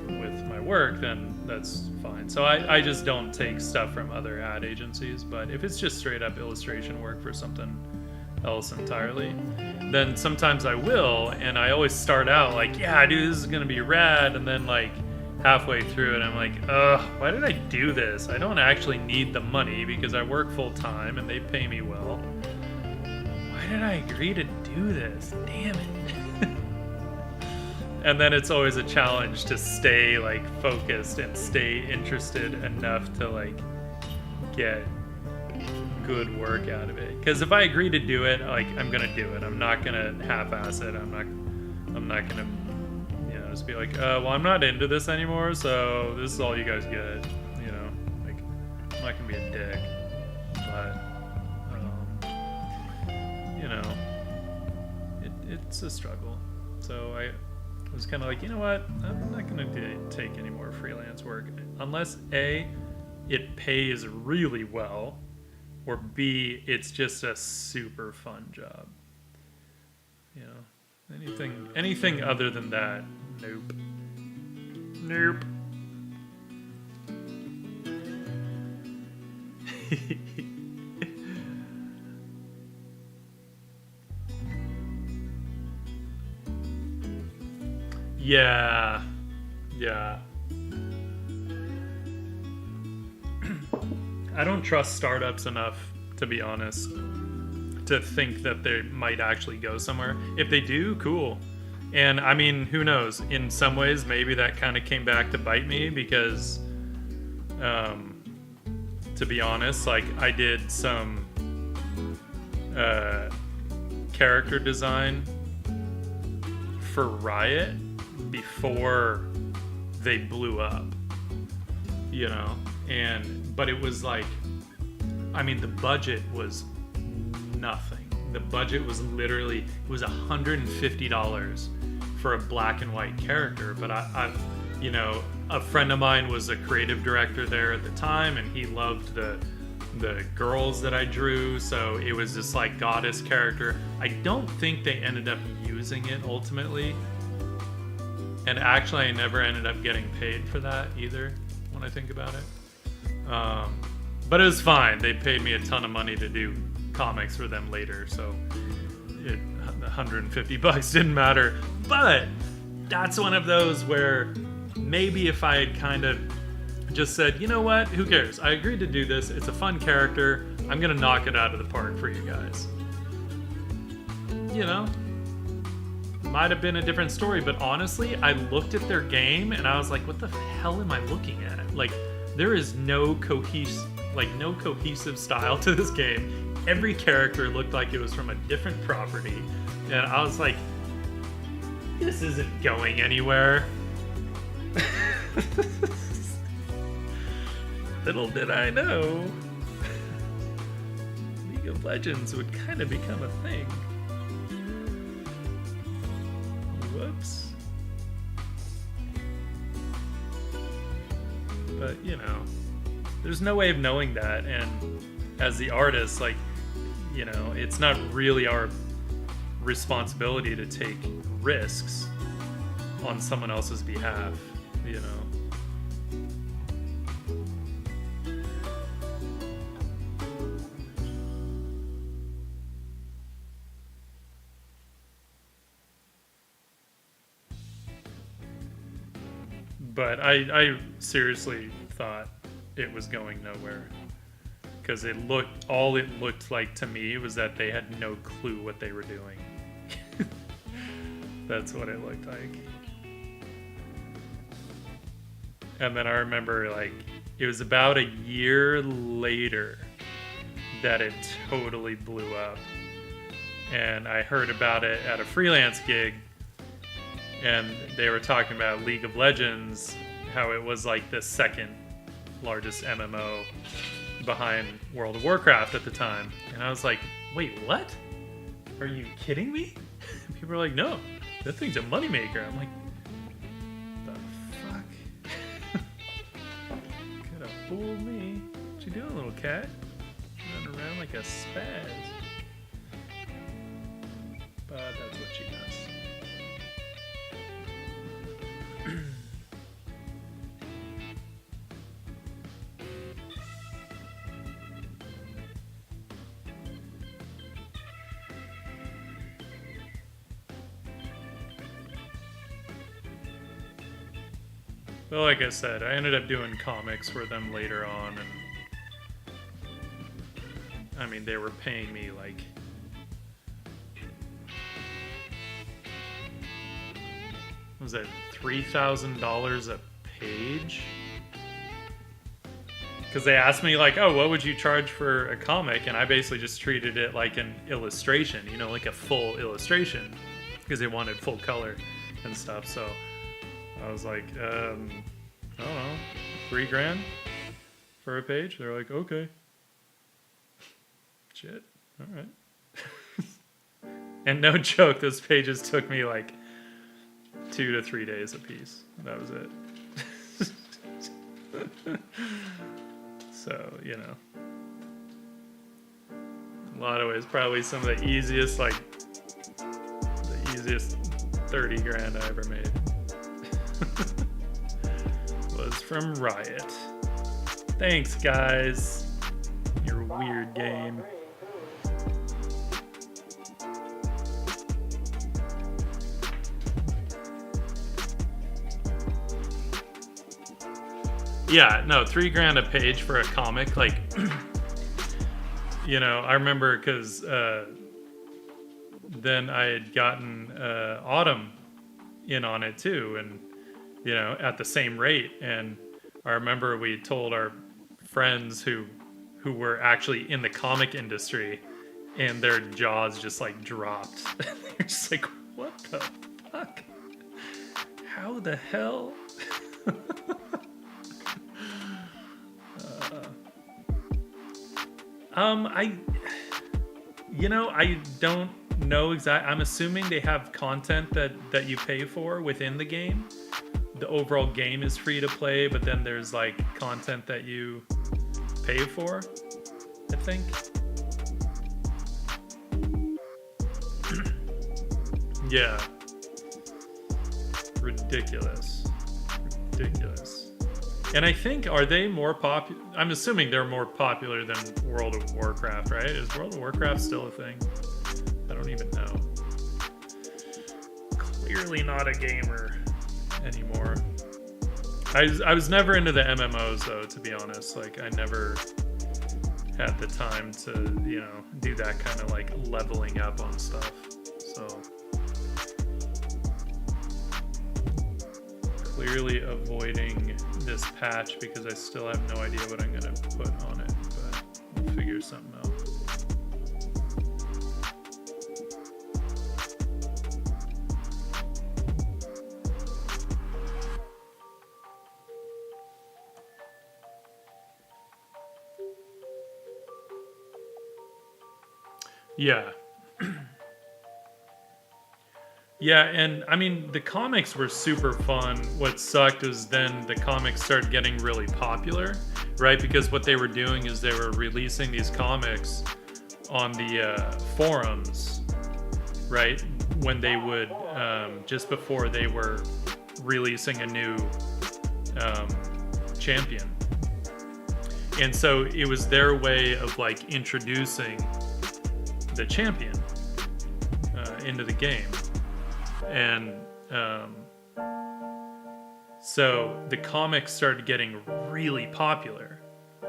with my work, then that's fine. So I just don't take stuff from other ad agencies, but if it's just straight up illustration work for something else entirely, then sometimes I will, and I always start out like, yeah, dude, this is gonna be rad, and then like halfway through it, I'm like, why did I do this? I don't actually need the money because I work full time and they pay me well. Why did I agree to do this? Damn it. And then it's always a challenge to stay like focused and stay interested enough to like get good work out of it. Because if I agree to do it, like, I'm gonna do it. I'm not gonna half-ass it. I'm not gonna, you know, just be like, well, I'm not into this anymore, so this is all you guys get. You know, like, I'm not gonna be a dick, but you know, it's a struggle. So I was kind of like, you know what? I'm not gonna take any more freelance work unless A, it pays really well, or B, it's just a super fun job. You know, anything other than that, nope. Nope. Yeah. I don't trust startups enough, to be honest, to think that they might actually go somewhere. If they do, cool. And I mean, who knows? In some ways, maybe that kind of came back to bite me because, to be honest. Like, I did some character design for Riot before they blew up, you know? But it was like, I mean, the budget was nothing. The budget was literally, it was $150 for a black and white character. But I you know, a friend of mine was a creative director there at the time, and he loved the girls that I drew, so it was this like goddess character. I don't think they ended up using it ultimately, and actually I never ended up getting paid for that either when I think about it. But it was fine. They paid me a ton of money to do comics for them later, so the $150 didn't matter. But that's one of those where maybe if I had kind of just said, you know what, who cares? I agreed to do this. It's a fun character. I'm gonna knock it out of the park for you guys. You know, might have been a different story, but honestly, I looked at their game and I was like, what the hell am I looking at? Like, there is no cohesive style to this game. Every character looked like it was from a different property, and I was like, this isn't going anywhere. Little did I know, League of Legends would kind of become a thing. Whoops. But, you know, there's no way of knowing that, and as the artist, like, you know, it's not really our responsibility to take risks on someone else's behalf, you know. But I seriously thought it was going nowhere, because all it looked like to me was that they had no clue what they were doing. That's what it looked like. And then I remember, like, it was about a year later that it totally blew up. And I heard about it at a freelance gig, and they were talking about League of Legends, how it was like the second largest MMO behind World of Warcraft at the time. And I was like, wait, what? Are you kidding me? People were like, no, that thing's a moneymaker. I'm like, the fuck? Could have fooled me. What you doing, little cat? Running around like a spaz. But that's what she does. Well, like I said, I ended up doing comics for them later on, and I mean, they were paying me like was that $3,000 a page? Because they asked me like, oh, what would you charge for a comic? And I basically just treated it like an illustration, you know, like a full illustration, because they wanted full color and stuff. So I was like, I don't know, $3,000 for a page? They're like, okay. Shit, all right. And no joke, those pages took me like 2 to 3 days a piece. That was it. So, you know, in a lot of ways, probably some of the easiest $30,000 I ever made was from Riot. Thanks, guys. Your weird game. Yeah, no, $3,000 a page for a comic, like, you know, I remember because then I had gotten Autumn in on it too, and, you know, at the same rate. And I remember we told our friends who who were actually in the comic industry, and their jaws just like dropped. They're just like, what the fuck? How the hell? I don't know exactly. I'm assuming they have content that you pay for within the game. The overall game is free to play, but then there's like content that you pay for, I think. Yeah. Ridiculous. And I think, are they more popular? I'm assuming they're more popular than World of Warcraft, right? Is World of Warcraft still a thing? I don't even know. Clearly not a gamer anymore. I was never into the MMOs though, to be honest. Like, I never had the time to, do that kind of like leveling up on stuff. So clearly avoiding this patch because I still have no idea what I'm gonna put on it, but we'll figure something out. Yeah. Yeah, and I mean, the comics were super fun. What sucked was then the comics started getting really popular, right? Because what they were doing is they were releasing these comics on the forums, right? When they would, just before they were releasing a new champion. And so it was their way of like introducing the champion into the game. And so the comics started getting really popular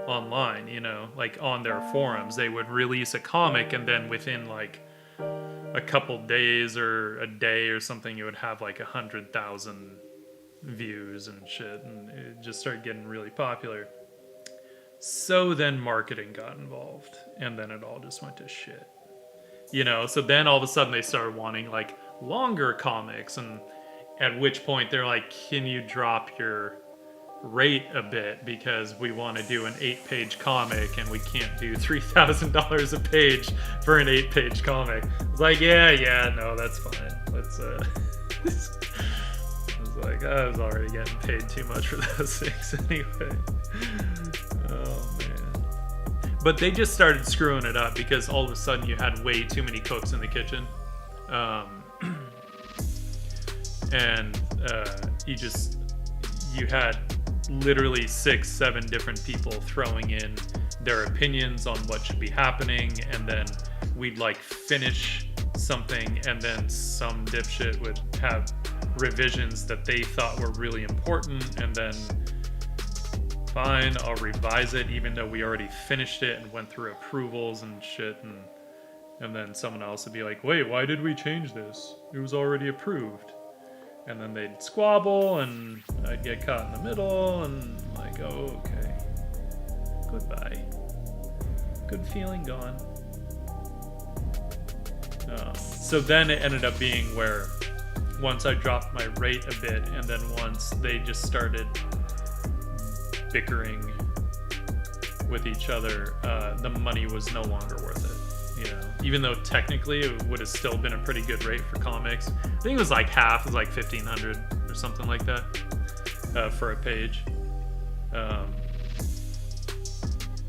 online, like on their forums. They would release a comic, and then within like a couple days or a day or something, it would have like 100,000 views and shit, and it just started getting really popular. So then marketing got involved, and then it all just went to shit. So then all of a sudden they started wanting like longer comics, and at which point they're like, can you drop your rate a bit, because we want to do an 8-page comic and we can't do $3,000 a page for an 8-page comic. It's like, yeah, no, that's fine. Let's I was like, I was already getting paid too much for those things anyway. Oh man. But they just started screwing it up because all of a sudden you had way too many cooks in the kitchen. And you had literally 6-7 different people throwing in their opinions on what should be happening, and then we'd like finish something, and then some dipshit would have revisions that they thought were really important, and then fine, I'll revise it even though we already finished it and went through approvals and shit, and then someone else would be like, wait, why did we change this? It was already approved. And then they'd squabble, and I'd get caught in the middle, and like, oh, okay. Goodbye. Good feeling gone. So then it ended up being where once I dropped my rate a bit, and then once they just started bickering with each other, the money was no longer worth it. Even though technically it would have still been a pretty good rate for comics. I think it was like half, it was like $1,500 or something like that for a page.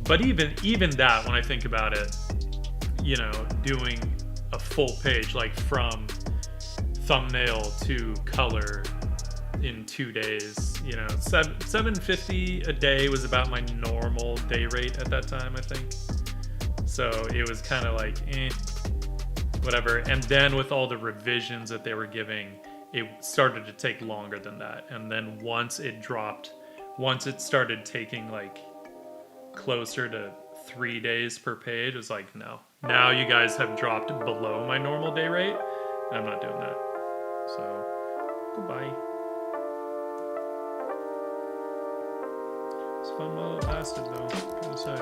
But even that, when I think about it, doing a full page, like from thumbnail to color in 2 days, $750 a day was about my normal day rate at that time, I think. So it was kind of like, whatever. And then with all the revisions that they were giving, it started to take longer than that. And then once it started taking like closer to 3 days per page, it was like, no. Now you guys have dropped below my normal day rate. I'm not doing that. So, goodbye. It's fun while it lasted, though. Gotta say.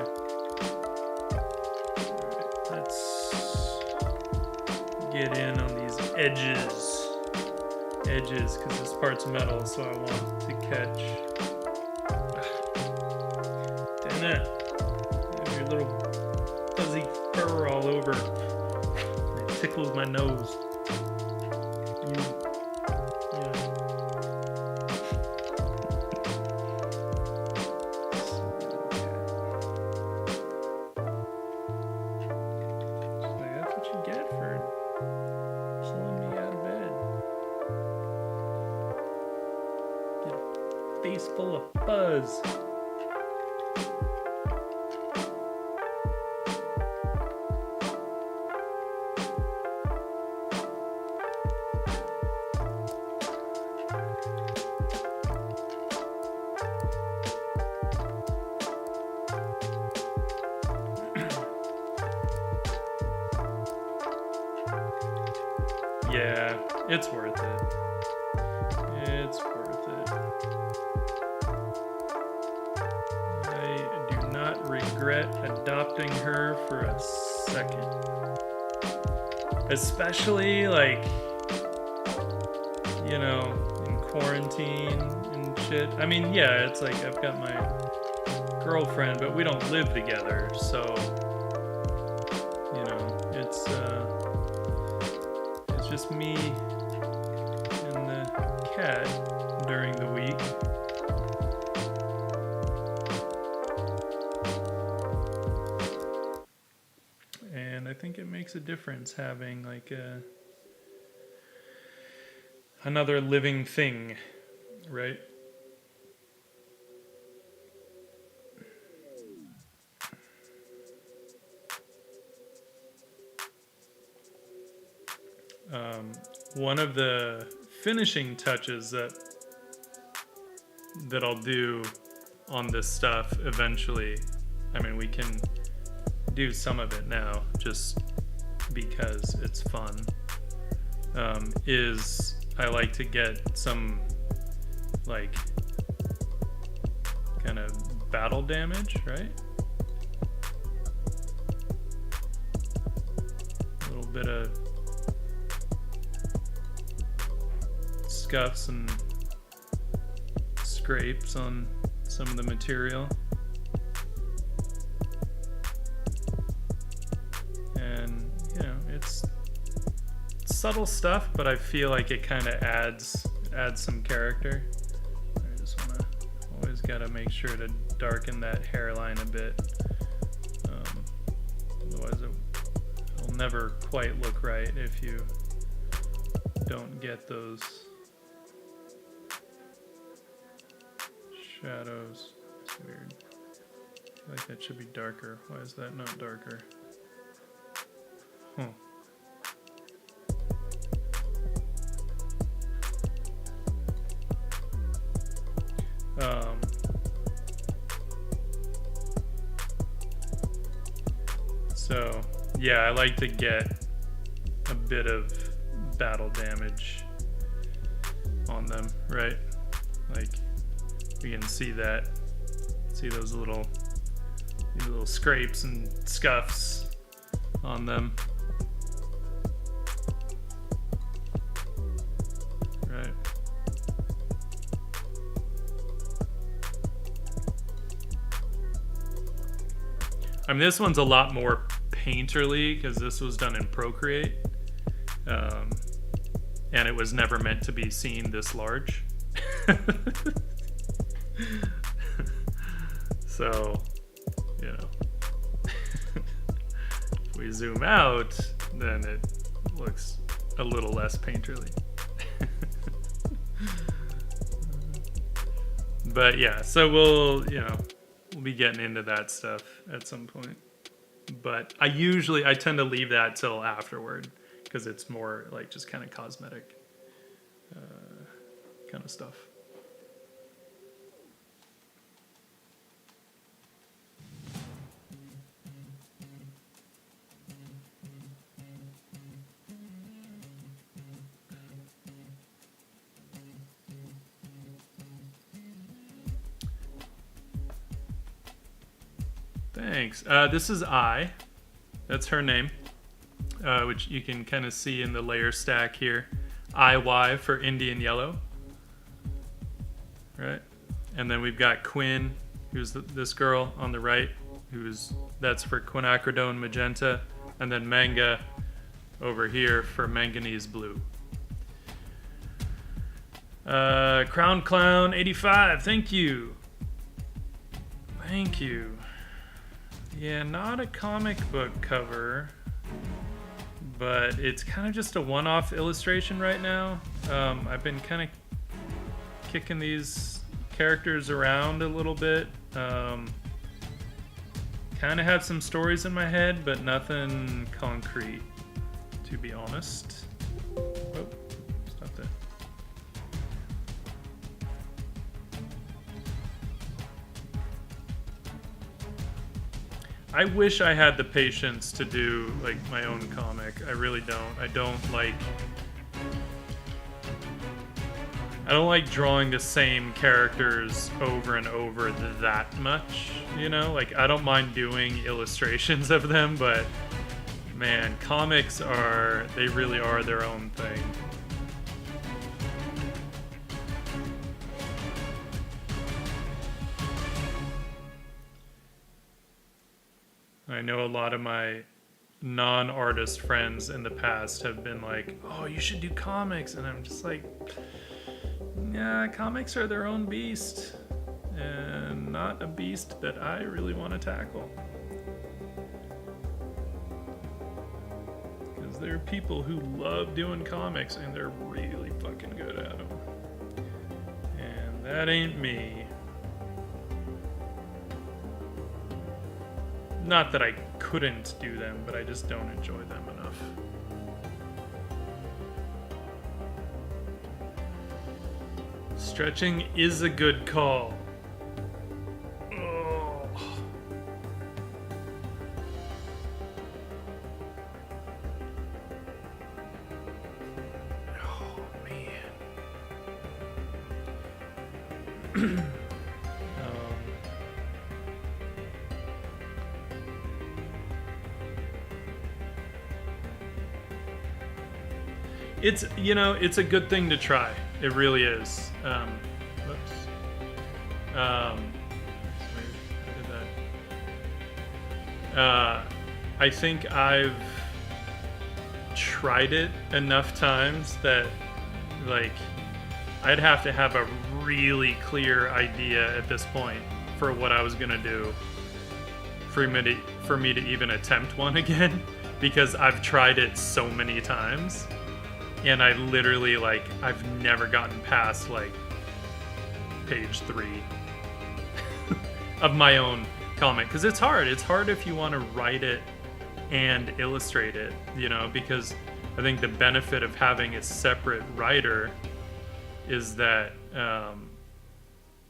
Alright, let's get in on these edges. Edges, because this part's metal, so I want to catch. Damn it! You have your little fuzzy fur all over. It tickles my nose. Face full of fuzz. Yeah, it's worth it. It's worth it. I do not regret adopting her for a second. Especially, like, you know, in quarantine and shit. I mean, yeah, it's like I've got my girlfriend, but we don't live together, so, you know, it's just me and the cat during the week. And I think it makes a difference having like another living thing, right? One of the finishing touches that I'll do on this stuff eventually, I mean, we can do some of it now just because it's fun, is I like to get some like kind of battle damage, right? A little bit of scuffs and scrapes on some of the material. And, you know, it's subtle stuff, but I feel like it kind of adds some character. I just want to, always got to make sure to darken that hairline a bit. Otherwise it'll never quite look right if you don't get those shadows. It's weird. I feel like that should be darker. Why is that not darker? Huh. So, yeah, I like to get a bit of battle damage on them, right? Like, you can see that. See those little scrapes and scuffs on them. Right. I mean, this one's a lot more painterly because this was done in Procreate. And it was never meant to be seen this large. So, you know, if we zoom out, then it looks a little less painterly. But yeah, so we'll be getting into that stuff at some point. But I tend to leave that till afterward because it's more like just kind of cosmetic kind of stuff. Thanks. This is I. That's her name, which you can kind of see in the layer stack here. IY for Indian Yellow. Right? And then we've got Quinn, who's this girl on the right, that's for quinacridone magenta. And then Manga over here for manganese blue. Crown Clown 85, thank you. Thank you. Yeah, not a comic book cover, but it's kind of just a one-off illustration right now. I've been kind of kicking these characters around a little bit. Kind of have some stories in my head, but nothing concrete, to be honest. Oh, stop that. I wish I had the patience to do like my own comic. I really don't. I don't like drawing the same characters over and over that much, you know? Like, I don't mind doing illustrations of them, but man, comics they really are their own thing. I know a lot of my non-artist friends in the past have been like, oh, you should do comics. And I'm just like, yeah, comics are their own beast. And not a beast that I really want to tackle. Because there are people who love doing comics and they're really fucking good at them. And that ain't me. Not that I couldn't do them, but I just don't enjoy them enough. Stretching is a good call. Oh. Oh, man. It's, you know, it's a good thing to try. It really is. Whoops. Sorry, I did that. I think I've tried it enough times that, like, I'd have to have a really clear idea at this point for what I was gonna do for me to even attempt one again, because I've tried it so many times. And I literally, like, I've never gotten past, like, page 3 of my own comic. Because it's hard. It's hard if you want to write it and illustrate it, you know, because I think the benefit of having a separate writer is that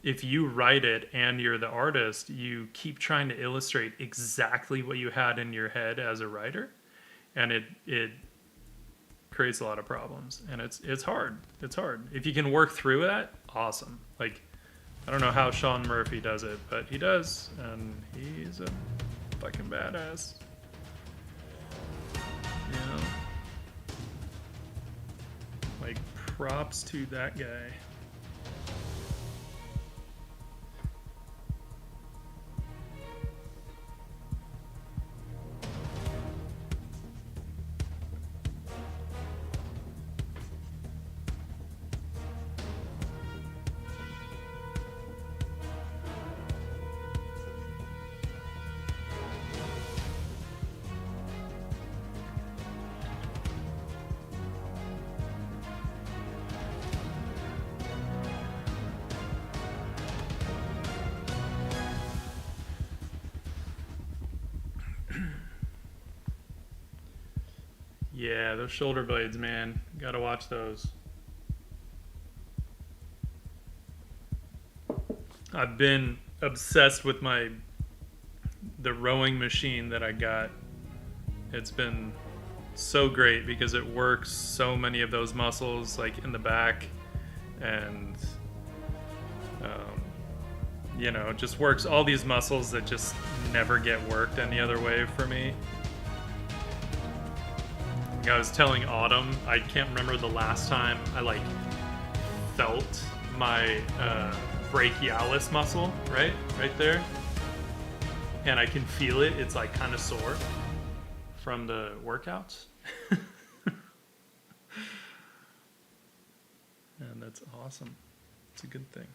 if you write it and you're the artist, you keep trying to illustrate exactly what you had in your head as a writer. And it creates a lot of problems, and it's hard. It's hard. If you can work through that, awesome. Like, I don't know how Sean Murphy does it, but he does, and he's a fucking badass. You know? Like, props to that guy. Yeah, those shoulder blades, man. Gotta watch those. I've been obsessed with the rowing machine that I got. It's been so great because it works so many of those muscles, like in the back, and you know, just works all these muscles that just never get worked any other way for me. Like I was telling Autumn, I can't remember the last time I like felt my brachialis muscle, right there, and I can feel it. It's like kind of sore from the workouts. And that's awesome. It's a good thing.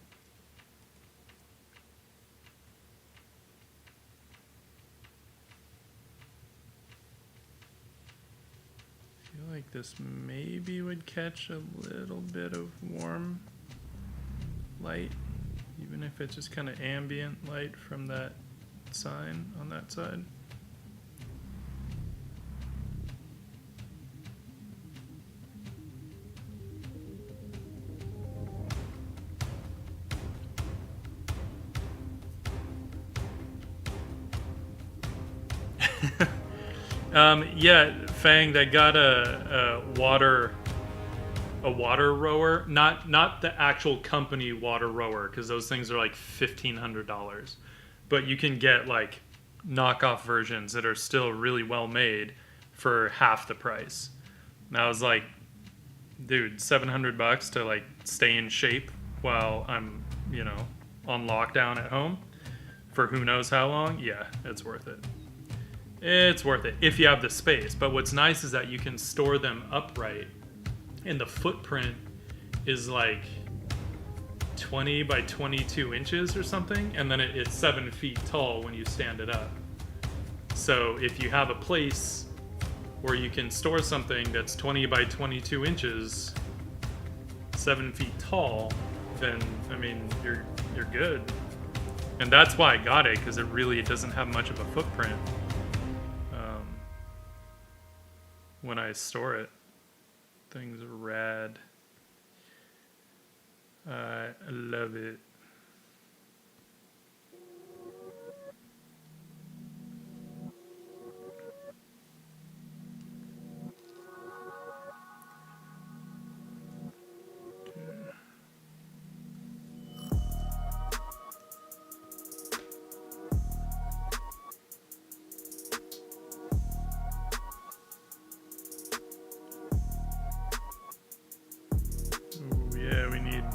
I feel like this maybe would catch a little bit of warm light, even if it's just kind of ambient light from that sign on that side. Yeah, Fanged, I got a water rower, not the actual company water rower, because those things are like $1,500, but you can get like knockoff versions that are still really well made for half the price. And I was like, dude, $700 to like stay in shape while I'm, you know, on lockdown at home for who knows how long. Yeah, it's worth it. It's worth it if you have the space. But what's nice is that you can store them upright, and the footprint is like 20 by 22 inches or something, and then it's 7 feet tall when you stand it up. So if you have a place where you can store something that's 20 by 22 inches, 7 feet tall, then I mean you're good. And that's why I got it, because it doesn't have much of a footprint when I store it. Things are rad. I love it.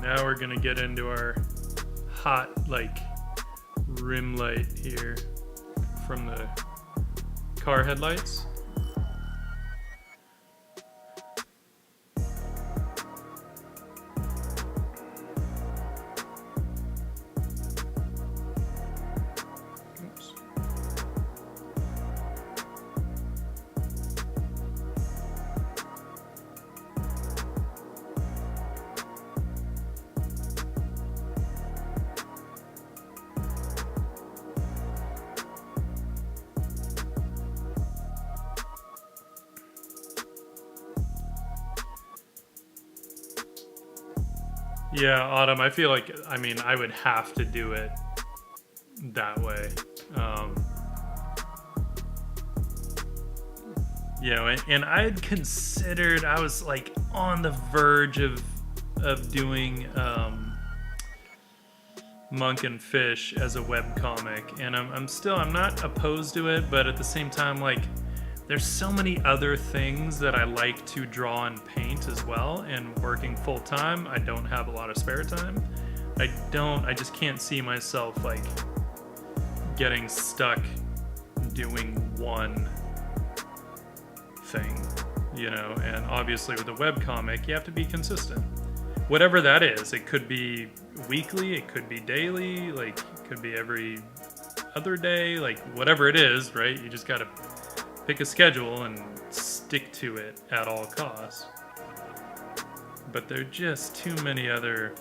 Now we're gonna get into our hot, like, rim light here from the car headlights. Oops. Yeah, Autumn, I feel like, I mean, I would have to do it that way. You know, and I'd considered, I was like on the verge of doing Monk and Fish as a webcomic, and I'm not opposed to it, but at the same time, like, there's so many other things that I like to draw and paint as well, and working full time, I don't have a lot of spare time. I just can't see myself like getting stuck doing one thing, you know, and obviously with a webcomic, you have to be consistent. Whatever that is, it could be weekly, it could be daily, like, it could be every other day, like, whatever it is, right? You just gotta pick a schedule and stick to it at all costs. But there are just too many other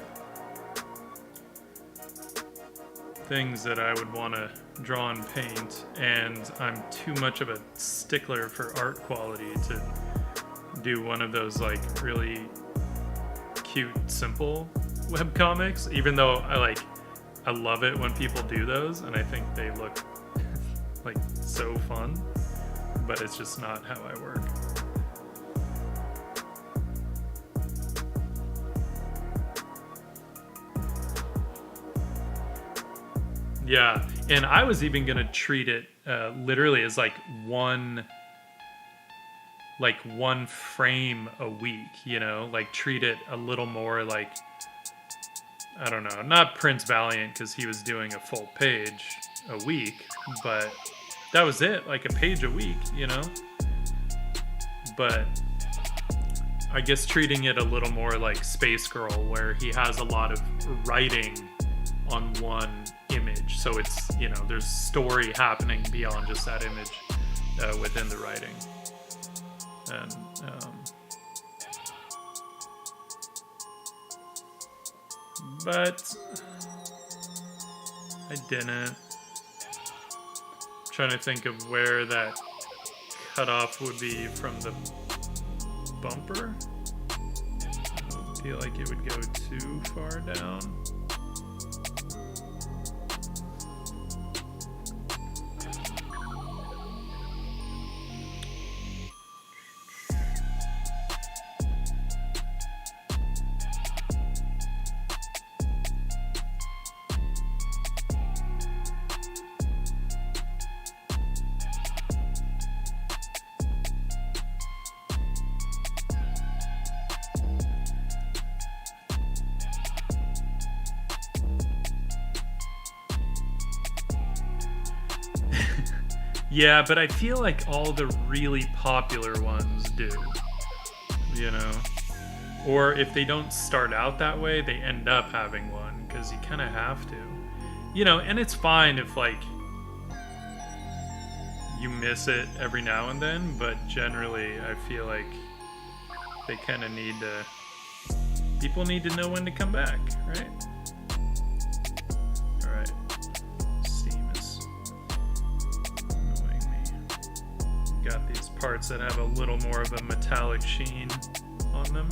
things that I would want to draw and paint, and I'm too much of a stickler for art quality to do one of those like really cute, simple webcomics, even though I love it when people do those, and I think they look like so fun. But it's just not how I work. Yeah, and I was even gonna treat it literally as like one frame a week, you know, like treat it a little more like, I don't know, not Prince Valiant because he was doing a full page a week, but that was it, like a page a week, you know. But I guess treating it a little more like Space Girl, where he has a lot of writing on one image, so it's, you know, there's story happening beyond just that image within the writing. And but I didn't. I'm trying to think of where that cutoff would be from the bumper. I don't feel like it would go too far down. Yeah, but I feel like all the really popular ones do, you know? Or if they don't start out that way, they end up having one, because you kind of have to. You know, and it's fine if, like, you miss it every now and then, but generally I feel like they kind of need to... People need to know when to come back, right? Got these parts that have a little more of a metallic sheen on them.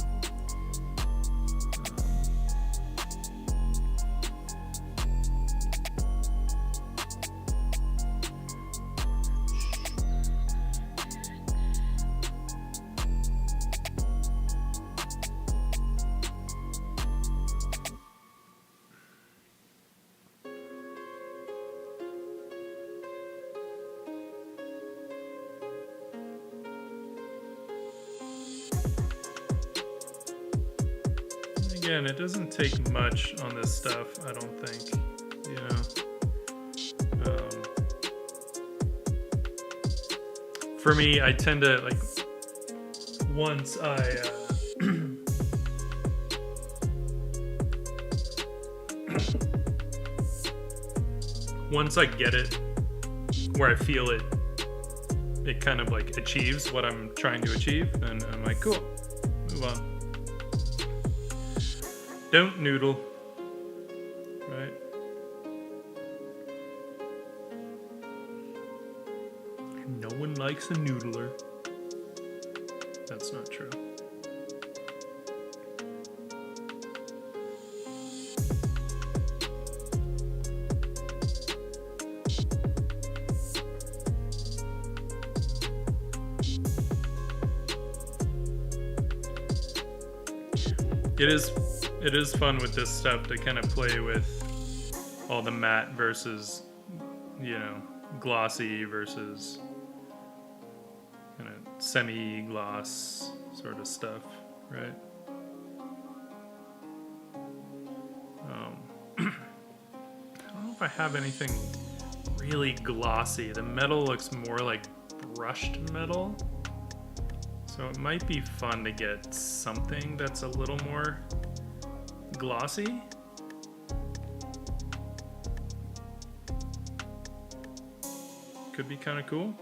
Again, it doesn't take much on this stuff, I don't think, you know. For me, I tend to, like, once I once I get it where I feel it kind of like achieves what I'm trying to achieve, and I'm like, cool, move on. Don't noodle, right? No one likes a noodler. That's not true. It is fun with this stuff to kind of play with all the matte versus, you know, glossy versus kind of semi-gloss sort of stuff, right? I don't know if I have anything really glossy. The metal looks more like brushed metal. So it might be fun to get something that's a little more glossy. Could be kind of cool.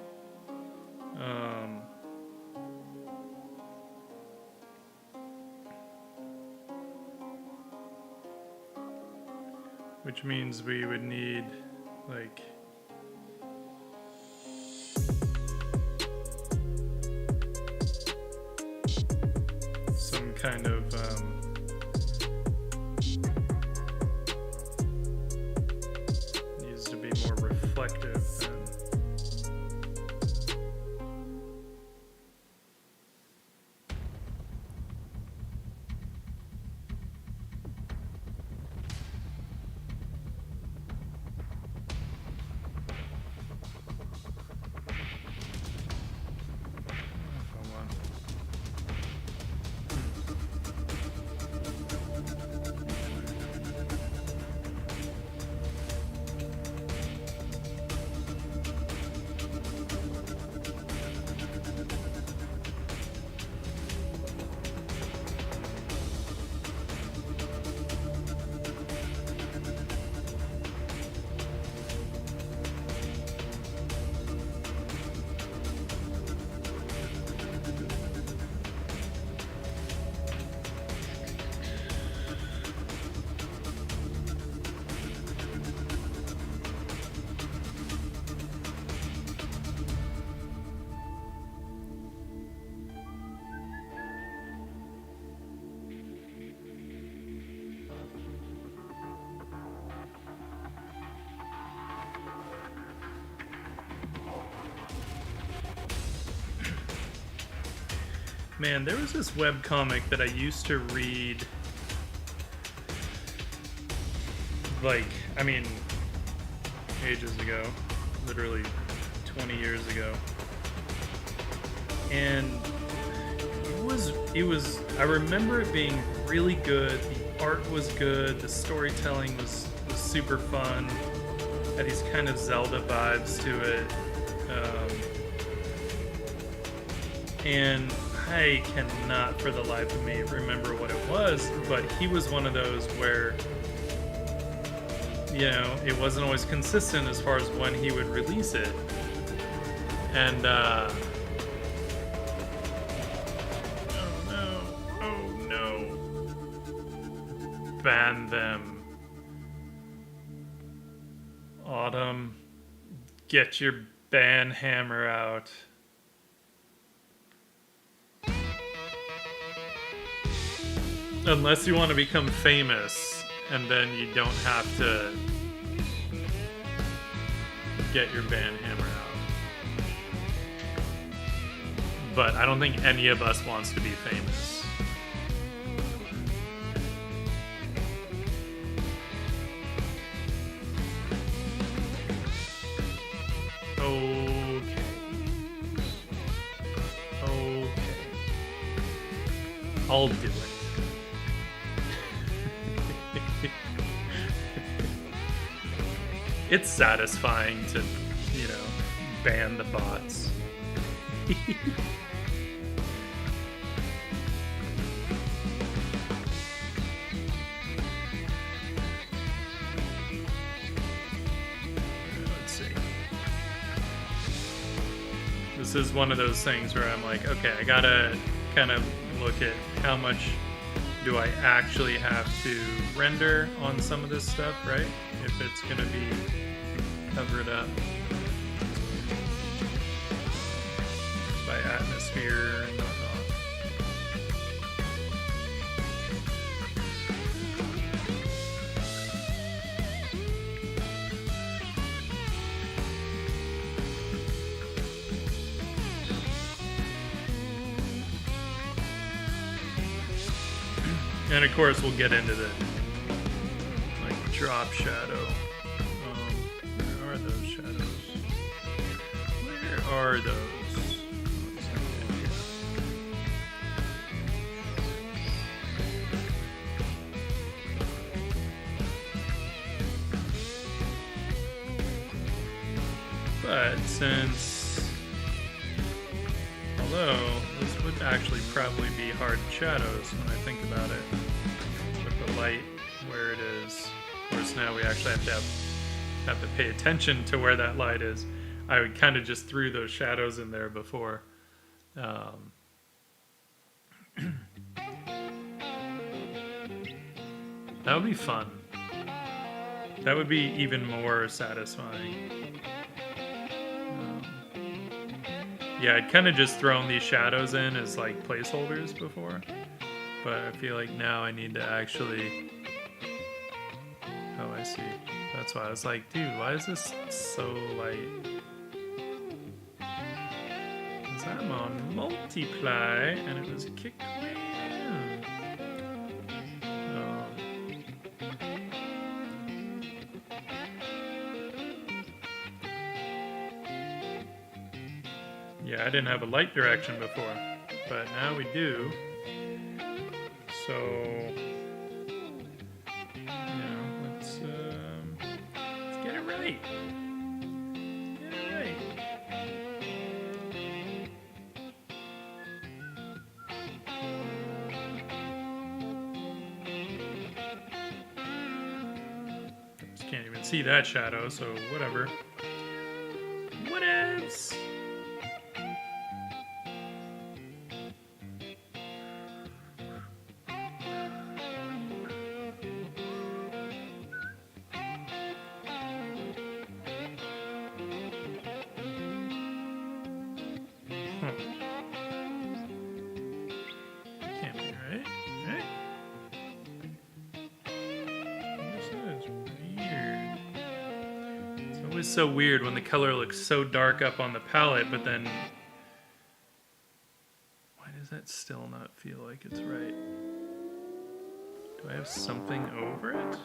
Which means we would need, like, some kind of needs to be more reflective than Man, there was this webcomic that I used to read, like, I mean, ages ago, literally 20 years ago. And it was, I remember it being really good. The art was good. The storytelling was super fun. Had these kind of Zelda vibes to it. And I cannot for the life of me remember what it was, but he was one of those where, you know, it wasn't always consistent as far as when he would release it. And, oh no, ban them. Autumn, get your ban hammer out. Unless you want to become famous, and then you don't have to get your ban hammer out. But I don't think any of us wants to be famous. Okay. I'll do it. It's satisfying to, you know, ban the bots. Let's see. This is one of those things where I'm like, okay, I gotta kind of look at how much do I actually have to render on some of this stuff, right? If it's gonna be covered up by atmosphere and whatnot. And of course we'll get into the like drop shadow. Where are those shadows? Where are those? But since, although this would actually probably be hard shadows when I think about it, with the light where it is. Of course, now we actually have to pay attention to where that light is. I would kind of just threw those shadows in there before. That would be fun. That would be even more satisfying. Yeah, I'd kind of just thrown these shadows in as like placeholders before, but I feel like now I need to actually... Oh, I see. That's why I was like, dude, why is this so light? Because I'm on multiply and it was kicked me in. Yeah, I didn't have a light direction before, but now we do. So, let's get it right. Get it right. Just can't even see that shadow, so whatever. Whatevs. Can't be right, right? This is weird. It's always so weird when the color looks so dark up on the palette, but then why does that still like it's right. Do I have something over it?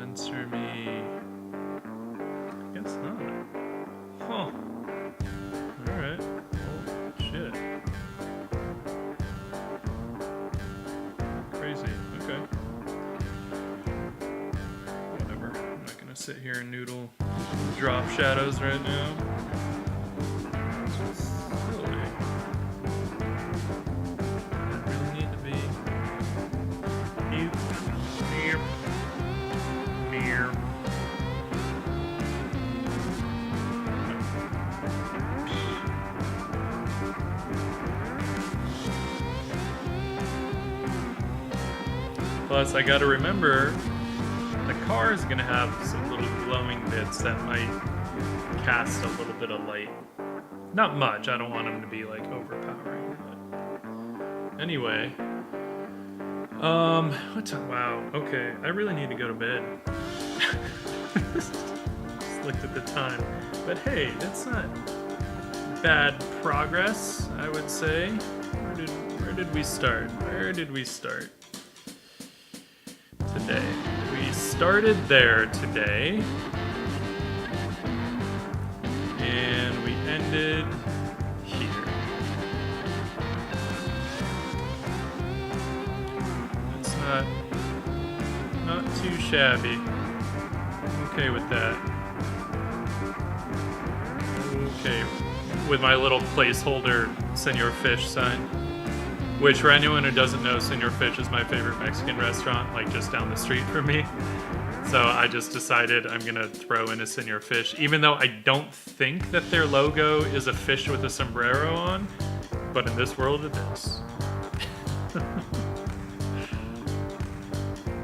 Answer me. I guess not. Huh. Alright. Oh, shit. Crazy. Okay. Whatever. I'm not gonna sit here and noodle drop shadows right now. Silly. I really need to be. Plus, I gotta remember, the car is gonna have some little glowing bits that might cast a little bit of light. Not much, I don't want them to be like overpowering, but anyway. Wow, okay, I really need to go to bed. Just looked at the time. But hey, that's not bad progress, I would say. Where did we start? Where did we start today? We started there today. And we ended here. That's not too shabby. I'm okay with that. Okay, with my little placeholder Senor Fish sign. Which, for anyone who doesn't know, Senor Fish is my favorite Mexican restaurant, like just down the street from me. So I just decided I'm gonna throw in a Senor Fish, even though I don't think that their logo is a fish with a sombrero on, but in this world it is.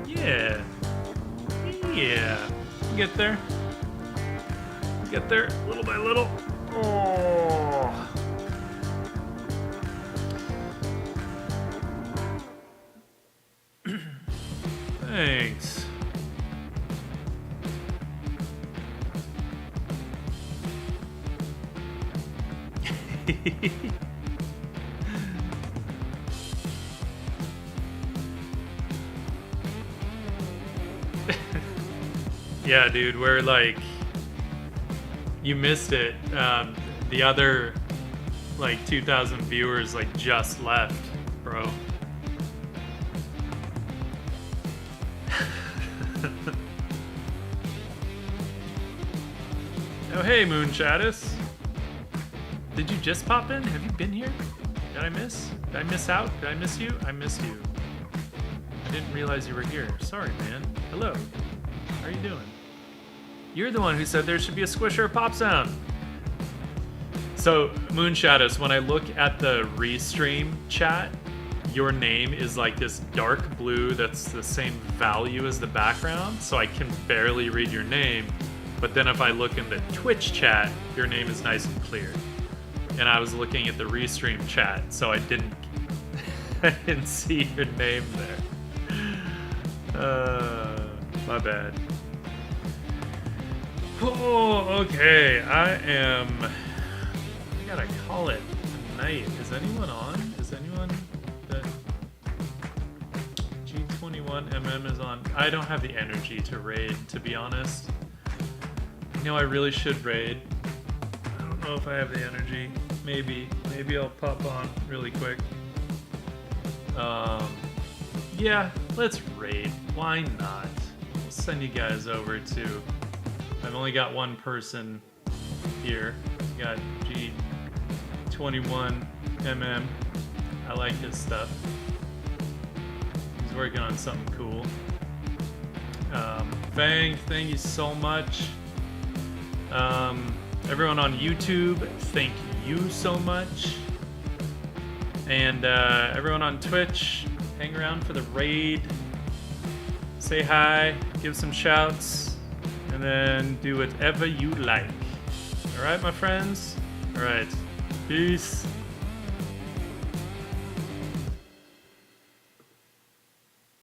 Yeah. Yeah. Get there. Get there, little by little. Oh. Thanks. Yeah, dude, we're like, you missed it. The other like 2,000 viewers like just left, bro. Oh, hey, Moonshadows. Did you just pop in? Have you been here? Did I miss? Did I miss out? Did I miss you? I missed you. I didn't realize you were here. Sorry, man. Hello. How are you doing? You're the one who said there should be a squish or a pop sound. So, Moonshadows, when I look at the restream chat, your name is like this dark blue that's the same value as the background, so I can barely read your name. But then if I look in the Twitch chat, your name is nice and clear. And I was looking at the restream chat, so I didn't see your name there. My bad. Oh, okay. I gotta call it a night. Is anyone on? Is anyone that G21MM is on? I don't have the energy to raid, to be honest. You know, I really should raid. I don't know if I have the energy. Maybe I'll pop on really quick. Yeah, let's raid. Why not? I'll send you guys over to. I've only got one person here. We got G21MM. I like his stuff. He's working on something cool. Fang, thank you so much. Everyone on YouTube, thank you so much. And everyone on Twitch, hang around for the raid. Say hi, give some shouts, and then do whatever you like. Alright, my friends? Alright. Peace.